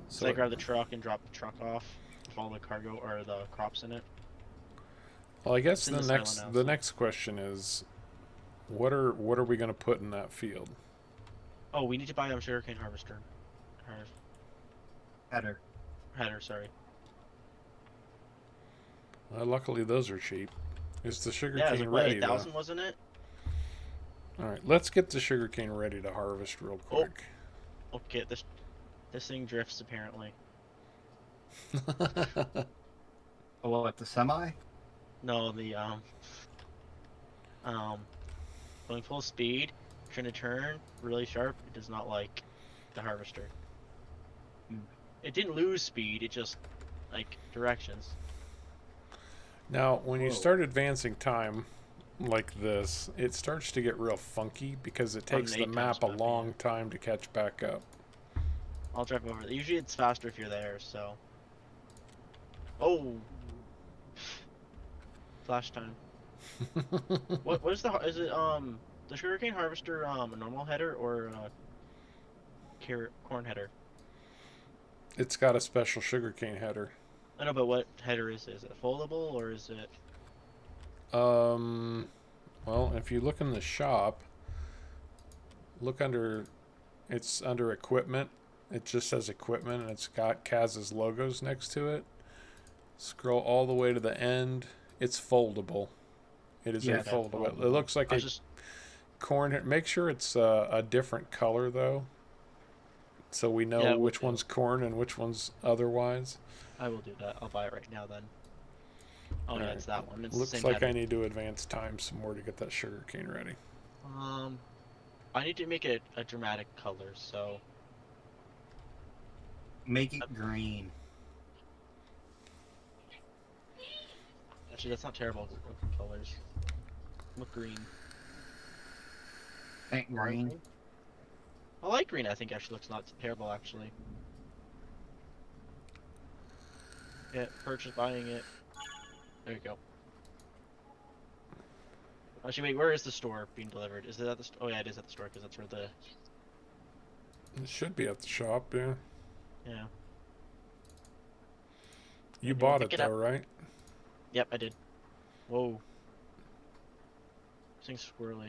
So
So
I grab the truck and drop the truck off with all the cargo or the crops in it.
well, I guess
It's in
the
the silo
next
now,
the
so-
next question is, what are we gonna put in that field?
Oh, we need to buy a sugarcane harvester.
Header.
Header, sorry.
Well, luckily those are cheap. Is the sugar
Yeah, it was
cane
like, what,
ready?
8,000, wasn't it?
All right, let's get the sugar cane ready to harvest real quick.
Okay, this thing drifts apparently.
Oh, what, the semi?
No, the going full speed, trying to turn really sharp. It does not like the harvester. It didn't lose speed. It just like directions.
Now, when you
Whoa.
start advancing time like this, it starts to get real funky because it
On
takes
an
the
8
map a
times map, yeah.
long time to catch back up.
I'll drive over. Usually it's faster if you're there. So. Oh. Flash time. What is is it the sugarcane harvester a normal header or corn header?
It's got a special sugarcane header.
I know, but what header is it? Is it foldable or is it?
Well, if you look in the shop, look under, it's under equipment. It just says equipment and it's got Cazz's logos next to it. Scroll all the way to the end. It's foldable. It is
Yeah,
a
that's
foldable. It
foldable.
looks like
I
a
just
corn. Make sure it's a different color though, so we know
Yeah, we'll
which
do.
one's corn and which one's otherwise.
I will do that. I'll buy it right now then. Oh yeah,
Alright.
it's that one. It's
Looks
the same
like
header.
I need to advance time some more to get that sugar cane ready.
I need to make it a dramatic color, so
Make it green.
actually that's not terrible colors. Look green.
Think green.
I like green. I think actually looks not terrible actually. Yeah, purchase buying it. There you go. Actually, wait, where is the store being delivered? Is it at the store? Oh yeah, it is at the store because that's where the
It should be at the shop, yeah.
yeah.
You
Maybe
bought
pick
it
it up.
though, right?
Yep, I did. Whoa. This thing's squirrely.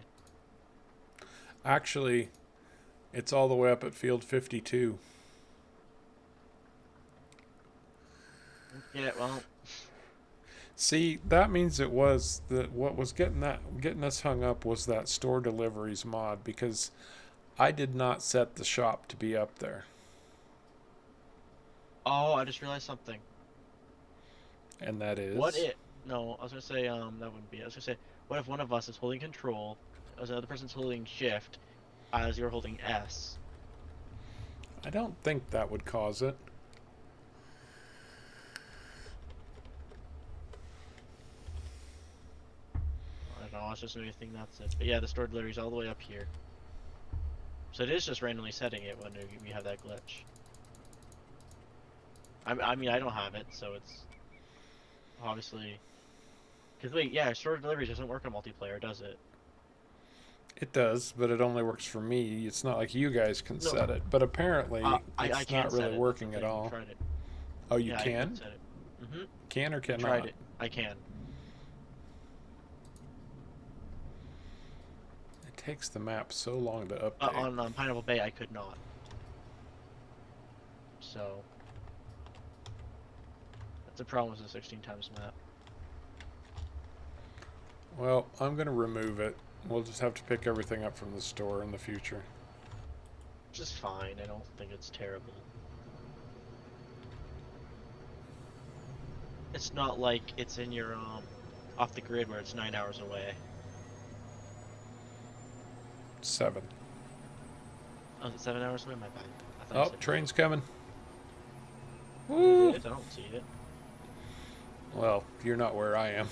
Actually, it's all the way up at field 52.
Yeah, well,
See, that means it was what was getting us hung up was that store deliveries mod because I did not set the shop to be up there.
oh, I just realized something.
And that is
What if? No, I was gonna say that wouldn't be. I was gonna say, what if one of us is holding control, as the other person's holding shift, as you're holding S?
I don't think that would cause it.
I don't know. It's just maybe think that's it. But yeah, the store delivery's all the way up here. So it is just randomly setting it when we have that glitch. I mean, I don't have it, so it's obviously. Because wait, yeah, store delivery doesn't work on multiplayer, does it?
It does, but it only works for me. It's not like you guys can
No.
set it. But apparently,
I
it's
can't
not
set
really
it,
working
that's
at
the thing, I
all.
tried it.
Oh, you
Yeah, I
can?
set it. Mhm.
Can or
I
cannot?
tried it. I can.
It takes the map so long to update.
On Pineapple Bay, I could not. So that's a problem with the 16 times map.
Well, I'm going to remove it. We'll just have to pick everything up from the store in the future.
Which is fine. I don't think it's terrible. It's not like it's in your off the grid where it's 9 hours away.
7.
Oh, is it 7 hours away? My bad. I thought you
Oh,
said
train's coming.
Woo!
Woo!
I don't see it.
Well, you're not where I am.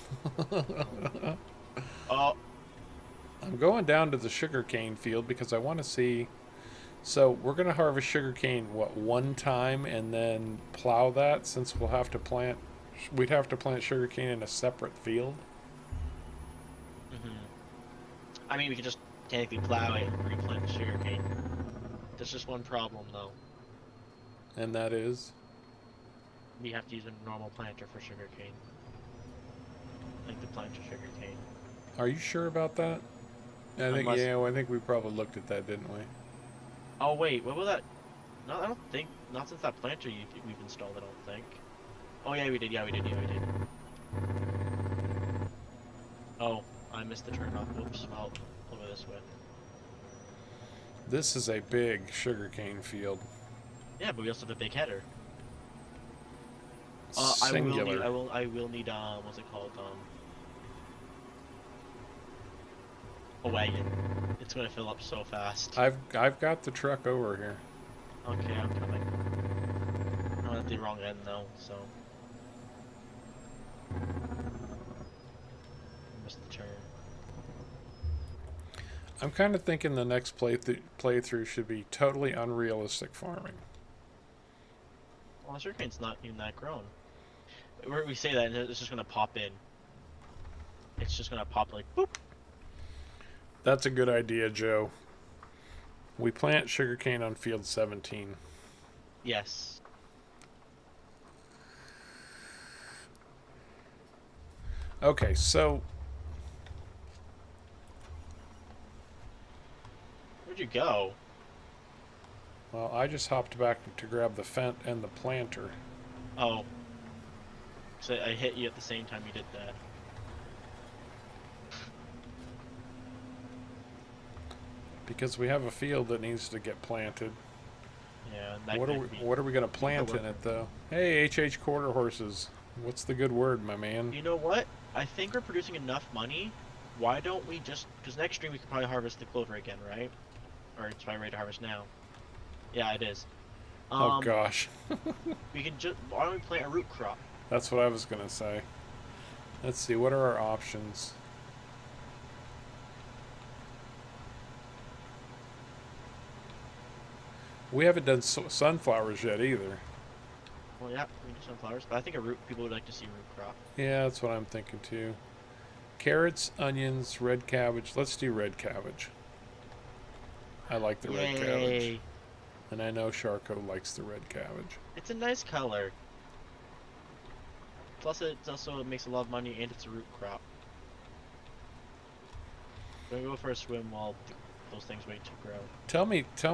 Oh,
I'm going down to the sugarcane field because I want to see. So we're going to harvest sugarcane, what, one time and then plow that, since we'll have to plant. We'd have to plant sugarcane in a separate field.
hmm. I mean, we could just technically plow it and replant the sugarcane. There's just one problem, though.
And that is.
We have to use a normal planter for sugarcane. Like the planter sugarcane.
Are you sure about that? I think,
Unless-
yeah, well, I think we probably looked at that, didn't we?
Oh wait, what was that? No, I don't think. Not since that planter we've installed. I don't think. Oh yeah, we did. Yeah, we did. Yeah, we did. Oh, I missed the turn off. Whoops. I'll go this way.
This is a big sugarcane field.
Yeah, but we also have a big header.
Singular.
I will need what's it called? A wagon. It's gonna fill up so fast.
I've got the truck over here.
Okay, I'm coming. I'm at the wrong end though, so. Missed the turn.
I'm kind of thinking the next playthrough should be totally unrealistic farming.
Well, the sugarcane's not even that grown. We say that and it's just gonna pop in. It's just gonna pop like boop.
That's a good idea, Joe. We plant sugarcane on field 17.
Yes.
Okay, so
Where'd you go?
well, I just hopped back to grab the fent and the planter.
Oh. So I hit you at the same time you did that.
Because we have a field that needs to get planted.
Yeah. That
What are we going to plant in it though? Hey, HH quarter horses. What's the good word, my man?
You know what? I think we're producing enough money. Why don't we just? Because next stream we could probably harvest the clover again, right? Or it's probably ready to harvest now. Yeah, it is.
Oh gosh.
We can just. Why don't we plant a root crop?
That's what I was going to say. Let's see, what are our options? We haven't done sunflowers yet either.
Well, yeah, we can do sunflowers, but I think people would like to see a root crop.
Yeah, that's what I'm thinking too. Carrots, onions, red cabbage. Let's do red cabbage. I like the red cabbage.
Yay!
And I know Sharko likes the red cabbage.
It's a nice color. Plus, it makes a lot of money, and it's a root crop. We're gonna go for a swim while those things wait to grow.
Tell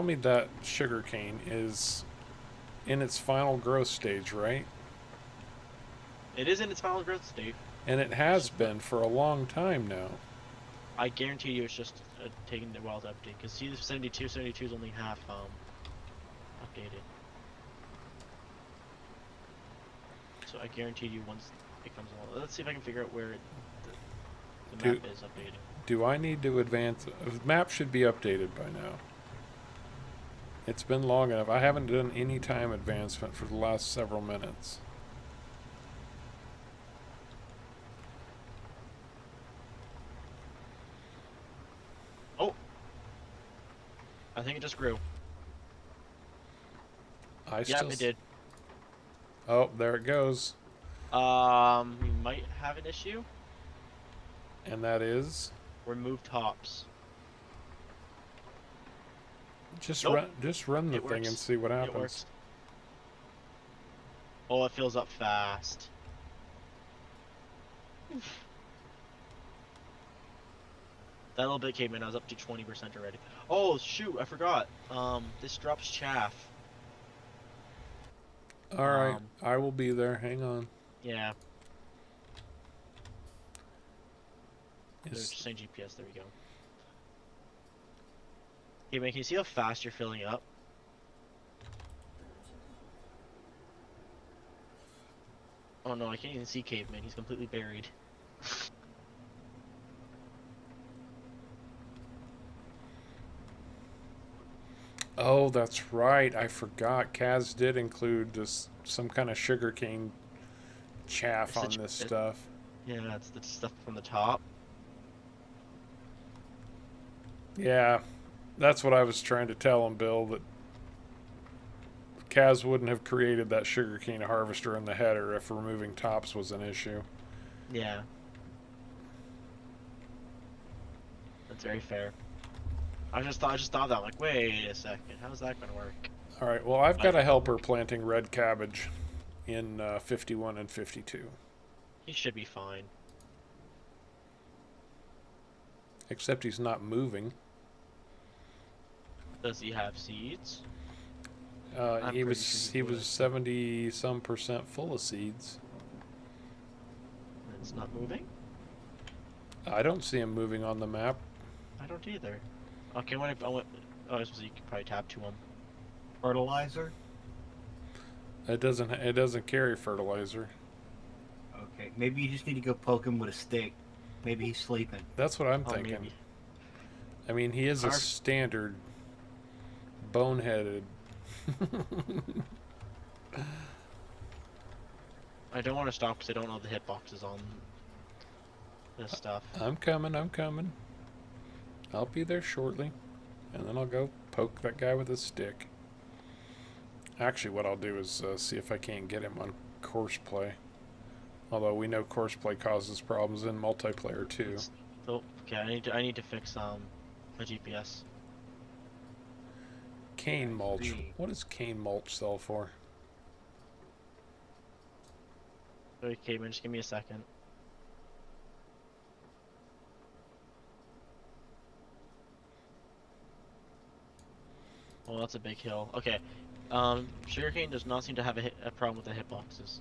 me that sugarcane is in its final growth stage, right?
It is in its final growth state.
And it has been for a long time now.
I guarantee you it's just taking a while to update. Because see, the 72 is only half updated. So I guarantee you once it comes along. Let's see if I can figure out where the map is updating.
Do I need to advance? The map should be updated by now. It's been long enough. I haven't done any time advancement for the last several minutes.
Oh! I think it just grew. Yeah, it did.
Oh, there it goes.
We might have an issue.
And that is
Remove tops.
just
Nope.
run the
It
thing
works.
and see what
It
happens.
works. Oh, it fills up fast. That little bit came in. I was up to 20% already. Oh shoot! I forgot. This drops chaff.
All right, I will be there. Hang on.
Yeah.
Is-
Same GPS. There we go. Hey man, can you see how fast you're filling up? Oh no, I can't even see Caveman. He's completely buried.
Oh, that's right. I forgot. Cazz did include some kind of sugarcane chaff
It's the
on
ch-
this
it-
stuff.
Yeah, it's the stuff from the top.
Yeah, that's what I was trying to tell him, Bill, that Cazz wouldn't have created that sugarcane harvester in the header if removing tops was an issue.
Yeah. That's very fair. I just thought that, I'm like, wait a second, how's that gonna work?
All right, well, I've got a helper planting red cabbage in 51 and 52.
He should be fine.
Except he's not moving.
Does he have seeds?
He
pretty
was
sure
he
he
was
would.
70-some% full of seeds.
It's not moving?
I don't see him moving on the map.
I don't either. Okay, I suppose you could probably tap to him.
Fertilizer?
It doesn't carry fertilizer.
Okay, maybe you just need to go poke him with a stick. Maybe he's sleeping.
That's what I'm
Oh,
thinking.
maybe.
I mean, he is a
Our-
standard boneheaded.
I don't want to stop because I don't know the hitboxes on this stuff.
I'm coming. I'll be there shortly, and then I'll go poke that guy with a stick. Actually, what I'll do is see if I can't get him on course play. Although we know course play causes problems in multiplayer too.
Oh, okay. I need to fix my GPS.
Cane mulch.
Agree.
What does cane mulch sell for?
Okay, man, just give me a second. Well, that's a big hill. Okay. Sugarcane does not seem to have a problem with the hitboxes.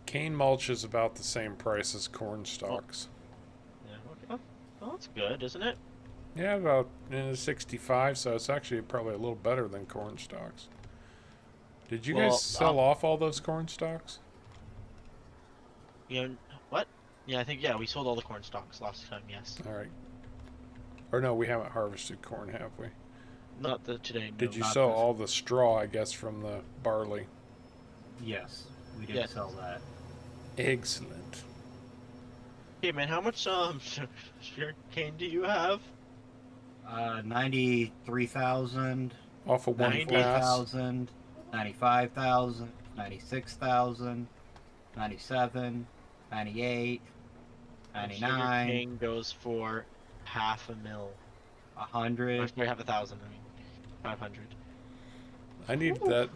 Cane mulch is about the same price as corn stalks.
Yeah. Okay. Oh, that's good, isn't it?
Yeah, about 65, so it's actually probably a little better than corn stalks. Did you
Well,
guys sell off all those corn stalks?
You know, what? Yeah, I think we sold all the corn stalks last time. Yes.
All right. Or no, we haven't harvested corn, have we?
Not today. No.
Did you
not
sell
this-
all the straw, I guess, from the barley?
Yes, we did
Yeah.
sell that.
Excellent.
Hey man, how much sugarcane do you have?
93,000,
Off of one
90,000.
pass.
94,000, 95,000, 96,000, 97, 98, 99,
Sugarcane goes for $500,000.
100.
Or sorry, 1,000. I mean, 500.
I need that.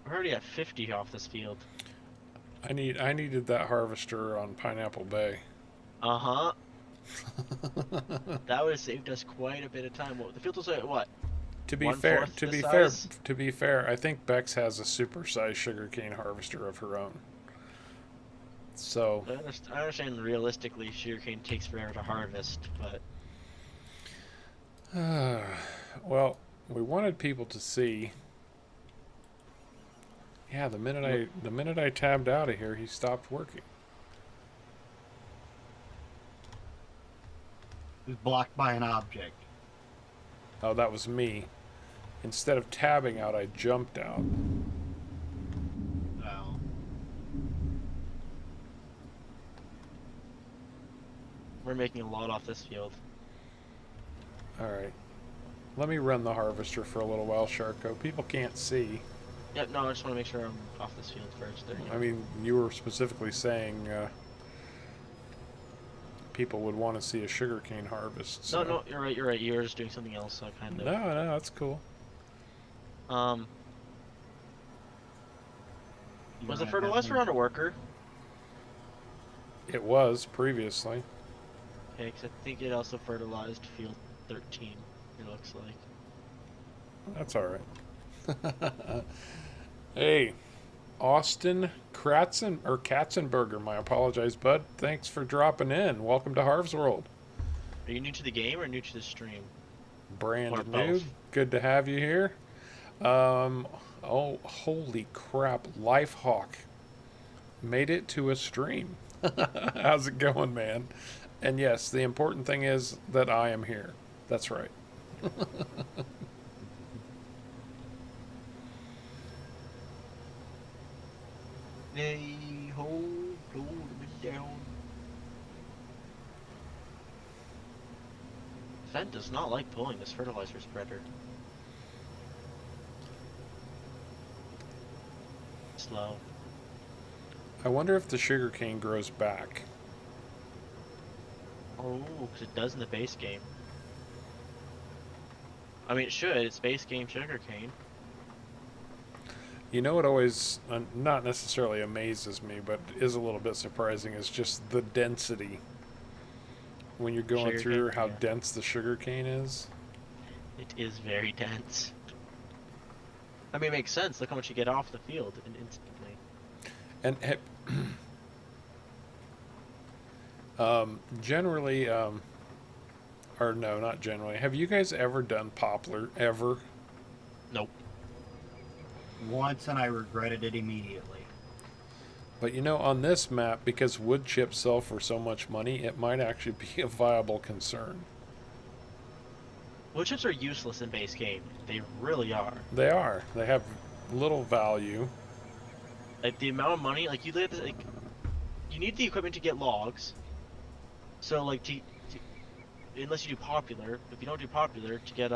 We're already at 50 off this field.
I needed that harvester on Pineapple Bay.
Uh huh. That would have saved us quite a bit of time. The field was at what?
To be
1/4
fair,
the size?
I think Bex has a supersized sugarcane harvester of her own. So,
I understand realistically sugarcane takes forever to harvest, but
well, we wanted people to see. Yeah, the minute I tabbed out of here, he stopped working.
It was blocked by an object.
Oh, that was me. Instead of tabbing out, I jumped out.
Oh.
we're making a lot off this field.
All right. Let me run the harvester for a little while, Sharko. People can't see.
Yeah, no, I just want to make sure I'm off this field first. There you
I
go.
mean, you were specifically saying people would want to see a sugarcane harvest. So.
No, you're right. You were just doing something else, so kind of.
No, that's cool.
Was the fertilizer on a worker?
It was previously.
Okay, 'cause I think it also fertilized field 13. It looks like.
That's all right. Hey, Austin Katzenberger. My apologies, bud. Thanks for dropping in. Welcome to Harv's World.
Are you new to the game or new to the stream?
Brand
Or
new.
both.
Good to have you here. Oh, holy crap! Lifehawk made it to a stream. How's it going, man? And yes, the important thing is that I am here. That's right.
Hey ho.
Fendt does not like pulling this fertilizer spreader. Slow.
I wonder if the sugarcane grows back.
Oh, because it does in the base game. I mean, it should. It's base game sugarcane.
You know what always, not necessarily amazes me, but is a little bit surprising, is just the density. When you're going
Sugarcane,
through how
yeah.
dense the sugarcane is.
It is very dense. I mean, it makes sense. Look how much you get off the field instantly.
And generally, or no, not generally. Have you guys ever done poplar, ever?
Nope.
Once, and I regretted it immediately.
But you know, on this map, because wood chips sell for so much money, it might actually be a viable concern.
Wood chips are useless in base game. They really are.
They are. They have little value.
Like the amount of money, like you need the equipment to get logs. So like unless you do popular, if you don't do popular, to get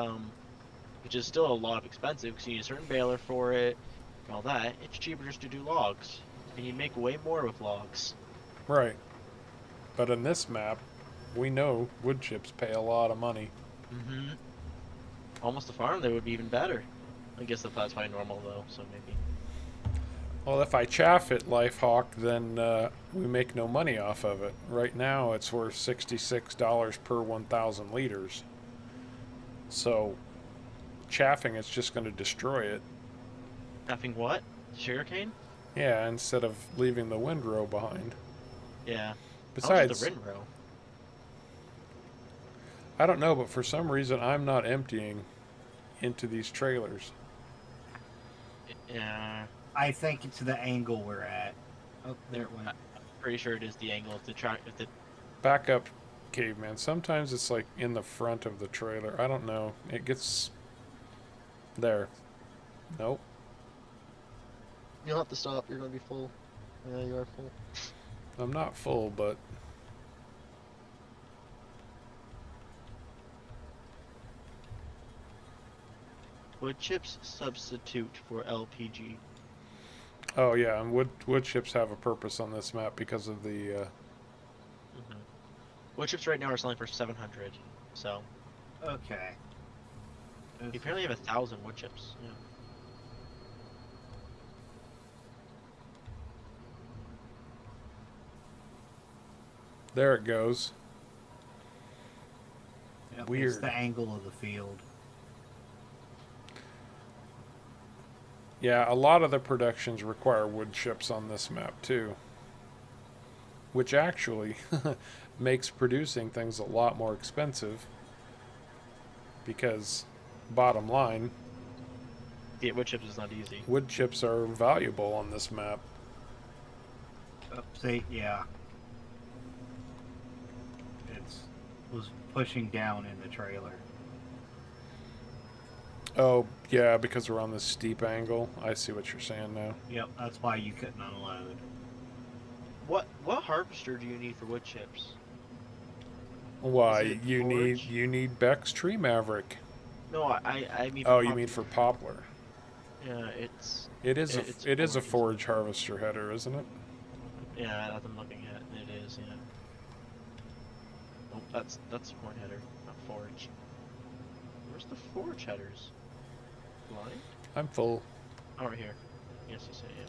which is still a lot of expensive because you need a certain baler for it and all that. It's cheaper just to do logs, and you make way more with logs.
Right. But in this map, we know wood chips pay a lot of money.
Mm-hmm. Almost a farm there would be even better. I guess that's probably normal though, so maybe.
Well, if I chaff it, Lifehawk, then we make no money off of it. Right now, it's worth $66 per 1,000 liters. So, chaffing it's just going to destroy it.
Having what? Sugarcane?
Yeah, instead of leaving the windrow behind.
Yeah.
Besides,
the windrow?
I don't know, but for some reason, I'm not emptying into these trailers.
Yeah.
I think it's the angle we're at. Oh, there it went.
I'm pretty sure it is the angle of the track. If the
Back up, caveman. Sometimes it's like in the front of the trailer. I don't know. It gets there. Nope.
You'll have to stop. You're going to be full. Yeah, you are full.
I'm not full, but
wood chips substitute for LPG.
oh yeah, and wood chips have a purpose on this map because of the.
Wood chips right now are selling for 700. So
Okay.
you apparently have 1,000 wood chips. Yeah.
There it goes.
Yep,
Weird.
It's the angle of the field.
Yeah, a lot of the productions require wood chips on this map too. Which actually makes producing things a lot more expensive. Because, bottom line,
Yeah, wood chips is not easy.
wood chips are valuable on this map.
See, yeah. It's was pushing down in the trailer.
Oh, yeah, because we're on this steep angle. I see what you're saying now.
Yep, that's why you couldn't unload.
What harvester do you need for wood chips?
Why,
Is it
you
forage?
need Beck's Tree Maverick.
No, I mean.
Oh, you mean for poplar.
Yeah, it's.
It is
It's
it is a
forage.
forage harvester header, isn't it?
Yeah, that's what I'm looking at. It is, yeah. Oh, that's corn header, not forage. Where's the forage headers? Blind?
I'm full.
Oh, right here. Yes, you say yeah.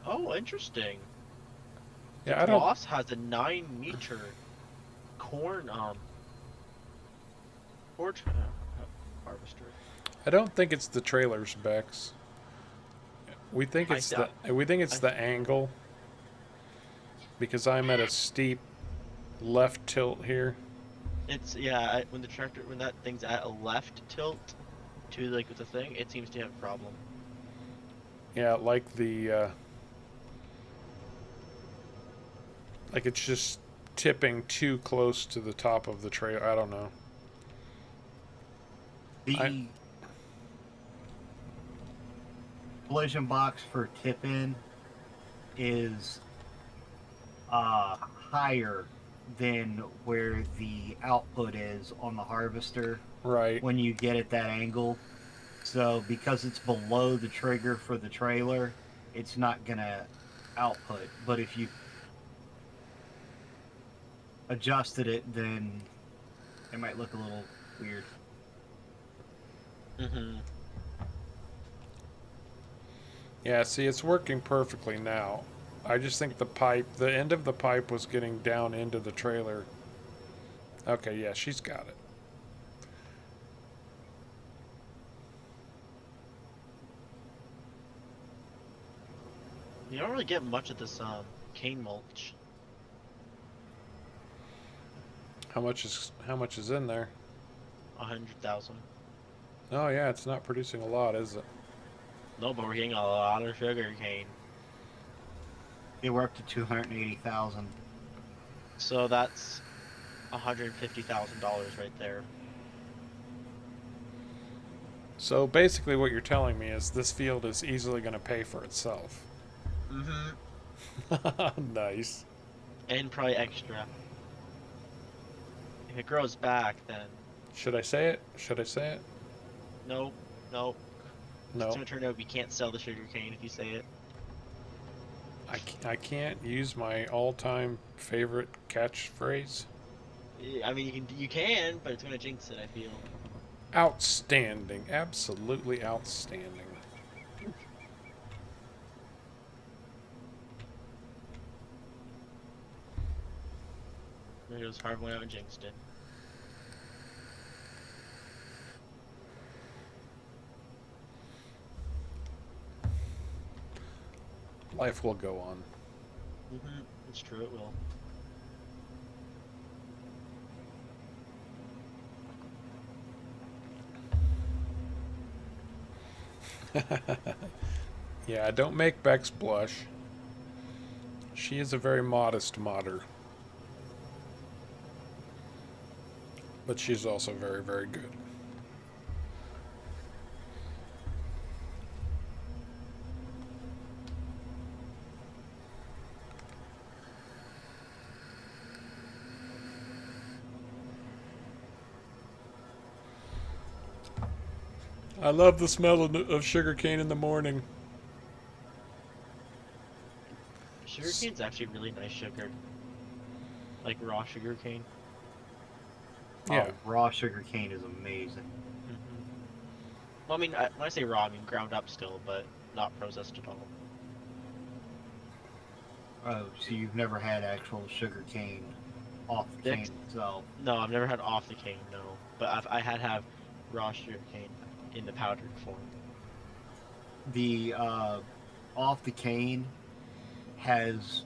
Oh, interesting.
Yeah, I don't.
Boss has a 9-meter corn forage harvester.
I don't think it's the trailers, Bex. We think it's the angle. Because I'm at a steep left tilt here.
It's yeah. When that thing's at a left tilt to like the thing, it seems to have a problem.
Yeah, like the like it's just tipping too close to the top of the trailer. I don't know.
collision box for tip-in is higher than where the output is on the harvester
Right.
when you get at that angle. So because it's below the trigger for the trailer, it's not gonna output. But if you adjusted it, then it might look a little weird.
Mm-hmm.
Yeah, see, it's working perfectly now. I just think the end of the pipe was getting down into the trailer. Okay, yeah, she's got it.
You don't really get much of this cane mulch.
How much is in there?
100,000.
Oh yeah, it's not producing a lot, is it?
No, but we're getting a lot of sugar cane.
They were up to 280,000.
So that's $150,000 right there.
So basically what you're telling me is this field is easily going to pay for itself.
Mm-hmm.
Nice.
And probably extra. If it grows back, then
Should I say it? Should I say it?
nope, nope.
No.
It's gonna turn out we can't sell the sugar cane if you say it.
I can't use my all-time favorite catchphrase.
I mean, you can, but it's gonna jinx it. I feel.
Outstanding. Absolutely outstanding.
There goes Harv went out and jinxed it.
Life will go on.
Mm-hmm. It's true. It will.
Yeah, don't make Bex blush. She is a very modest modder. But she's also very, very good. I love the smell of sugar cane in the morning.
Sugar cane's actually really nice sugar. Like raw sugar cane.
Yeah.
Oh, raw sugar cane is amazing.
Mm-hmm. Well, I mean, when I say raw, I mean ground up still, but not processed at all.
Oh, so you've never had actual sugar cane off the cane itself?
No, I've never had off the cane, no. But I had have raw sugar cane in the powdered form.
The off the cane has,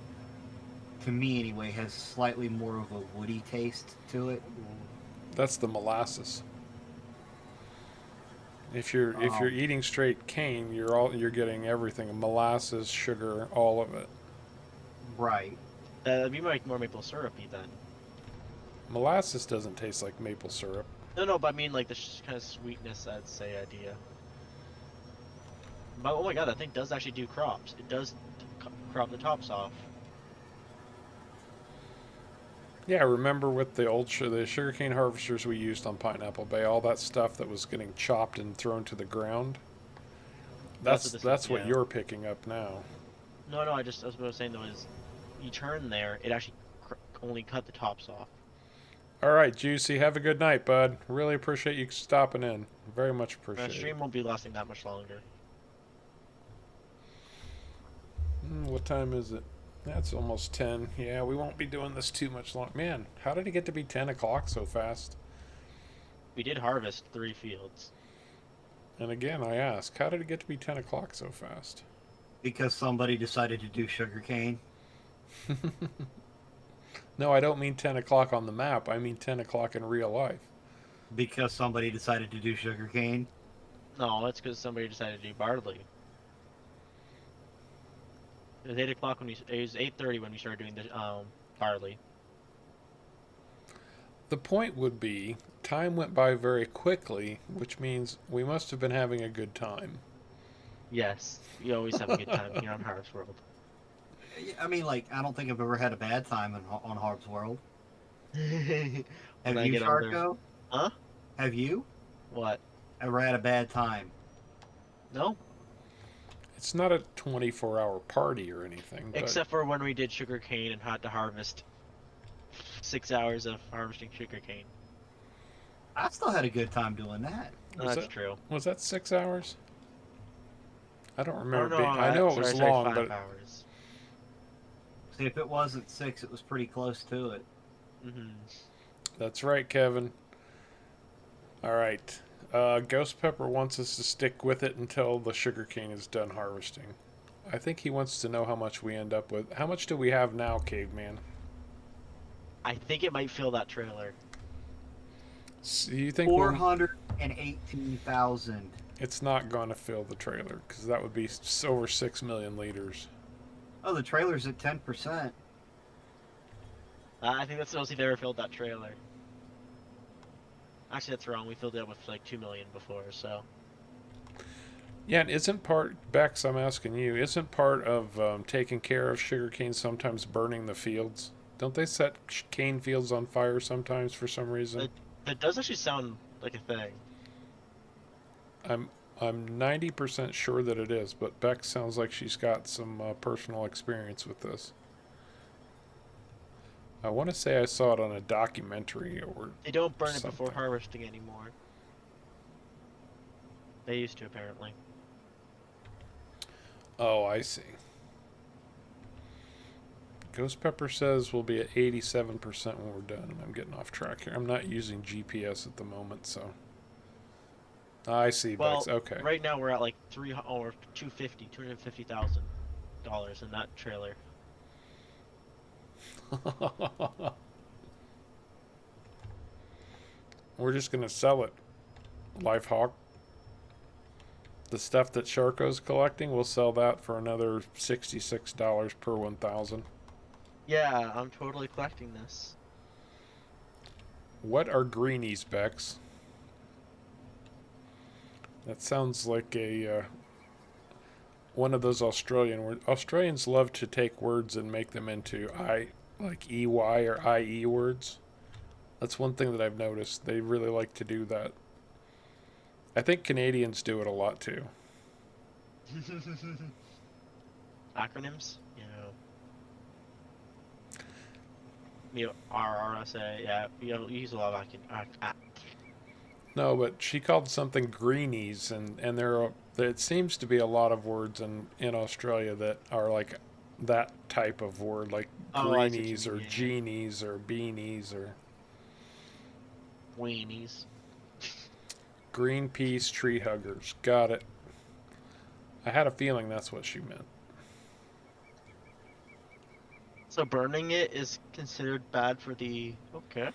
to me anyway, has slightly more of a woody taste to it.
That's the molasses. If you're eating straight cane, you're getting everything: molasses, sugar, all of it.
Right.
That'd be like more maple syrupy then.
Molasses doesn't taste like maple syrup.
No, but I mean like the kind of sweetness, I'd say, idea. But oh my god, that thing does actually do crops. It does crop the tops off.
Yeah, remember with the old the sugarcane harvesters we used on Pineapple Bay, all that stuff that was getting chopped and thrown to the ground. That's what
yeah.
you're picking up now.
No, I was what I was saying though is, you turn there, it actually only cut the tops off.
All right, Juicy, have a good night, bud. Really appreciate you stopping in. Very much
The
appreciate
stream
it.
won't be lasting that much longer.
What time is it? That's almost 10. Yeah, we won't be doing this too much long. Man, how did it get to be 10 o'clock so fast?
We did harvest 3 fields.
And again, I ask, how did it get to be 10 o'clock so fast?
Because somebody decided to do sugar cane.
No, I don't mean 10 o'clock on the map. I mean 10 o'clock in real life.
Because somebody decided to do sugar cane.
No, that's because somebody decided to do barley. It was 8 o'clock when it was 8:30 when we started doing the barley.
The point would be, time went by very quickly, which means we must have been having a good time.
Yes, you always have a good time here on Harv's World.
I mean, like, I don't think I've ever had a bad time on Harb's World.
When
Have
I
you,
get older.
Sharko?
Huh?
Have you
What?
ever had a bad time?
No?
It's not a 24-hour party or anything, but
Except for when we did sugarcane and had to harvest 6 hours of harvesting sugarcane.
I still had a good time doing that.
Was
That's
that-
true.
was that 6 hours? I don't
Oh,
remember
no,
being. I know it was
sorry,
long,
5
but
hours.
See, if it wasn't 6, it was pretty close to it.
that's right, Kevin. All right. Ghost Pepper wants us to stick with it until the sugarcane is done harvesting. I think he wants to know how much we end up with. How much do we have now, Caveman?
I think it might fill that trailer.
So you think we'll,
418,000.
it's not going to fill the trailer because that would be over 6 million liters.
Oh, the trailer's at 10%.
I think that's the most we've ever filled that trailer. Actually, that's wrong. We filled it up with like 2 million before, so.
Yeah, and isn't part, Bex, I'm asking you, isn't part of taking care of sugarcane sometimes burning the fields? Don't they set cane fields on fire sometimes for some reason?
That does actually sound like a thing.
I'm 90% sure that it is, but Bex sounds like she's got some personal experience with this. I want to say I saw it on a documentary or
They don't burn it before
something.
harvesting anymore. They used to, apparently.
Oh, I see. Ghost Pepper says we'll be at 87% when we're done. I'm getting off track here. I'm not using GPS at the moment, so. I see,
Well,
Bex. Okay.
right now we're at like $250,000 in that trailer.
We're just going to sell it. Lifehawk. The stuff that Sharko's collecting, we'll sell that for another $66 per 1,000.
Yeah, I'm totally collecting this.
What are greenies, Bex? That sounds like a one of those Australian words. Australians love to take words and make them into like EY or IE words. That's one thing that I've noticed. They really like to do that. I think Canadians do it a lot too.
Acronyms, RRSA, yeah, you use a lot of
No, but she called something greenies, and it seems to be a lot of words in Australia that are like that type of word, like
Oh, I see what you
greenies or
mean, yeah.
genies or beanies or
weenies.
Greenpeace tree huggers. Got it. I had a feeling that's what she meant.
So burning it is considered bad for the... Okay.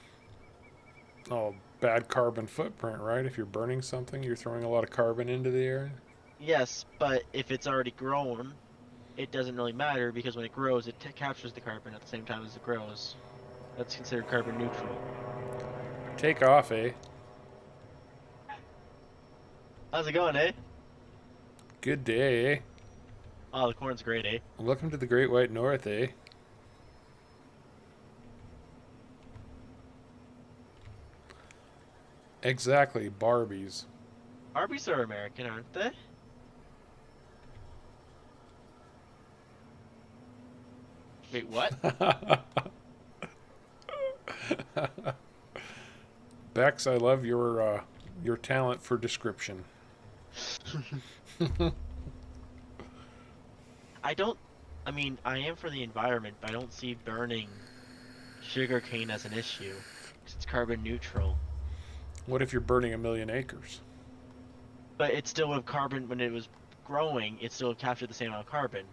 Oh, bad carbon footprint, right? If you're burning something, you're throwing a lot of carbon into the air.
Yes, but if it's already grown, it doesn't really matter because when it grows, it captures the carbon at the same time as it grows. That's considered carbon neutral.
Take off, eh?
How's it going, eh?
Good day, eh?
Oh, the corn's great, eh?
Welcome to the Great White North, eh? Exactly, Barbies.
Arby's are American, aren't they? Wait, what?
Bex, I love your talent for description.
I mean, I am for the environment, but I don't see burning sugarcane as an issue. 'Cause it's carbon neutral.
What if you're burning 1,000,000 acres?
But it still would have carbon, when it was growing, it still would capture the same amount of carbon.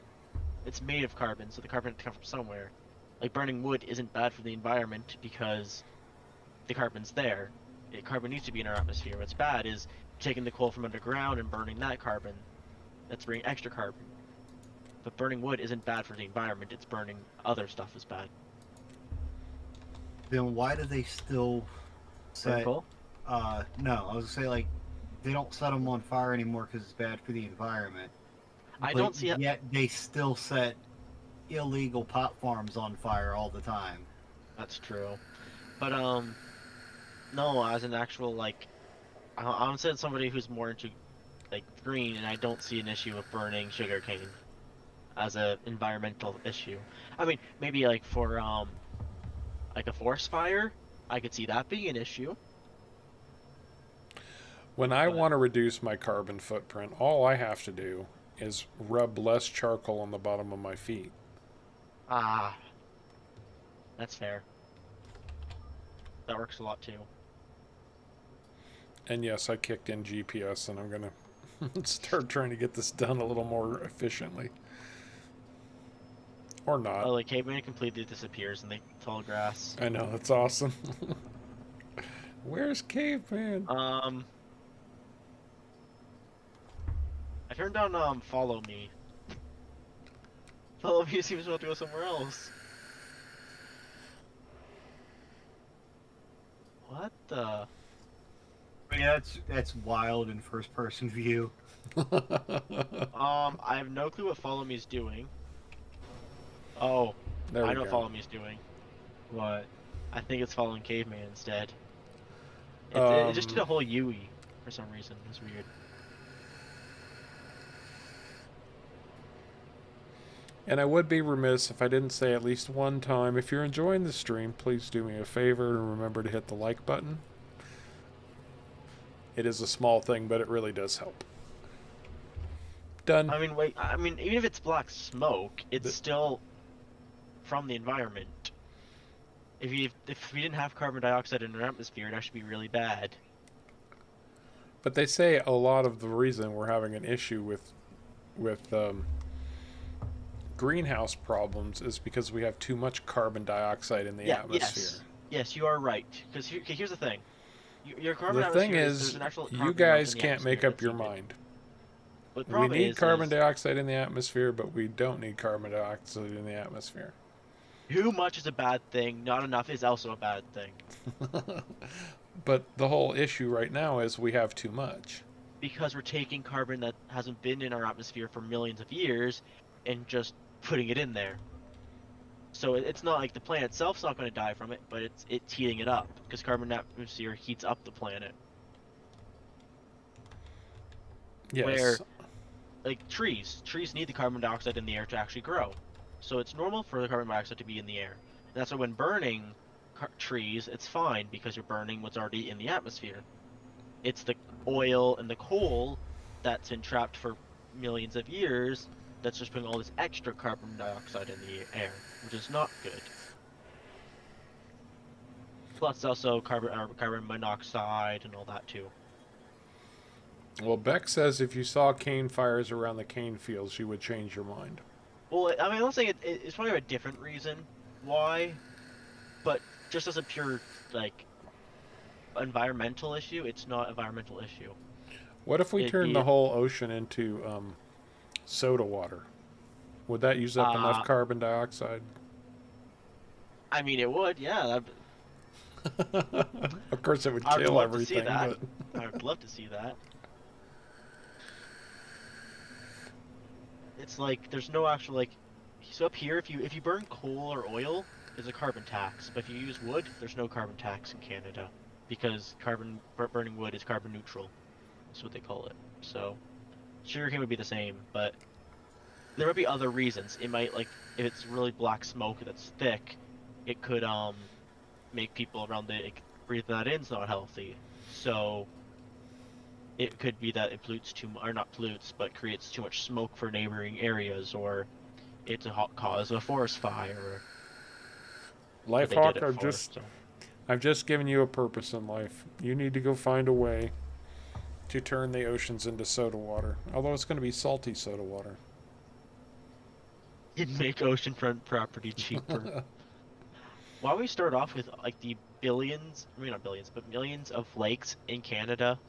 It's made of carbon, so the carbon had to come from somewhere. Like, burning wood isn't bad for the environment because the carbon's there. Carbon needs to be in our atmosphere. What's bad is taking the coal from underground and burning that carbon. That's bringing extra carbon. But burning wood isn't bad for the environment, it's burning other stuff is bad.
Then why do they still
Burn
set?
coal?
No, I was gonna say, like, they don't set them on fire anymore because it's bad for the environment.
I
but
don't see.
Yet they still set illegal pot farms on fire all the time.
That's true, but no, as an actual like, I'm saying somebody who's more into like green, and I don't see an issue with burning sugarcane as a environmental issue. I mean, maybe like for like a forest fire, I could see that being an issue.
When I
But-
want to reduce my carbon footprint, all I have to do is rub less charcoal on the bottom of my feet.
Ah, that's fair. That works a lot too.
And yes, I kicked in GPS, and I'm going to start trying to get this done a little more efficiently. Or not.
Oh, like caveman completely disappears in the tall grass.
I know, that's awesome. Where's Caveman?
I turned down follow me. Follow me seems to want to go somewhere else. What the?
Yeah, that's wild in first person view.
I have no clue what follow me is doing. Oh,
There
I
we
know what
go.
follow me is doing.
What?
I think it's following caveman instead. It just did a
Um,
whole UE for some reason. It's weird.
And I would be remiss if I didn't say at least one time, if you're enjoying the stream, please do me a favor and remember to hit the like button. It is a small thing, but it really does help. Done.
I mean, wait. I mean, even if it's black smoke, it's
The-
still from the environment. If we didn't have carbon dioxide in our atmosphere, it'd actually be really bad.
But they say a lot of the reason we're having an issue with greenhouse problems is because we have too much carbon dioxide in the atmosphere.
Yes, you are right. Because here's the thing. Your carbon
The thing
atmosphere
is,
there's an actual
you
carbon
guys
amount in the
can't make
atmosphere
up your
that's needed.
mind.
But the
We
problem
need carbon
is
dioxide in the atmosphere, but we don't need carbon dioxide in the atmosphere.
too much is a bad thing. Not enough is also a bad thing.
But the whole issue right now is we have too much.
Because we're taking carbon that hasn't been in our atmosphere for millions of years and just putting it in there. So it's not like the planet itself's not going to die from it, but it's heating it up because carbon atmosphere heats up the planet.
Yes.
Where, like trees need the carbon dioxide in the air to actually grow. So it's normal for the carbon dioxide to be in the air. And that's why when burning trees, it's fine because you're burning what's already in the atmosphere. It's the oil and the coal that's been trapped for millions of years that's just putting all this extra carbon dioxide in the air, which is not good. Plus also carbon monoxide and all that too.
Well, Beck says if you saw cane fires around the cane fields, you would change your mind.
Well, I mean, I'm not saying it's probably a different reason why, but just as a pure, like, environmental issue, it's not an environmental issue.
What if we
It'd
turned
be-
the whole ocean into soda water? Would that use up enough carbon dioxide?
I mean, it would, yeah.
Of course, it would
I would
kill
love to see
everything.
that.
But
I would love to see that. It's like, there's no actual, like, so up here, if you burn coal or oil, there's a carbon tax. But if you use wood, there's no carbon tax in Canada. Because burning wood is carbon neutral. That's what they call it. So, sugarcane would be the same, but there might be other reasons. It might, like, if it's really black smoke that's thick, it could, make people around breathe that in's not healthy. So, it could be that it pollutes or not pollutes, but creates too much smoke for neighboring areas, or it's a cause of a forest fire. That they
Lifehawk,
did it for, so.
I've just given you a purpose in life. You need to go find a way to turn the oceans into soda water. Although it's going to be salty soda water.
It'd make oceanfront property cheaper. Why don't we start off with like the billions, I mean not billions, but millions of lakes in Canada?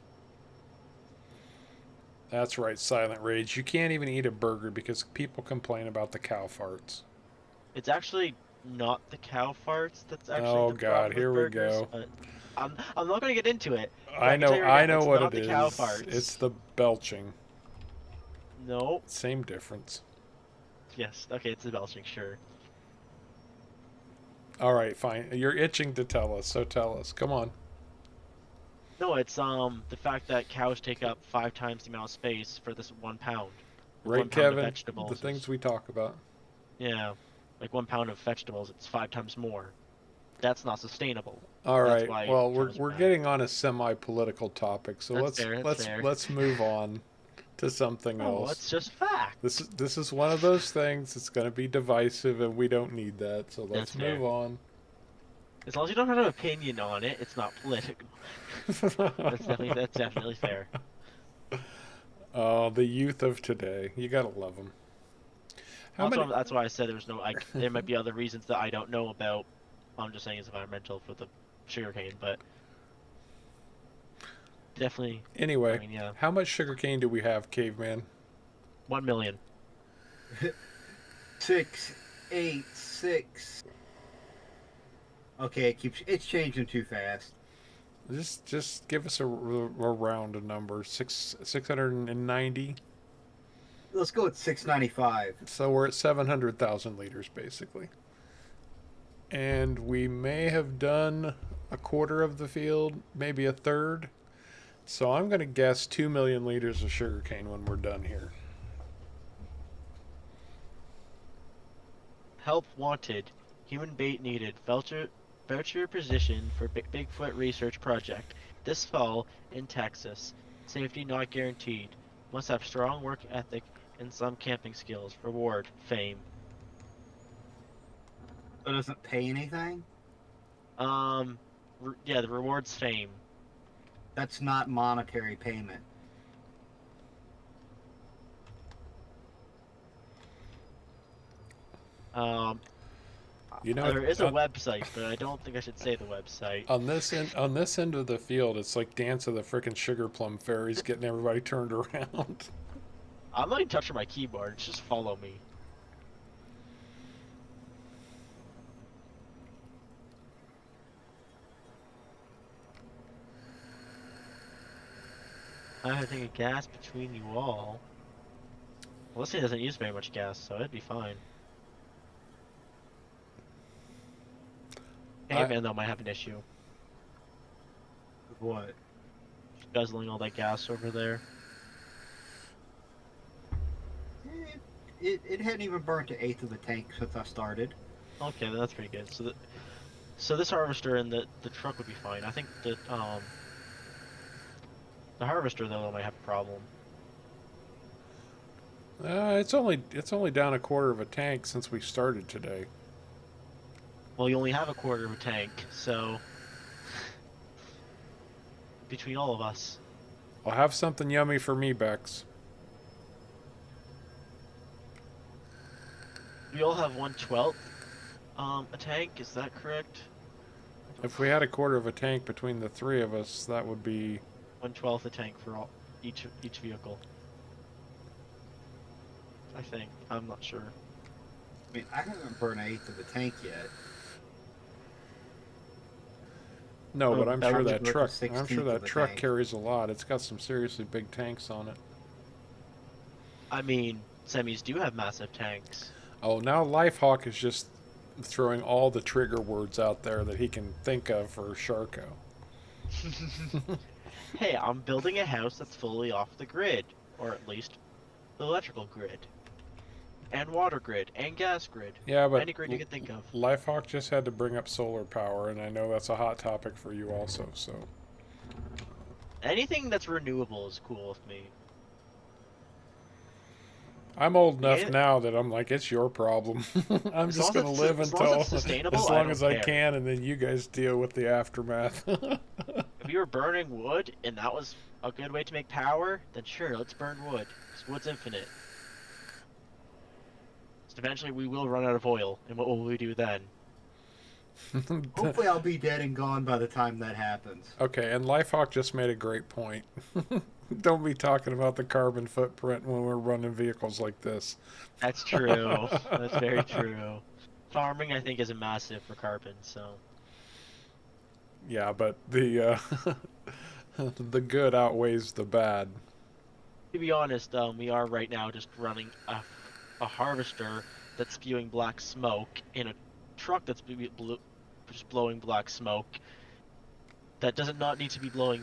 That's right, Silent Rage. You can't even eat a burger because people complain about the cow farts.
It's actually not the cow farts that's actually
Oh,
the
God,
problem with
here we
burgers,
go.
but I'm not gonna get into it.
I
can tell
know,
you right
I
now,
know
it's
what
not
it
the cow
is.
farts.
It's the belching.
No.
Same difference.
Yes. Okay, it's the belching, sure.
All right, fine. You're itching to tell us, so tell us. Come on.
No, it's the fact that cows take up 5 times the amount of space for this 1 pound. Like,
Right,
1 pound of
Kevin?
vegetables
The
is-
things we talk about.
Yeah, like 1 pound of vegetables, it's 5 times more. That's not sustainable.
All
That's
right.
why
Well,
cows are
we're
bad.
getting on a semi-political topic, so
That's fair, that's fair.
let's move on to something
Oh,
else.
it's just fact.
This is one of those things. It's going to be divisive, and we don't need that. So let's
That's fair.
move on.
As long as you don't have an opinion on it, it's not political. That's definitely fair.
Oh, the youth of today. You gotta love them. How many?
That's why I said there was no. There might be other reasons that I don't know about. I'm just saying it's environmental for the sugarcane, but definitely.
Anyway,
I mean, yeah,
how much sugarcane do we have, caveman?
1 million.
6, 8, 6. Okay, it's changing too fast.
Just give us a round number. 690.
Let's go with 695.
So we're at 700,000 liters basically. And we may have done a quarter of the field, maybe a third. So I'm going to guess 2 million liters of sugarcane when we're done here.
Help wanted. Human bait needed. Voucher position for Bigfoot research project. This fall in Texas. Safety not guaranteed. Must have strong work ethic and some camping skills. Reward. Fame.
It doesn't pay anything?
Yeah, the reward's fame.
That's not monetary payment.
You know,
There is a website, but I don't think I should say the website.
on this end of the field, it's like Dance of the Frickin' Sugar Plum Fairies, getting everybody turned around.
I'm not even touching my keyboard. It's just follow me. I have to take a gas between you all. Well, this thing doesn't use very much gas, so it'd be fine. Caveman, though, might have an issue.
What?
Guzzling all that gas over there.
It hadn't even burnt an eighth of the tank since I started.
Okay, then that's pretty good. So this harvester and the truck would be fine. I think that the harvester though might have a problem.
It's only down a quarter of a tank since we started today.
Well, you only have a quarter of a tank, so between all of us.
I'll have something yummy for me, Bex.
We all have 1/12 a tank, is that correct?
If we had a quarter of a tank between the three of us, that would be
1/12 a tank for each vehicle. I think. I'm not sure.
I mean, I haven't burned an eighth of the tank yet.
no, but I'm
that
sure
would
that
be worth
truck.
a
I'm sure
16th
that
of a
truck
tank.
carries a lot. It's got some seriously big tanks on it.
I mean, semis do have massive tanks.
Oh, now Lifehawk is just throwing all the trigger words out there that he can think of for Sharko.
Hey, I'm building a house that's fully off the grid, or at least the electrical grid, and water grid, and gas grid.
Yeah, but
Any grid you can think of.
Lifehawk just had to bring up solar power, and I know that's a hot topic for you also. So
Anything that's renewable is cool with me.
I'm old enough
Yeah.
now that I'm like, it's your problem. I'm
As
just
long
gonna
as
live
as long as
until
it's sustainable,
as
I
long
don't
as I
care.
can, and then you guys deal with the aftermath.
If you were burning wood and that was a good way to make power, then sure, let's burn wood. Because wood's infinite. So eventually we will run out of oil, and what will we do then?
Hopefully I'll be dead and gone by the time that happens.
Okay, and Lifehawk just made a great point. Don't be talking about the carbon footprint when we're running vehicles like this.
That's true. That's very true. Farming, I think, is a massive for carbon, so...
Yeah, but the the good outweighs the bad.
To be honest, we are right now just running a harvester that's spewing black smoke in a truck that's just blowing black smoke. That does not need to be blowing.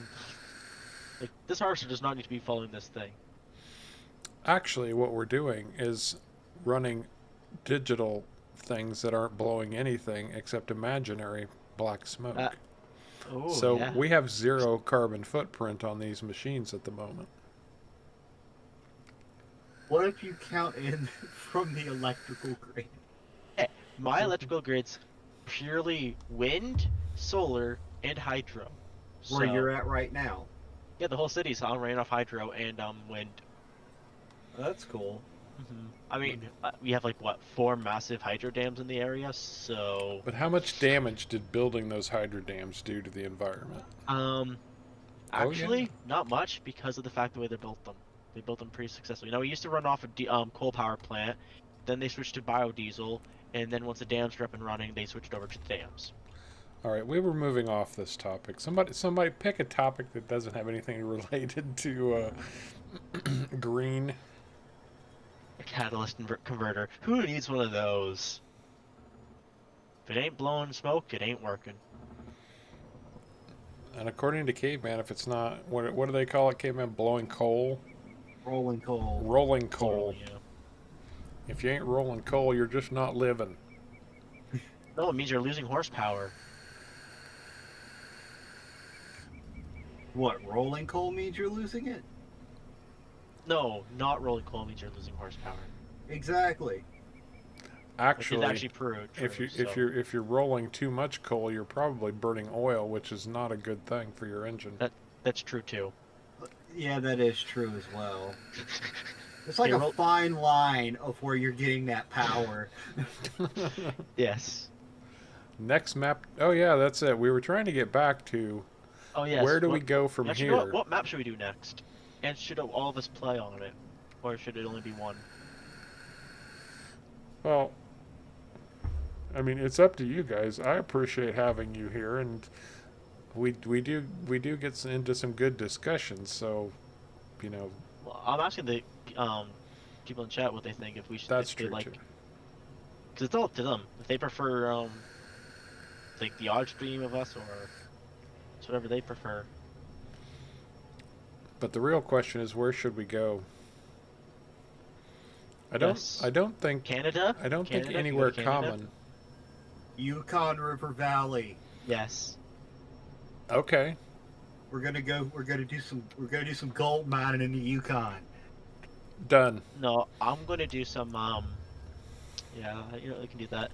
Like, this harvester does not need to be following this thing.
Actually, what we're doing is running digital things that aren't blowing anything except imaginary black smoke.
Oh,
So
yeah.
we have 0 carbon footprint on these machines at the moment.
What if you count in from the electrical grid?
My electrical grid's purely wind, solar, and hydro.
Where
So,
you're at right now.
yeah, the whole city's ran off hydro and wind.
That's cool.
I mean, we have like what 4 massive hydro dams in the area, so
But how much damage did building those hydro dams do to the environment?
actually not much because of the fact the way they built them. They built them pretty successfully. Now we used to run off a coal power plant, then they switched to biodiesel, and then once the dams were up and running, they switched over to the dams.
All right, we were moving off this topic. Somebody pick a topic that doesn't have anything related to green.
A catalyst converter. Who needs one of those? If it ain't blowing smoke, it ain't working.
And according to Caveman, if it's not, what do they call it, Caveman? Blowing coal?
Rolling coal.
Rolling coal.
Yeah.
If you ain't rolling coal, you're just not living.
No, it means you're losing horsepower.
What, rolling coal means you're losing it?
No, not rolling coal means you're losing horsepower.
Exactly.
Actually,
Which is actually true.
if you're rolling too much coal, you're probably burning oil, which is not a good thing for your engine.
That's true too.
Yeah, that is true as well. It's like
Yeah,
a fine line of where you're getting that power.
Yes.
Next map. Oh yeah, that's it. We were trying to get back to
Oh yes.
where do we go from
Actually,
here?
what map should we do next? And should all of us play on it, or should it only be one?
Well, I mean, it's up to you guys. I appreciate having you here, and we do get into some good discussions. So, you know,
Well, I'm asking the people in chat what they think if we should.
that's
if they
true
like,
too.
because it's all up to them. If they prefer like the odd stream of us, or it's whatever they prefer.
But the real question is, where should we go? I don't think
Canada.
I don't
Canada?
think
Can we go
anywhere
to Canada?
common.
Yukon River Valley.
Yes.
Okay.
We're gonna do some gold mining in the Yukon.
Done.
No, I'm gonna do some. Yeah, we can do that.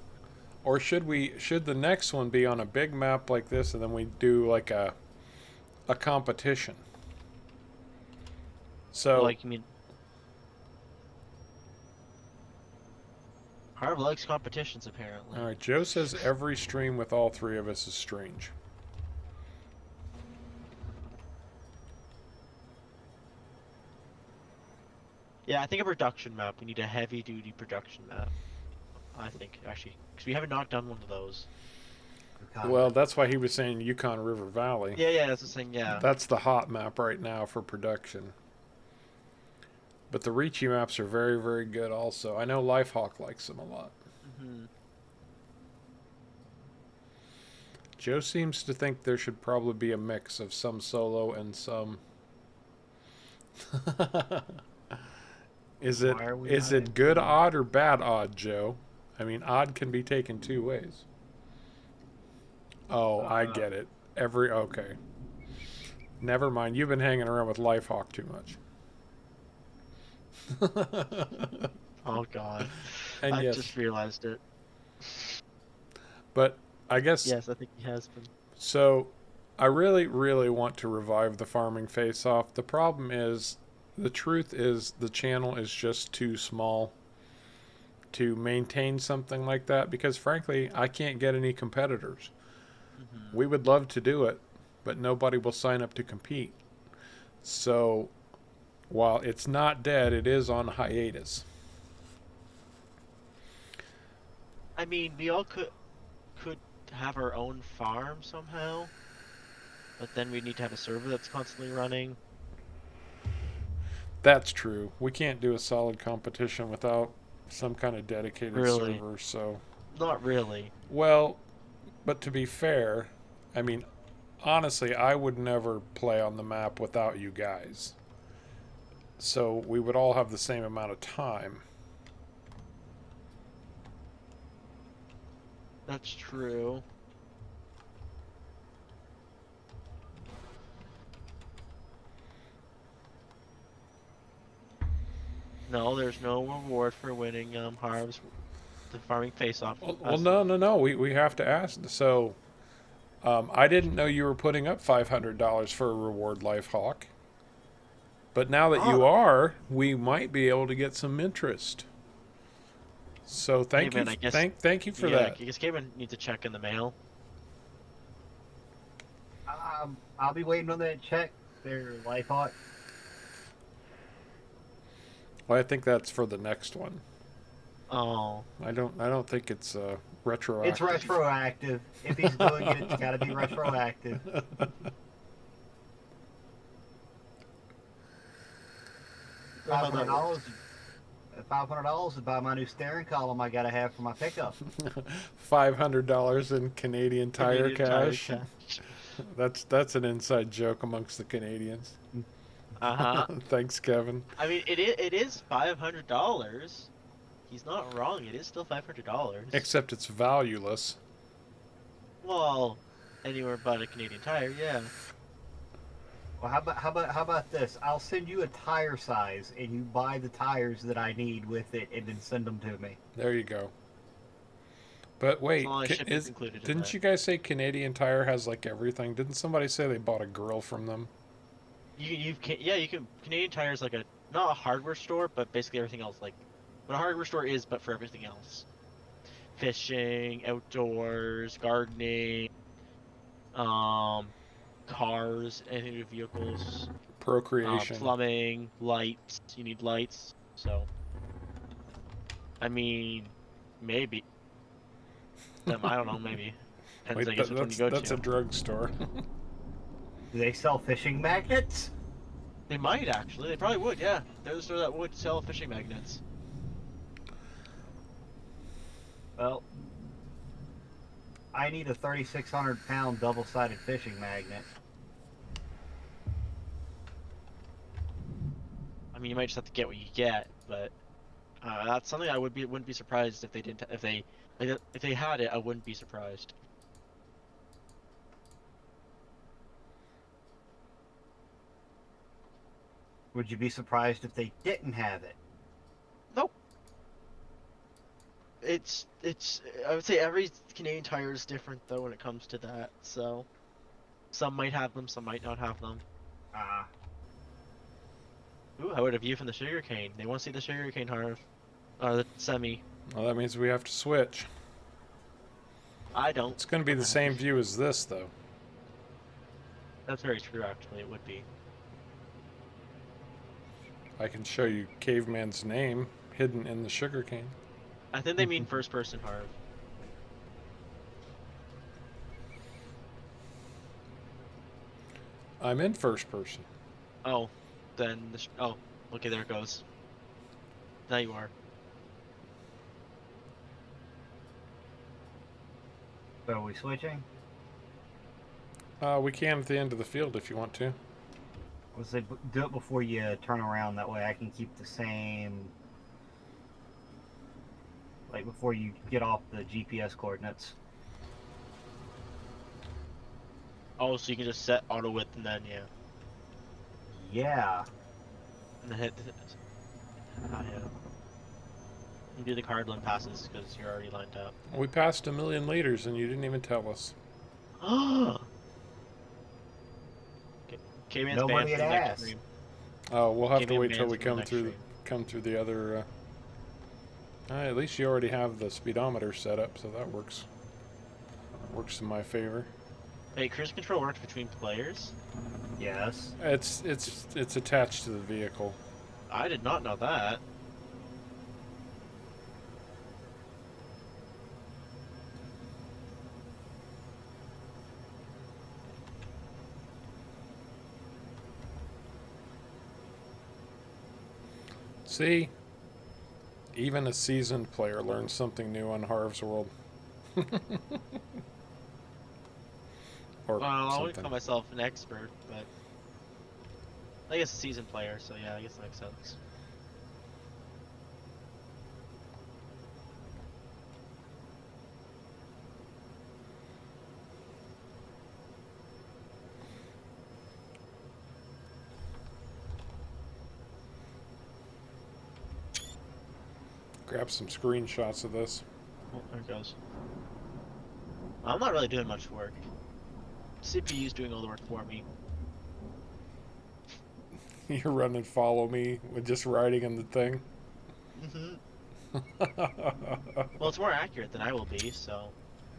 Or should the next one be on a big map like this, and then we do like a competition? So
Like, you mean? Harv likes competitions, apparently.
all right, Joe says every stream with all 3 of us is strange.
Yeah, I think a production map. We need a heavy-duty production map. I think, actually, because we haven't not done one of those.
Well, that's why he was saying Yukon River Valley.
Yeah, that's the thing. Yeah.
That's the hot map right now for production. But the Reachy maps are very, very good also. I know Lifehawk likes them a lot.
Mm-hmm.
Joe seems to think there should probably be a mix of some solo and some... Is it good odd or bad odd, Joe? I mean, odd can be taken 2 ways. Oh, I get it. Okay. Never mind. You've been hanging around with Lifehawk too much.
Oh God.
And
I
yes,
just realized it.
but I guess
Yes, I think he has been.
so. I really, really want to revive the farming face-off. The problem is, the truth is, the channel is just too small to maintain something like that because, frankly, I can't get any competitors.
Mm-hmm.
We would love to do it, but nobody will sign up to compete. So, while it's not dead, it is on hiatus.
I mean, we all could have our own farm somehow, but then we need to have a server that's constantly running.
That's true. We can't do a solid competition without some kind of dedicated
Really?
server. So,
Not really.
well, but to be fair, I mean, honestly, I would never play on the map without you guys. So we would all have the same amount of time.
That's true. No, there's no reward for winning Harv's the farming face-off.
Well, no. We have to ask. So, I didn't know you were putting up $500 for a reward, Lifehawk. But now that you are, we might be able to get some interest. So thank you, thank you for that.
I guess Cayman needs to check in the mail.
I'll be waiting on that check. There, Lifehawk.
Well, I think that's for the next one.
Oh.
I don't think it's retroactive.
It's retroactive. If he's doing it, it's got to be retroactive. $500 to buy my new steering column I gotta have for my pickup.
$500 in Canadian Tire cash. That's an inside joke amongst the Canadians. Thanks, Kevin.
I mean, it is $500. He's not wrong. It is still $500.
Except it's valueless.
Well, anywhere but a Canadian Tire, yeah.
Well, how about this? I'll send you a tire size, and you buy the tires that I need with it, and then send them to me.
There you go. But wait, didn't you guys say Canadian Tire has like everything? Didn't somebody say they bought a grill from them?
You can. Canadian Tire is like not a hardware store, but basically everything else. Like what a hardware store is, but for everything else. Fishing, outdoors, gardening, cars, anything to do with vehicles.
Procreation.
Plumbing, lights. You need lights, so. I mean, maybe. I don't know, maybe. Depends, I guess, which one you go to.
That's a drugstore.
Do they sell fishing magnets?
They might, actually. They probably would, yeah. There's a store that would sell fishing magnets.
Well, I need a 3,600-pound double-sided fishing magnet.
I mean, you might just have to get what you get, but that's something I wouldn't be surprised if they didn't. If they had it, I wouldn't be surprised.
Would you be surprised if they didn't have it?
Nope. I would say every Canadian Tire is different though when it comes to that. So, some might have them, some might not have them. Ooh, how about a view from the sugarcane? They want to see the sugarcane harvest, or the semi.
Well, that means we have to switch.
I don't.
It's going to be the same view as this, though.
That's very true, actually. It would be.
I can show you Caveman's name hidden in the sugarcane.
I think they mean first-person Harv.
I'm in first person.
Oh, then oh, okay, there it goes. Now you are.
So are we switching?
We can at the end of the field if you want to.
Let's say do it before you turn around. That way I can keep the same. Like before you get off the GPS coordinates.
Oh, so you can just set auto width and then yeah.
Yeah.
And then hit. Yeah. You do the card limit passes because you're already lined up.
We passed 1,000,000 liters and you didn't even tell us.
K-Man's
Nobody
banned
had
from the next
asked.
stream.
Oh, we'll have to
K-Man
wait till
bans
we
from the
come
next
through
stream.
the other. At least you already have the speedometer set up, so that works. Works in my favor.
Wait, cruise control works between players?
Yes.
It's attached to the vehicle.
I did not know that.
See? Even a seasoned player learns something new on Harv's World. Or
Well, I wouldn't
something.
call myself an expert, but I guess a seasoned player, so yeah, I guess that makes sense.
Grab some screenshots of this.
Oh, there it goes. I'm not really doing much work. CPU's doing all the work for me.
You run and follow me with just riding in the thing.
Well, it's more accurate than I will be, so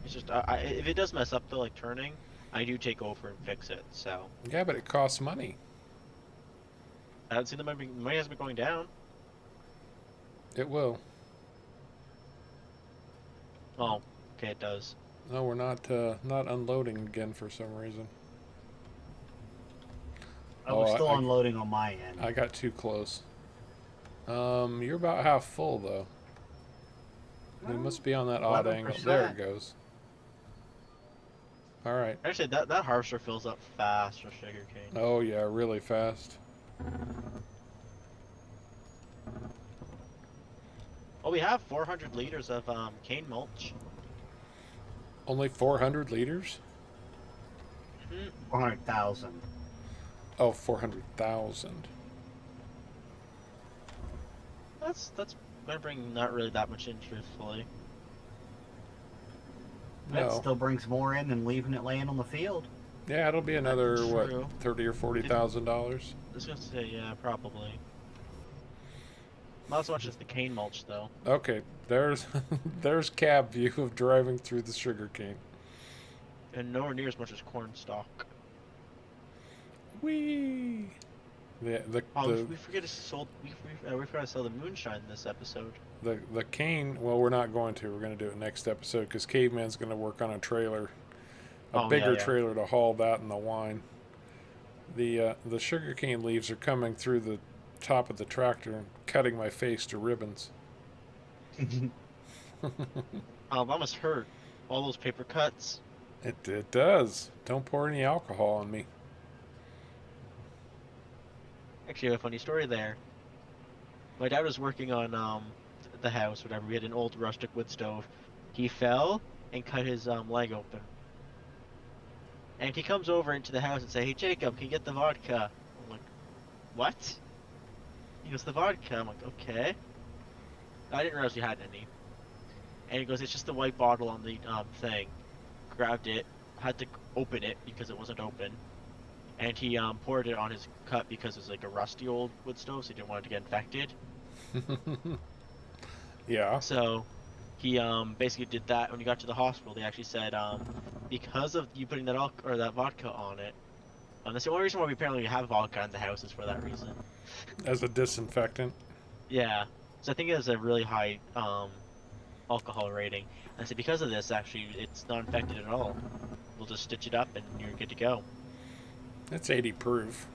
it's just if it does mess up though, like turning, I do take over and fix it. So
Yeah, but it costs money.
I haven't seen the money hasn't been going down.
It will.
Oh, okay, it does.
No, we're not unloading again for some reason.
I was
Oh,
still
I-
unloading on my end.
I got too close. You're about half full though. We must be on that odd angle.
11%.
There it goes. All right.
Actually, that harvester fills up fast with sugarcane.
Oh yeah, really fast.
Oh, we have 400 liters of cane mulch.
Only 400 liters?
400,000.
Oh, 400,000.
That's gonna bring not really that much in, truthfully.
That
No.
still brings more in than leaving it laying on the field.
Yeah, it'll be another
True.
what, $30,000 or $40,000.
I was gonna say, yeah, probably. Not so much as the cane mulch, though.
Okay, there's there's cab view of driving through the sugarcane.
And nowhere near as much as corn stalk.
Whee!
Oh, we forget to sell. We forgot to sell the moonshine this episode.
The cane. Well, we're not going to. We're going to do it next episode because Caveman's going to work on a trailer, a
Oh,
bigger
yeah.
trailer to haul that and the wine. The sugarcane leaves are coming through the top of the tractor and cutting my face to ribbons.
That must hurt. All those paper cuts.
It does. Don't pour any alcohol on me.
Actually, I have a funny story there. My dad was working on the house, whatever. We had an old rustic wood stove. He fell and cut his leg open. And he comes over into the house and say, "Hey Jacob, can you get the vodka?" I'm like, "What?" He goes, "The vodka." I'm like, "Okay." I didn't realize we had any. And he goes, "It's just the white bottle on the thing." Grabbed it, had to open it because it wasn't open. And he poured it on his cut because it was like a rusty old wood stove, so he didn't want it to get infected.
Yeah.
So he basically did that. When he got to the hospital, they actually said because of you putting that that vodka on it. That's the only reason why we apparently have vodka in the house is for that reason.
As a disinfectant.
Yeah. So I think it has a really high alcohol rating. And I said because of this, actually, it's not infected at all. We'll just stitch it up and you're good to go.
It's 80 proof.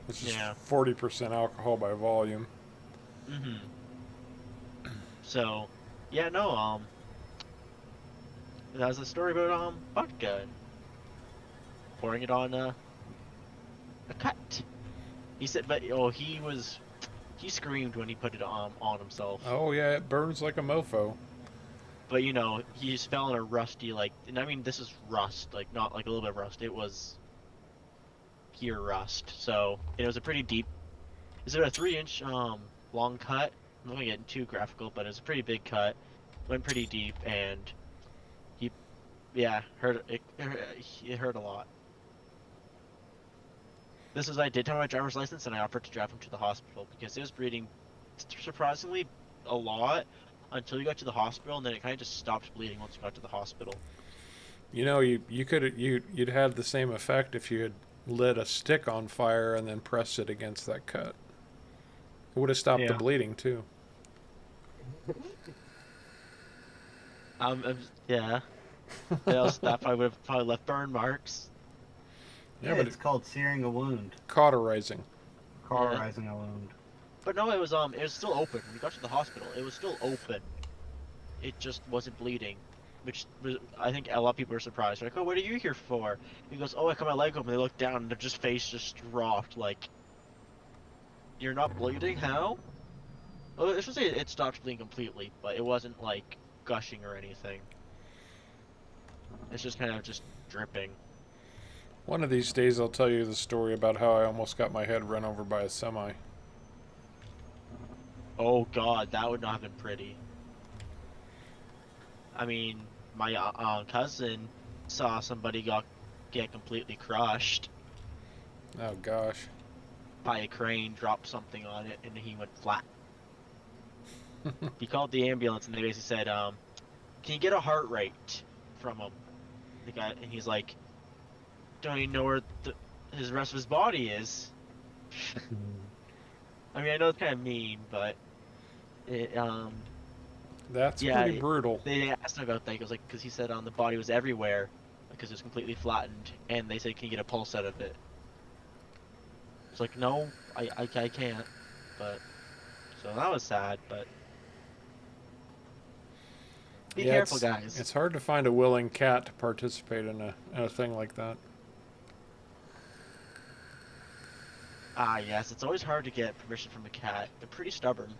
It's just
Yeah.
40% alcohol by volume.
Mm-hmm. So, yeah, no, that was a story about vodka. Pouring it on a cut. He said, but he screamed when he put it on himself.
Oh yeah, it burns like a mofo.
But you know, he just fell in a rusty and I mean this is rust, like not like a little bit of rust. It was pure rust. So it was a pretty deep. Is it a 3-inch long cut? I'm not gonna get too graphical, but it was a pretty big cut. Went pretty deep, and hurt it. It hurt a lot. This is I did have my driver's license, and I offered to drive him to the hospital because it was bleeding surprisingly a lot until you got to the hospital, and then it kind of just stopped bleeding once you got to the hospital.
You know, you'd had the same effect if you had lit a stick on fire and then pressed it against that cut. It would have stopped the
Yeah.
bleeding too.
Yeah. That probably would have probably left burn marks.
Yeah, but
it's called searing a wound,
cauterizing.
cauterizing a wound.
But no, it was still open. When we got to the hospital, it was still open. It just wasn't bleeding, which was, I think a lot of people were surprised. They're like, "Oh, what are you here for?" He goes, "Oh, I cut my leg open." They look down, and their just face just dropped. Like, you're not bleeding? How? Well, I should say it stopped bleeding completely, but it wasn't like gushing or anything. It's just kind of just dripping.
One of these days I'll tell you the story about how I almost got my head run over by a semi.
Oh God, that would not have been pretty. I mean, my cousin saw somebody get completely crushed
Oh gosh.
by a crane, dropped something on it, and he went flat. He called the ambulance, and they basically said, "Can you get a heart rate from him?" The guy, and he's like, "Don't even know where his rest of his body is." I mean, I know it's kind of mean, but it,
That's
yeah,
pretty brutal.
they asked him about that. He goes like, because he said the body was everywhere, because it was completely flattened, and they said, "Can you get a pulse out of it?" It's like, no, I can't. But so that was sad. But be
Yeah,
careful, guys.
It's hard to find a willing cat to participate in a thing like that.
Ah, yes, it's always hard to get permission from a cat. They're pretty stubborn.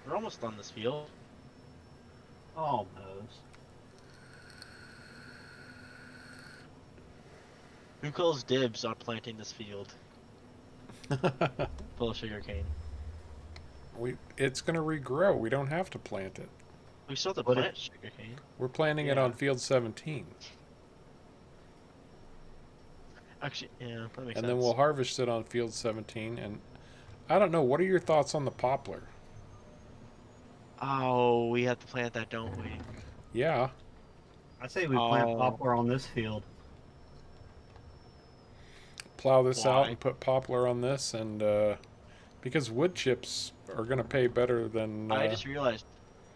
We're almost on this field.
Almost.
Who calls dibs on planting this field full of sugarcane?
It's going to regrow. We don't have to plant it.
We still have to
What
plant sugarcane.
We're planting it
Yeah.
on field 17.
Actually, yeah, that makes sense.
And then we'll harvest it on field 17. And I don't know, what are your thoughts on the poplar?
Oh, we have to plant that, don't we?
Yeah.
I say we plant
Oh.
poplar on this field.
Plow this out
Why?
and put poplar on this, and because wood chips are going to pay better than
I just realized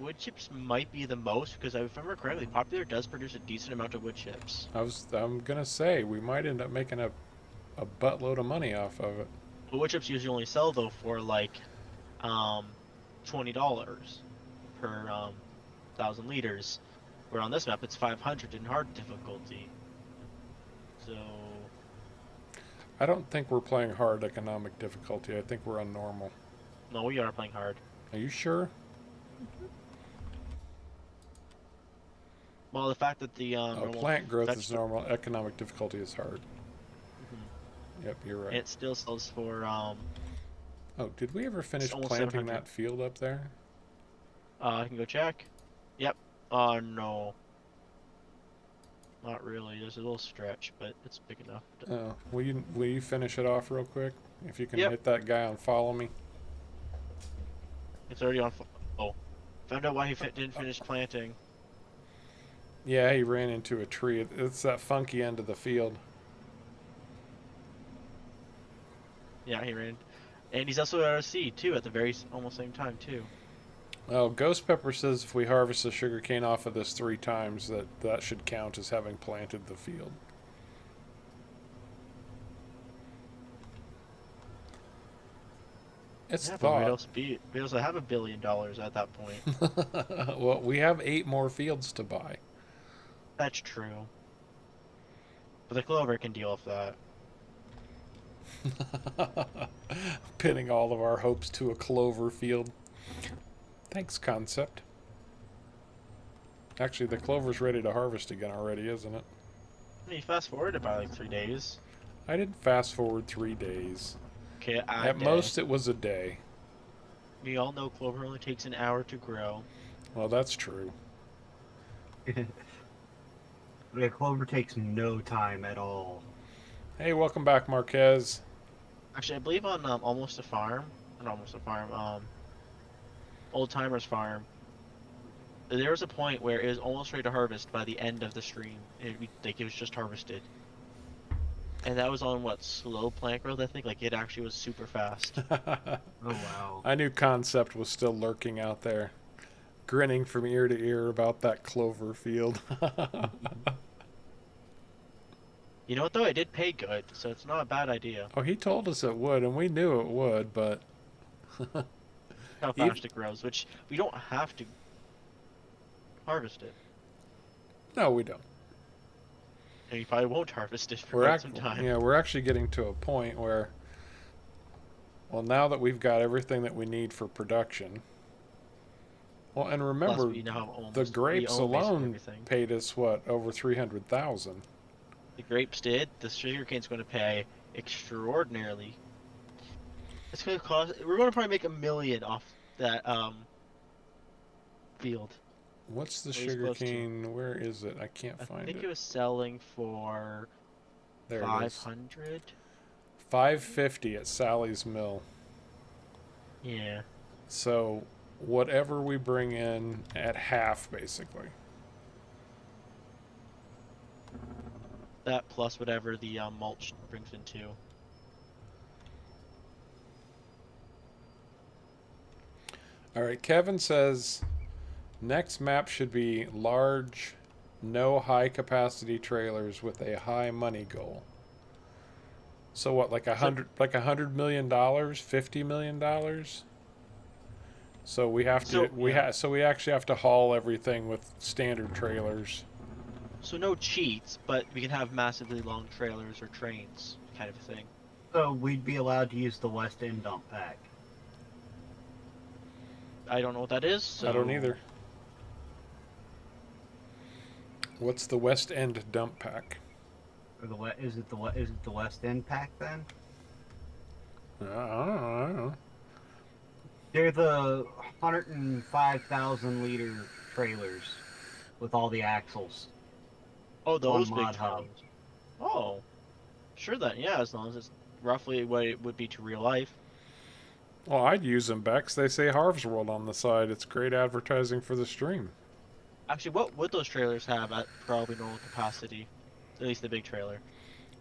wood chips might be the most, because if I remember correctly, Popular does produce a decent amount of wood chips.
I'm going to say we might end up making a buttload of money off of it.
But wood chips usually only sell though for like $20 per 1,000 liters, where on this map it's 500 in hard difficulty. So
I don't think we're playing hard economic difficulty. I think we're on normal.
no, we are playing hard.
Are you sure?
Well, the fact that the normal
Plant growth is
vegetable-
normal. Economic difficulty is hard.
Mhm.
Yep, you're right.
It still sells for
Oh, did we ever finish
almost
planting
700.
that field up there?
I can go check. Yep. Oh no. Not really. There's a little stretch, but it's big enough.
Oh, will you finish it off real quick? If you can
Yep.
hit that guy on follow me.
It's already on. Oh, found out why he didn't finish planting.
Yeah, he ran into a tree. It's that funky end of the field.
Yeah, he ran, and he's also out of seed too at the very almost same time too.
Well, Ghost Pepper says if we harvest the sugar cane off of this 3 times, that should count as having planted the field. It's
Yeah, but
thought.
we'd also have $1 billion at that point.
Well, we have 8 more fields to buy.
That's true. But the clover can deal with that.
Pinning all of our hopes to a clover field. Thanks, Concept. Actually, the clover's ready to harvest again already, isn't it?
I mean, fast forward about like 3 days.
I didn't fast forward 3 days.
Okay,
At most, it was a day.
we all know clover only takes an hour to grow.
Well, that's true.
The clover takes no time at all.
Hey, welcome back, Marquez.
Actually, I believe on Almost a Farm, not Almost a Farm, Old Timers Farm, there was a point where it was almost ready to harvest by the end of the stream. Like it was just harvested. And that was on what, slow plant growth, I think? Like it actually was super fast.
Oh wow.
I knew Concept was still lurking out there, grinning from ear to ear about that clover field.
You know what though? It did pay good, so it's not a bad idea.
Oh, he told us it would, and we knew it would, but
How
Even-
fast it grows, which we don't have to harvest it.
no, we don't.
And you probably won't harvest it for
We're
quite some time.
yeah, we're actually getting to a point where, well, now that we've got everything that we need for production. Well, and
Plus,
remember,
we now have almost,
the
we
grapes
own basically
alone
everything.
paid us what, over 300,000.
The grapes did. The sugarcane's going to pay extraordinarily. It's going to cost. We're going to probably make $1 million off that field.
What's the
At least close to.
sugarcane? Where is it? I can't
I
find
think
it.
it was selling for
There it is.
500.
550 at Sally's Mill.
Yeah.
So whatever we bring in at half, basically.
That plus whatever the mulch brings into.
All right, Kevin says next map should be large, no high capacity trailers with a high money goal. So what, like $100 million, $50 million? So we have to so we actually have to haul everything with standard trailers.
So no cheats, but we can have massively long trailers or trains, kind of thing.
So we'd be allowed to use the West End dump pack.
I don't know what that is. So
I don't either. What's the West End dump pack?
Or is it the West End pack then?
I don't know.
They're the 105,000 liter trailers with all the axles.
Oh, those
on
big
Mod Hub.
trailers. Oh, sure then. Yeah, as long as it's roughly what it would be to real life.
Well, I'd use them, Bex. They say Harv's World on the side. It's great advertising for the stream.
Actually, what would those trailers have at probably normal capacity? At least the big trailer.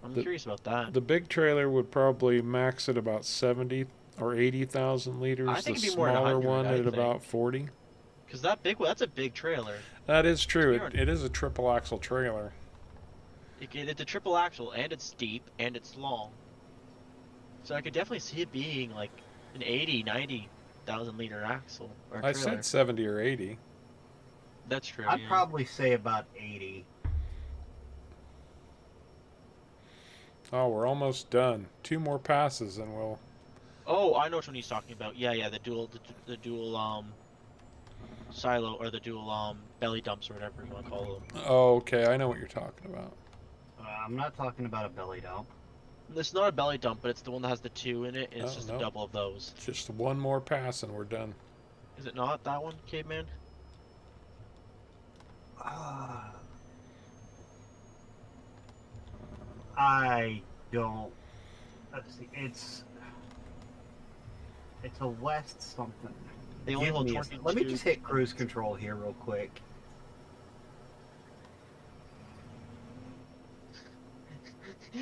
I'm curious about that.
The big trailer would probably max at about 70 or 80,000 liters.
I think
the
it'd be more than
smaller
100,
one
I
at
think.
about 40.
Because that big one, that's a big trailer.
That is true.
You're-
It is a triple axle trailer.
It's a triple axle, and it's deep, and it's long. So I could definitely see it being like an 80, 90,000 liter axle or
I
trailer.
said 70 or 80.
That's true.
I'd
yeah.
probably say about 80.
Oh, we're almost done. 2 more passes and we'll...
Oh, I know which one he's talking about. Yeah, the dual silo or the dual belly dumps or whatever you want to call them.
Oh, okay. I know what you're talking about.
I'm not talking about a belly dump.
It's not a belly dump, but it's the one that has the 2 in it, and it's
Oh,
just
no.
a double of those.
Just 1 more pass and we're done.
Is it not that one, Caveman?
I don't. Let's see. It's a West something.
They only
Give
hold
me a
22.
let me just hit cruise control here real quick.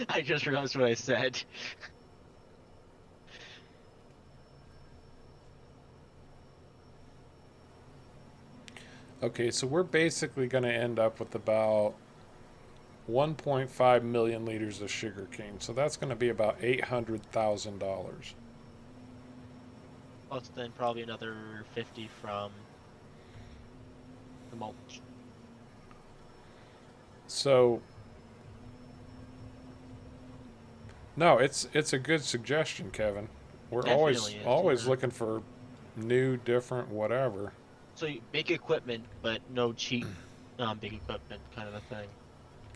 I just realized what I said.
Okay, so we're basically going to end up with about 1.5 million liters of sugarcane. So that's going to be about $800,000.
Plus then probably another 50 from the mulch.
So no, it's a good suggestion, Kevin. We're
Definitely is,
always
yeah.
looking for new, different, whatever.
So you make equipment, but no cheap big equipment kind of a thing.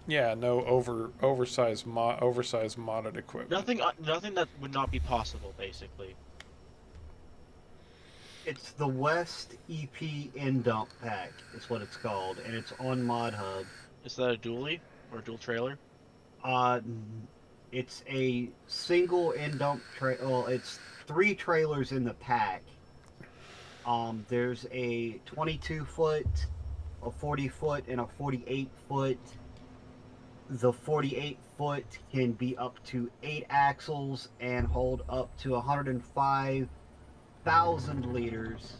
Yeah, no oversized modded equipment.
Nothing that would not be possible, basically.
It's the West EP in dump pack. Is what it's called, and it's on Mod Hub.
Is that a dually or a dual trailer?
It's a single in dump Well, it's 3 trailers in the pack. There's a 22 foot, a 40 foot, and a 48 foot. The 48 foot can be up to 8 axles and hold up to 105,000 liters.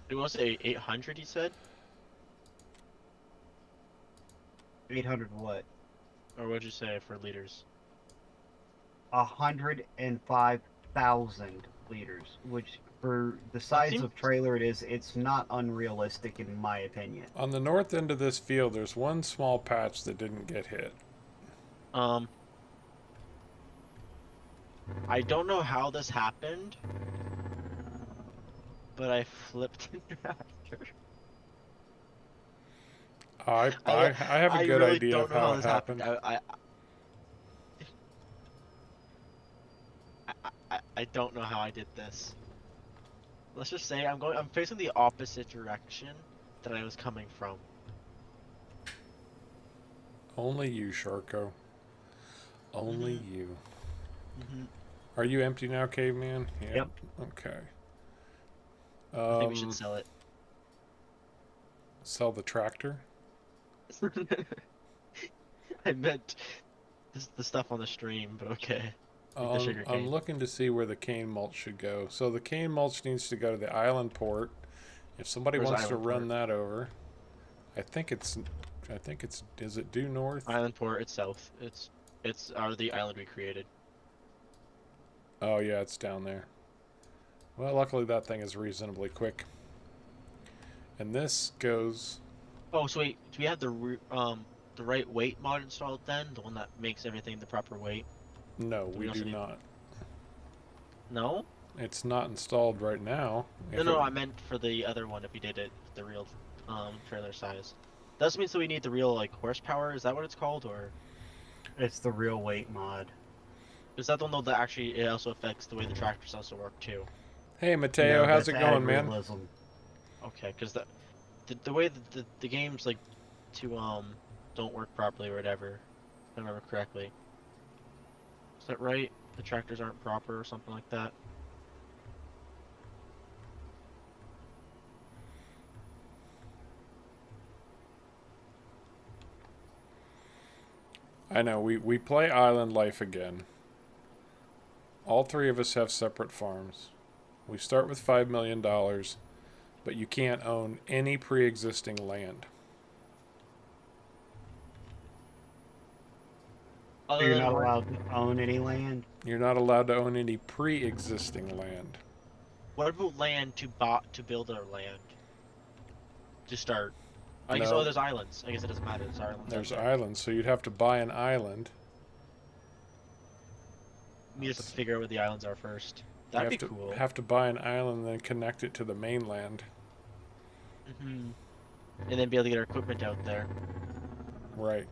It was a 800, he said.
800 what?
Or what'd you say for liters?
105,000 liters, which for the size
seems-
of trailer it is, it's not unrealistic in my opinion.
On the north end of this field, there's one small patch that didn't get hit.
I don't know how this happened, but I flipped a tractor.
I have a good
really
idea
don't
of
know
how it
this
happened.
I don't know how I did this. Let's just say I'm facing the opposite direction that I was coming from.
Only you, Sharko. Only you.
Mm-hmm.
Are you empty now, caveman? Yeah.
Yep.
Okay.
I think we should sell it.
Sell the tractor?
I meant the stuff on the stream, but okay.
I'm looking to see where the cane mulch should go. So the cane mulch needs to go to the island port. If somebody
Where's
wants to
island
run
port?
that over, I think it's, is it due north?
Island port, it's south. It's the island we created.
Oh yeah, it's down there. Well, luckily that thing is reasonably quick. And this goes.
Oh, so wait, do we have the right weight mod installed then? The one that makes everything the proper weight?
No, we
also
do
need-
not.
No?
It's not installed right now.
No, I meant for the other one if we did it the real trailer size. Does mean so we need the real like horsepower? Is that what it's called, or
It's the real weight mod.
is that the one that actually it also affects the way the tractors also work too?
Hey Mateo,
No,
how's it
that's
going,
added
man?
realism.
Okay, because the way that the games like to don't work properly or whatever, if I remember correctly. Is that right? The tractors aren't proper or something like that.
I know, we play Island Life again. All three of us have separate farms. We start with $5 million, but you can't own any pre-existing land.
So you're not allowed to own any land?
You're not allowed to own any pre-existing land.
What about land to build our land? To start. I guess
No.
there's islands. I guess it doesn't matter. There's islands.
There's
out there.
islands, so you'd have to buy an island.
We just have to figure out where the islands are first.
You
That'd be
have to,
cool.
have to buy an island and then connect it to the mainland.
And then be able to get our equipment out there.
Right.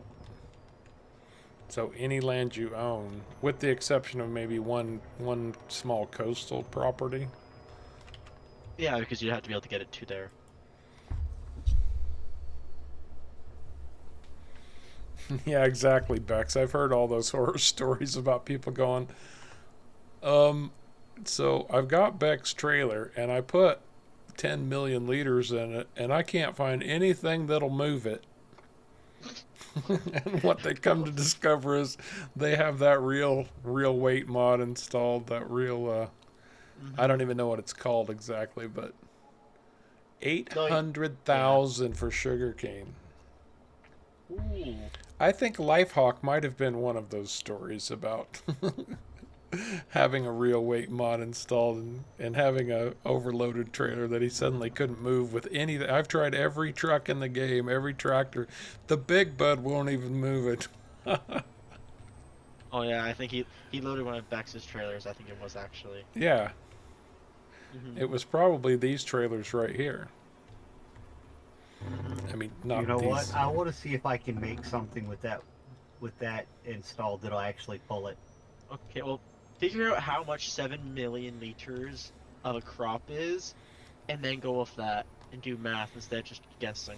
So any land you own, with the exception of maybe one small coastal property.
Yeah, because you'd have to be able to get it to there.
Yeah, exactly, Bex. I've heard all those horror stories about people going, so I've got Beck's trailer and I put 10 million liters in it and I can't find anything that'll move it. And what they come to discover is they have that real weight mod installed, that real, I don't even know what it's called exactly, but 800,000 for sugarcane.
Ooh.
I think Lifehawk might have been one of those stories about having a real weight mod installed and having a overloaded trailer that he suddenly couldn't move with any. I've tried every truck in the game, every tractor. The big bud won't even move it.
Oh yeah, I think he loaded one of Bex's trailers. I think it was actually.
Yeah. It was probably these trailers right here. I mean, not
You know
these.
what? I want to see if I can make something with that installed that'll actually pull it.
Okay, well, figure out how much 7 million liters of a crop is, and then go with that and do math instead of just guessing.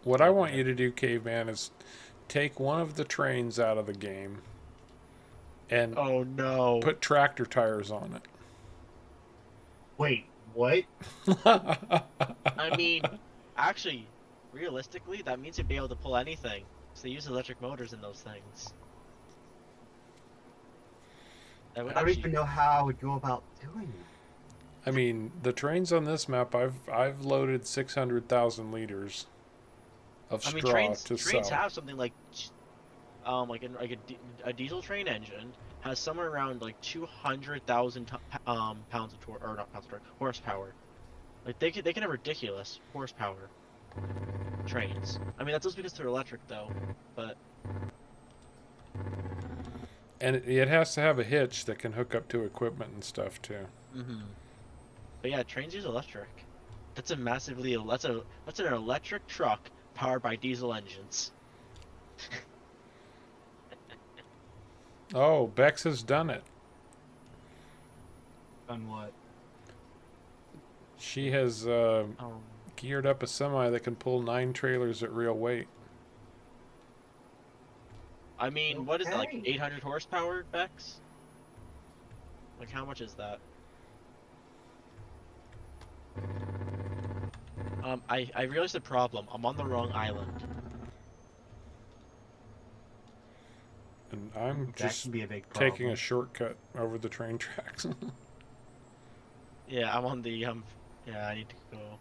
What I want you to do, Caveman, is take one of the trains out of the game and
Oh no!
put tractor tires on it.
Wait, what?
I mean, actually, realistically, that means you'd be able to pull anything. So they use electric motors in those things. That would
I don't
actually-
even know how I would go about doing that.
I mean, the trains on this map, I've loaded 600,000 liters of
I
straw
mean, trains
to
trains
sell.
have something like a diesel train engine has somewhere around like 200,000 pounds of torque, or not pounds of torque, horsepower. Like they can have ridiculous horsepower trains. I mean that's just because they're electric though, but
And it has to have a hitch that can hook up to equipment and stuff too.
but yeah, trains use electric. That's an electric truck powered by diesel engines.
Oh, Bex has done it.
On what?
She has geared up a semi that can pull 9 trailers at real weight.
I mean, what is that, like
Okay.
800 horsepower, Bex? Like, how much is that? I realized the problem. I'm on the wrong island.
And I'm
That
just
can be a big
taking a
problem.
shortcut over the train tracks.
Yeah, I'm on the, yeah, I need to go.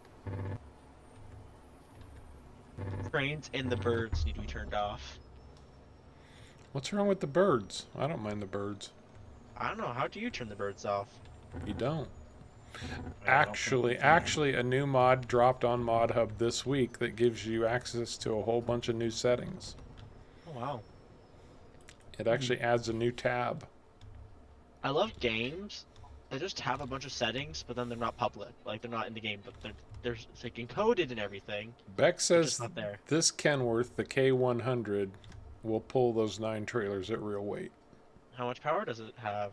Trains and the birds need to be turned off.
What's wrong with the birds? I don't mind the birds.
I don't know, how do you turn the birds off?
You don't.
I don't think
Actually, a new mod dropped on Mod Hub this week that gives you access to a whole bunch of new settings.
Oh, wow.
It actually adds a new tab.
I love games that just have a bunch of settings, but then they're not public. Like, they're not in the game, but they're it's like encoded and everything.
Beck says
just not there.
this Kenworth, the K100, will pull those 9 trailers at real weight.
How much power does it have?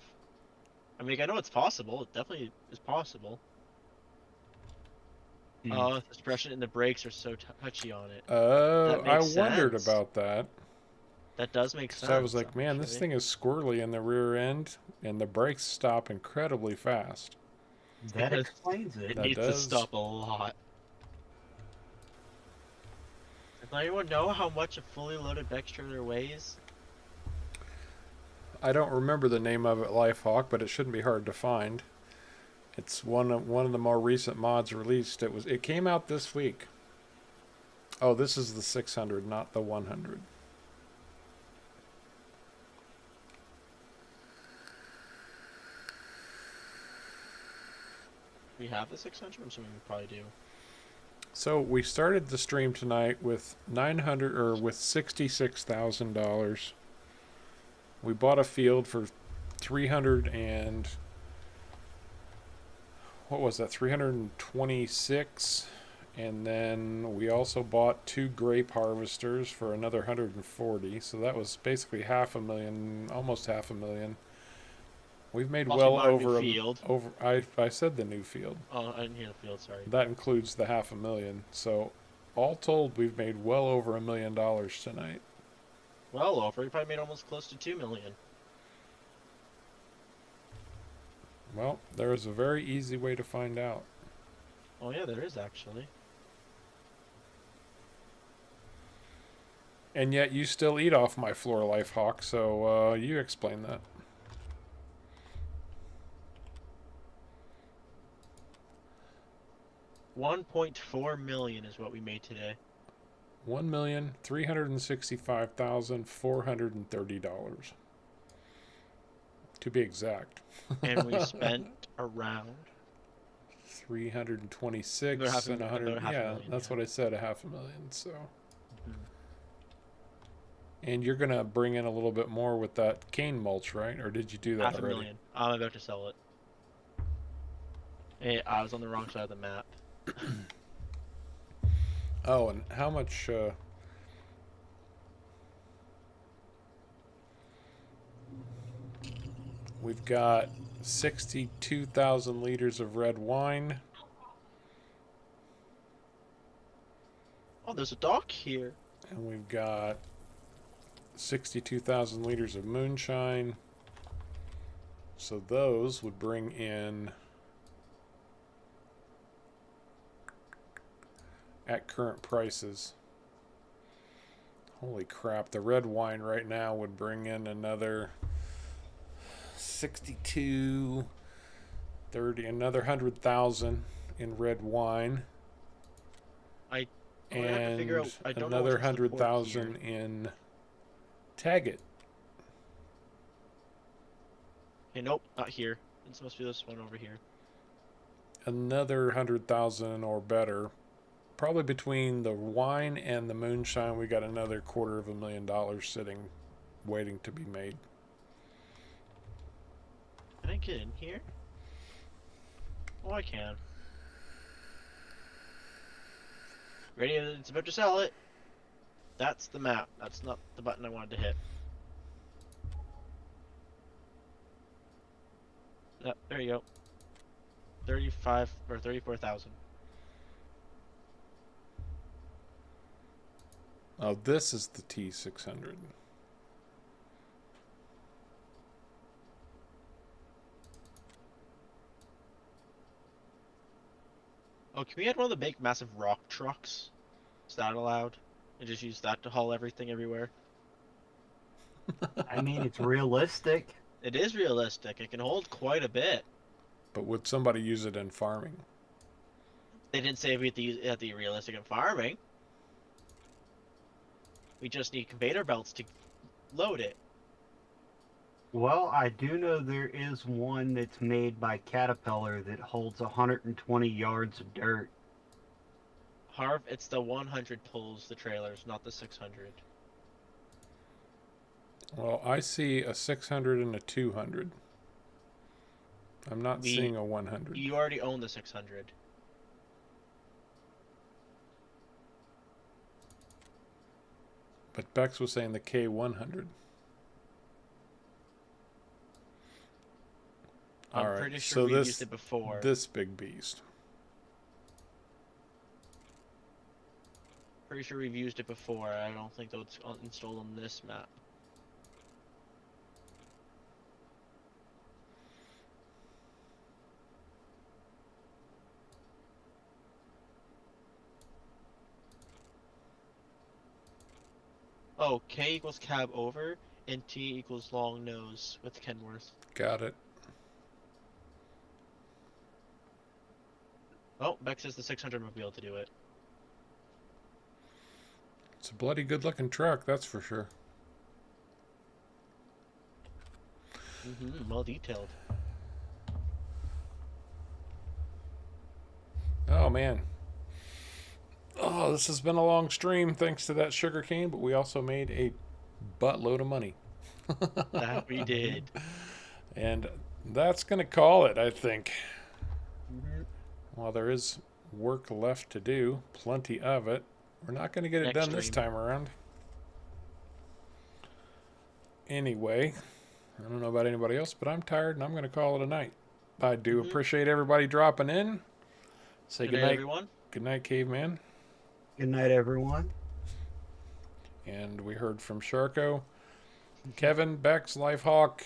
I mean, I know it's possible. It definitely is possible. Oh, the suppression and the brakes are so touchy on it. That
I
makes
wondered
sense.
about that.
That does make sense.
So I was like, man, this
actually.
thing is squirrely in the rear end, and the brakes stop incredibly fast.
That
Because
explains it.
It
That
needs to
does.
stop a lot. Does anyone know how much a fully loaded Bex trailer weighs?
I don't remember the name of it, Lifehawk, but it shouldn't be hard to find. It's one of the more recent mods released. It came out this week. Oh, this is the 600, not the 100.
We have the 600? I'm assuming we probably do.
So we started the stream tonight with $66,000. We bought a field for 300 and what was that? 326, and then we also bought 2 grape harvesters for another 140. So that was basically $500,000, almost $500,000. We've made
Plus
well
we bought a new
over
field.
I said the new field.
Oh, I didn't hear the field, sorry.
That includes the $500,000. So all told, we've made well over $1 million tonight.
Well over. We probably made almost close to 2 million.
Well, there is a very easy way to find out.
Oh yeah, there is actually.
And yet you still eat off my floor, Life Hawk, so you explain that.
$1.4 million is what we made today.
$1,365,430. To be exact.
And we spent around
326
About half a
and
mil-
100.
about half a
Yeah,
million,
that's
yeah.
what I said, $500,000. So,
Mhm.
and you're gonna bring in a little bit more with that cane mulch, right? Or did you do that already?
$500,000. I'm about to sell it. Hey, I was on the wrong side of the map.
Oh, and how much? We've got 62,000 liters of red wine.
Oh, there's a dock here.
And we've got 62,000 liters of moonshine. So those would bring in, at current prices, holy crap, the red wine right now would bring in another 62, 30, another 100,000 in red wine.
I'm gonna have to figure out- I don't know
another
what's in the port
100,000 in Tag it.
Okay, nope, not here. It's supposed to be this one over here.
Another 100,000 or better. Probably between the wine and the moonshine, we got another $250,000 sitting, waiting to be made.
Can I get in here? Oh, I can. Ready? It's about to sell it. That's the map. That's not the button I wanted to hit. Yep, there you go. 35 or 34,000.
Oh, this is the T600.
Oh, can we add one of the big, massive rock trucks? Is that allowed? And just use that to haul everything everywhere?
I mean, it's realistic.
It is realistic. It can hold quite a bit.
But would somebody use it in farming?
They didn't say we had to be realistic in farming. We just need conveyor belts to load it.
Well, I do know there is one that's made by Caterpillar that holds 120 yards of dirt.
Harv, it's the 100 pulls the trailers, not the 600.
Well, I see a 600 and a 200. I'm not seeing a 100.
You already own the 600.
But Bex was saying the K100.
I'm pretty sure we used it before.
This big beast.
Pretty sure we've used it before. I don't think that it's installed on this map. Oh, K equals cab over, and T equals long nose with Kenworth.
Got it.
Oh, Beck says the 600 will be able to do it.
It's a bloody good looking truck, that's for sure.
Well detailed.
Oh man. Oh, this has been a long stream thanks to that sugar cane, but we also made a buttload of money.
That we did.
And that's going to call it, I think.
Mm-hmm.
While there is work left to do, plenty of it, we're not going to get it
Next
done this
stream.
time around. Anyway, I don't know about anybody else, but I'm tired and I'm going to call it a night. I do appreciate everybody dropping in. Say
Good night, everyone.
Good night, Caveman.
Good night, everyone.
And we heard from Sharko, Kevin, Bex, Lifehawk,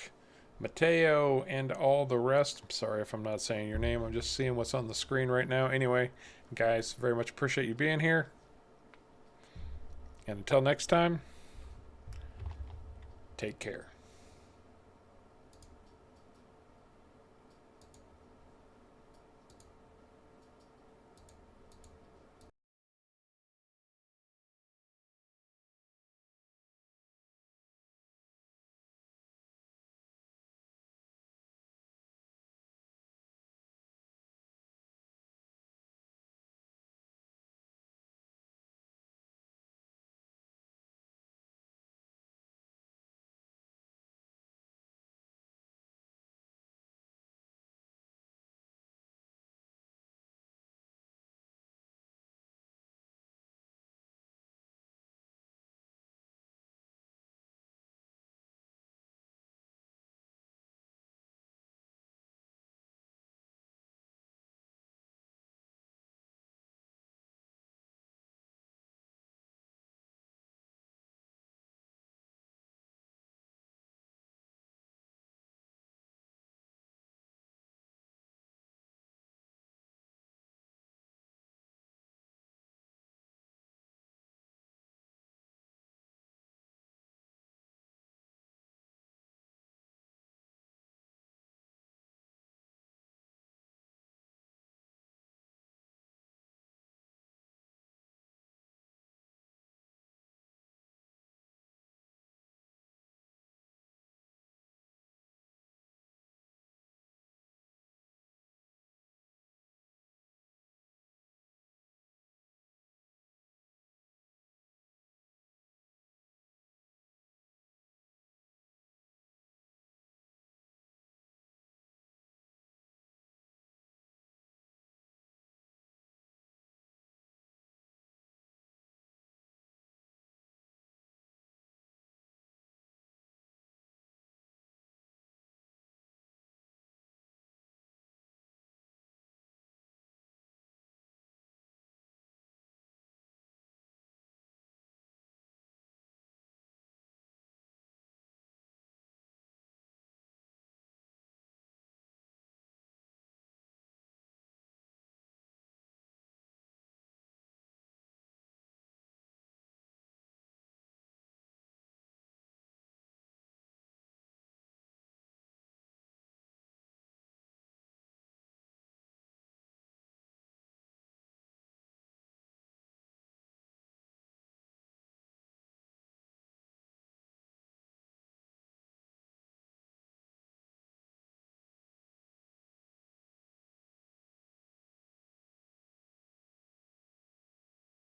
Mateo, and all the rest. I'm sorry if I'm not saying your name. I'm just seeing what's on the screen right now. Anyway, guys, very much appreciate you being here. And until next time, take care.